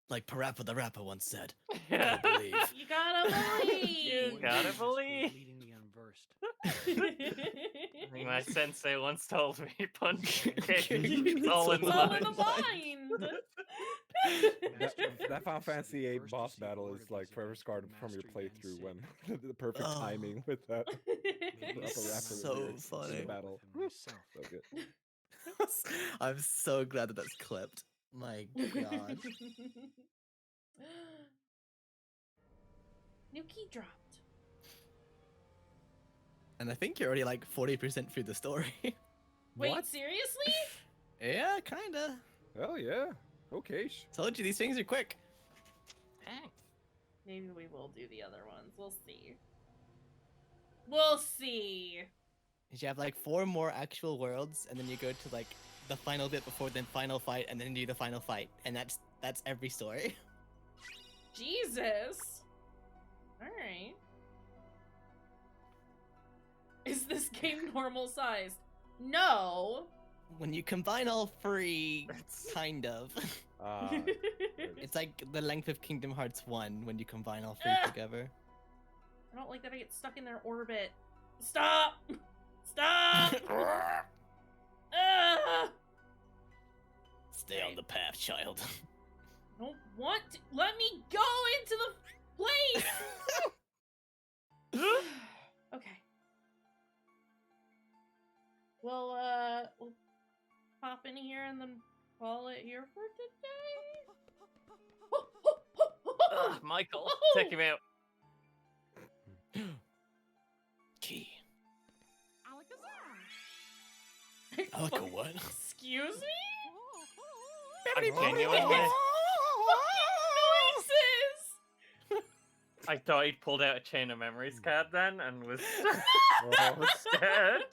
Like Parappa the Rapper once said. Yeah. Gotta believe. You gotta believe. You gotta believe. Leading the unversed. I think my sensei once told me punch and kick. It's all in It's the all in mind. the mind. That Final Fantasy VIII boss battle is like forever scarred from your playthrough when the perfect Oh. timing with that upper rapper So lyrics in funny. the battle. Myself. So good. I'm so glad that that's clipped. My god. New key dropped. And I think you're already like 40% through the story. Wait, What? seriously? Yeah, kinda. Oh yeah. Okay. Told you these things are quick. Dang. Maybe we will do the other ones. We'll see. We'll see. You have like 4 more actual worlds, and then you go to like the final bit before the final fight, and then do the final fight, and that's every story. Jesus. All right. Is this game normal sized? No. When you combine all three, kind of. It's like the length of Kingdom Hearts 1 when you combine all three together. I don't like that I get stuck in their orbit. Stop! Stop! Stay on the path, child. I don't want to. Let me go into the place! Okay. We'll pop in here and then call it here for today. Michael, take him out. Key. Alakazam. Alaka what? Excuse me? Genuinely, Noises! I thought he'd pulled out a Chain of Memories card then and was scared.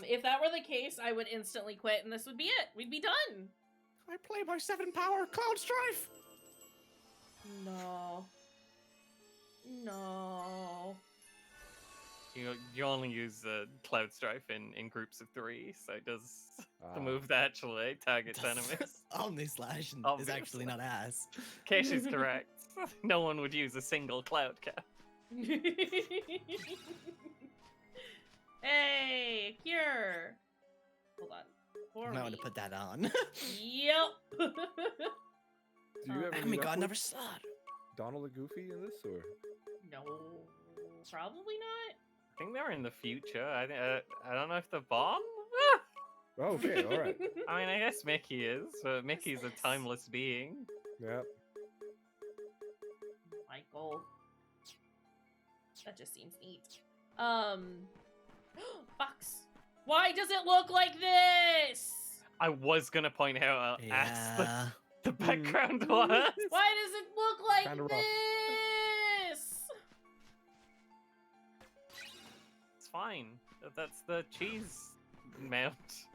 If that were the case, I would instantly quit and this would be it. We'd be done. I play my 7-power Cloud Strife! No. No. You only use Cloud Strife in groups of 3, so it does the move that actually targets enemies. Omnislash is Obviously. actually not ass. Keishi's correct. No one would use a single Cloud cap. Hey, cure. Hold on. I might want to put that on. Yep. Do you ever Oh my meet up god, with never saw it. Donald and Goofy in this, or? No, probably not. I think they're in the future. I don't know if they're born. Oh, okay, all right. I mean, I guess Mickey is, but Mickey's a timeless being. Yep. Michael. That just seems neat. Fox. Why does it look like this? I was gonna point out as Yeah. the background was. Why does it look like Kinda rough. this? It's fine. That's the cheese mount.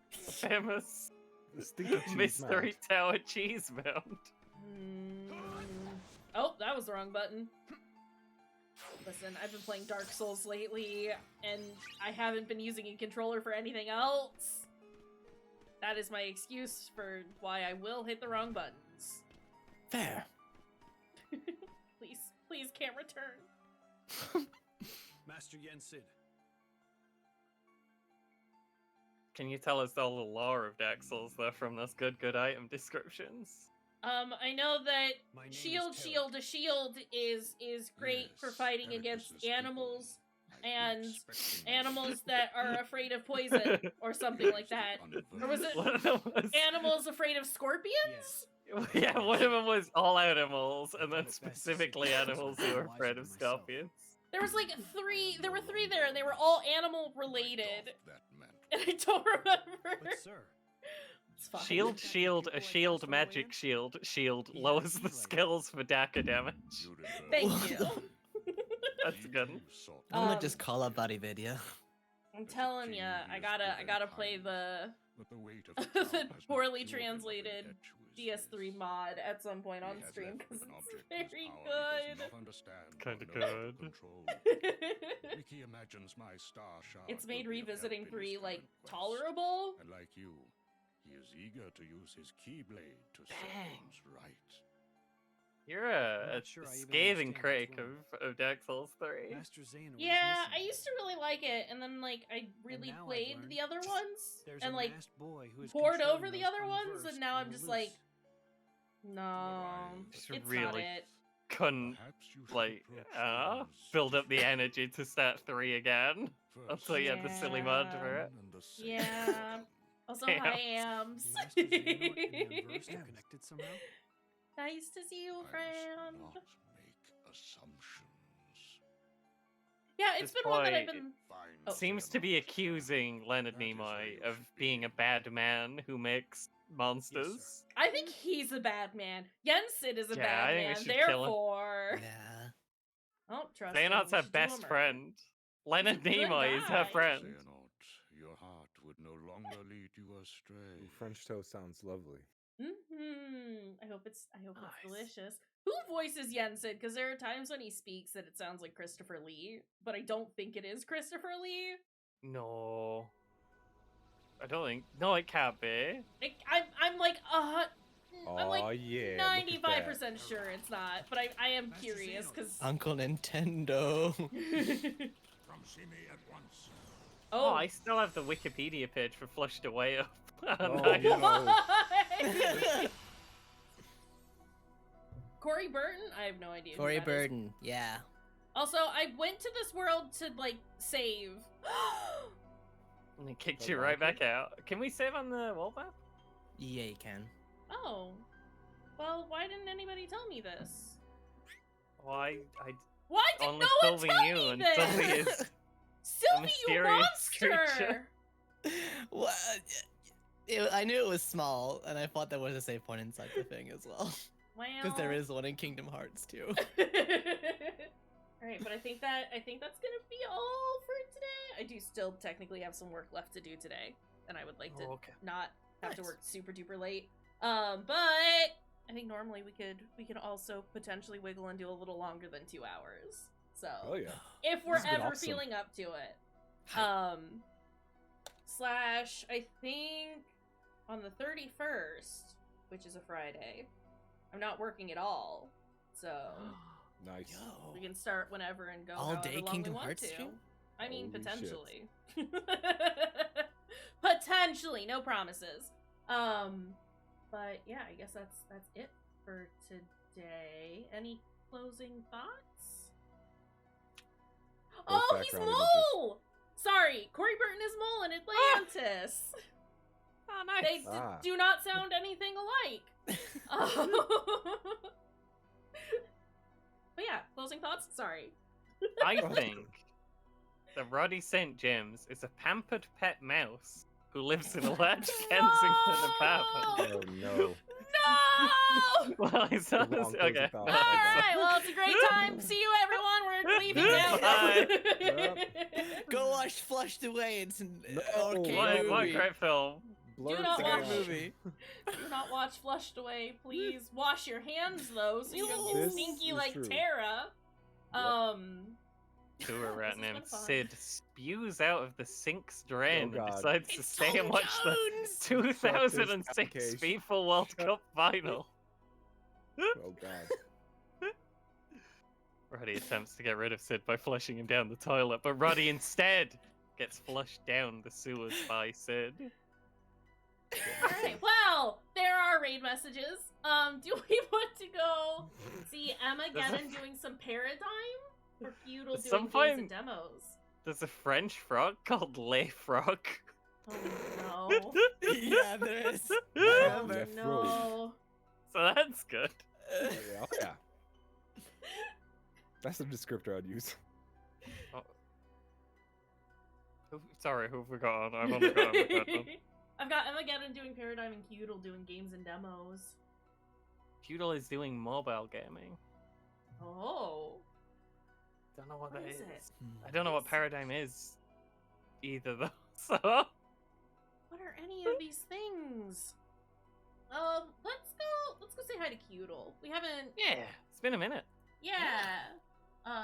Famous The stinky cheese Mystery mount. Tower cheese mount. Oh, that was the wrong button. Listen, I've been playing Dark Souls lately, and I haven't been using a controller for anything else. That is my excuse for why I will hit the wrong buttons. Fair. Please, please, can't return. Master Yen Sid. Can you tell us all the lore of Dark Souls though from those good item descriptions? I know that My name is shield is great for Yes, fighting Ericus's against people animals might be and expecting animals that are afraid of poison or something like that. Or was it One of them was, animals afraid of scorpions? yeah, one of them was all animals, and then specifically animals who are afraid of scorpions. There was like three. There were three there, and they were all animal related. that meant. And I don't remember. But sir, It's fine. A shield, magic shield. Shield lowers the skills for Daka damage. You deserve Thank you. That's good. You sought I'm gonna Um, just call up Buddy Video. I'm telling you, I gotta play the but the weight of the the town has not poorly cured him of translated impetuous DS3 youth. mod at some point He on has stream left because with an it's object whose very power he does good. not understand or Kinda knows how to good. control. Mickey imagines my star shard It's made will be of revisiting help in his 3 like current quest. tolerable. And like you, he is eager to use his keyblade to set Dang. things right. You're I'm a not sure I even scathing understand critic what's of Dark Souls 3. Master Xehanort is Yeah, I missing. used to really like it, and then like I really now I've played learned the other ones There's and a like masked boy who is poured controlling over the those other ones, unversed and now on I'm the just like, loose. no, Just it's not really it. couldn't Perhaps you should like approach things build up the energy to start 3 again first. until you had the silly mod for it. And the same Yeah. system. Also, Damn. hi, Ams. Master Xehanort and the Unversed are connected somehow? Nice to see you, I must friend. not make assumptions. Yeah, it's This been one that boy I've been. Find Oh. Seems to be accusing Leonard That is how Nimoy you of should being a behave. bad man who makes monsters. I think he's a bad man. Yensid is a Yeah, bad I think we man. should kill him. Therefore, Yeah. I don't trust him. Xehanort's We her should do best him friend. Leonard good Nimoy is guy. her friend. Xehanort, your heart would no longer lead you astray. Ooh, French toast sounds lovely. I hope it's delicious. Who voices Jensen? Because there are times when he speaks that it sounds like Christopher Lee, but I don't think it is Christopher Lee. No. I don't think. No, it can't be. I'm like I'm like Oh yeah. 95% sure it's not, but I am curious because Uncle Nintendo. Come see me at once. Oh, I still have the Wikipedia page for Flushed Away up. Oh, Nice. no. Corey Burton? I have no idea. who Corey that is. Burton, yeah. Also, I went to this world to like save. And it kicked you right back out. Can we save on the world map? Yeah, you can. Oh. Well, why didn't anybody tell me this? Why? Why did only no one Sylvie tell knew, me and this? Sylvie is Sylvie, you mysterious monster! creature. What? I knew it was small, and I thought there was a save point inside the thing as well. Well, Because there is one in Kingdom Hearts too. Alright, but I think that's gonna be all for today. I do still technically have some work left to do today, and I would like to not have to work super duper late. But I think normally we could also potentially wiggle and do a little longer than 2 hours. So Oh yeah. if we're This has been ever awesome. feeling up to it. Slash, I think on the 31st, which is a Friday, I'm not working at all. So Nice. we can start whenever and go All however day long Kingdom we want Hearts to. stream? I mean, Holy shit. potentially. Potentially, no promises. But yeah, I guess that's it for today. Any closing thoughts? Those Oh, he's background Mole! Sorry, Corey Burton is Mole in Atlantis. Oh, nice. They do not sound anything alike. But yeah, closing thoughts? Sorry. I think that Roddy St. James is a pampered pet mouse who lives in a large Kensington apartment. Oh no. No! Well, he's The not. long closing Okay. thought. no, Alright, it's- well, it's a great time. See you, everyone. We're leaving now. Bye. Go watch Flushed Away. It's an No. arcade What movie. great film. Blur Do not it It's a watch. great movie. Do not watch Flushed Away, please. Wash your hands, though, so you don't get This stinky is like true. Tara. Tour rat This has named been fun. Sid spews out of the sink's drain Oh, and God. decides to stay and watch the Jones! 2006 application. FIFA World Cup final. Oh god. Roddy attempts to get rid of Sid by flushing him down the toilet, but Roddy instead gets flushed down the sewers by Sid. Alright, well, there are raid messages. Do we want to go see Emma Geddon doing some Paradigm? Or Feudal At doing some games point- and demos? There's a French frog called Le Frog. Oh no. Yeah, there is. Oh Remember. no. So that's good. Oh, yeah. Oh, yeah. That's the descriptor I'd use. Sorry, who have we got on? I've only got Emma Geddon. I've got Emma Geddon doing Paradigm and Feudal doing games and demos. Feudal is doing mobile gaming. Oh. Don't know what What that is is. it? I don't know what Paradigm is either, though. So What are any of these things? Let's go say hi to Feudal. We haven't. yeah, it's been a minute. Yeah.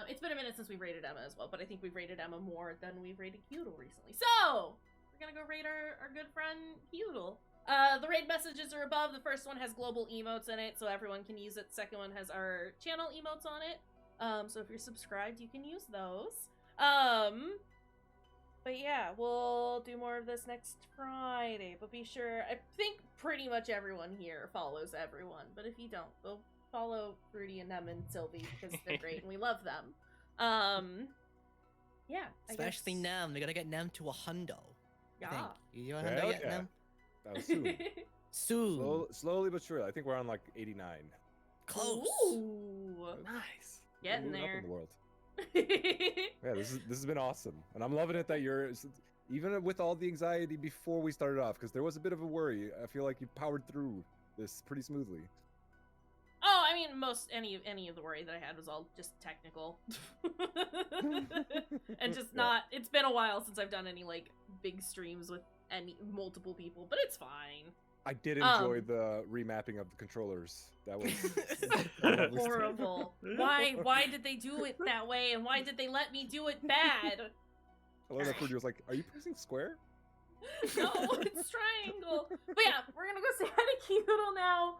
It's been a minute since we've rated Emma as well, but I think we've rated Emma more than we've rated Feudal recently. So we're gonna go raid our good friend Feudal. The raid messages are above. The first one has global emotes in it, so everyone can use it. The second one has our channel emotes on it. So if you're subscribed, you can use those. But yeah, we'll do more of this next Friday. But be sure, I think pretty much everyone here follows everyone. But if you don't, go follow Rudy and Nem and Sylvie because they're great and we love them. Yeah. I Especially guess- Nem. They gotta get Nem to 100. I think. Yeah. You know Hell 100 yet, yeah. Nem? That was soon. Soon. Slowly but surely. I think we're on like 89. Close. Ooh. Nice. Getting Moving up there. in the world. Yeah, this has been awesome, and I'm loving it that you're even with all the anxiety before we started off, because there was a bit of a worry. I feel like you powered through this pretty smoothly. Oh, I mean, any of the worry that I had was all just technical, and just not. It's been a while since I've done any like big streams with multiple people, but it's fine. I did enjoy the remapping of the controllers. That was horrible. Why did they do it that way, and why did they let me do it bad? I love that Fruity was like, "Are you pressing square?" No, it's triangle. But yeah, we're gonna go say hi to Keyoodle now.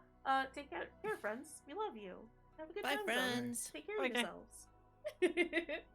Take care, friends. We love you. Have a good Bye, time zone. friends. Take care of Okay. yourselves.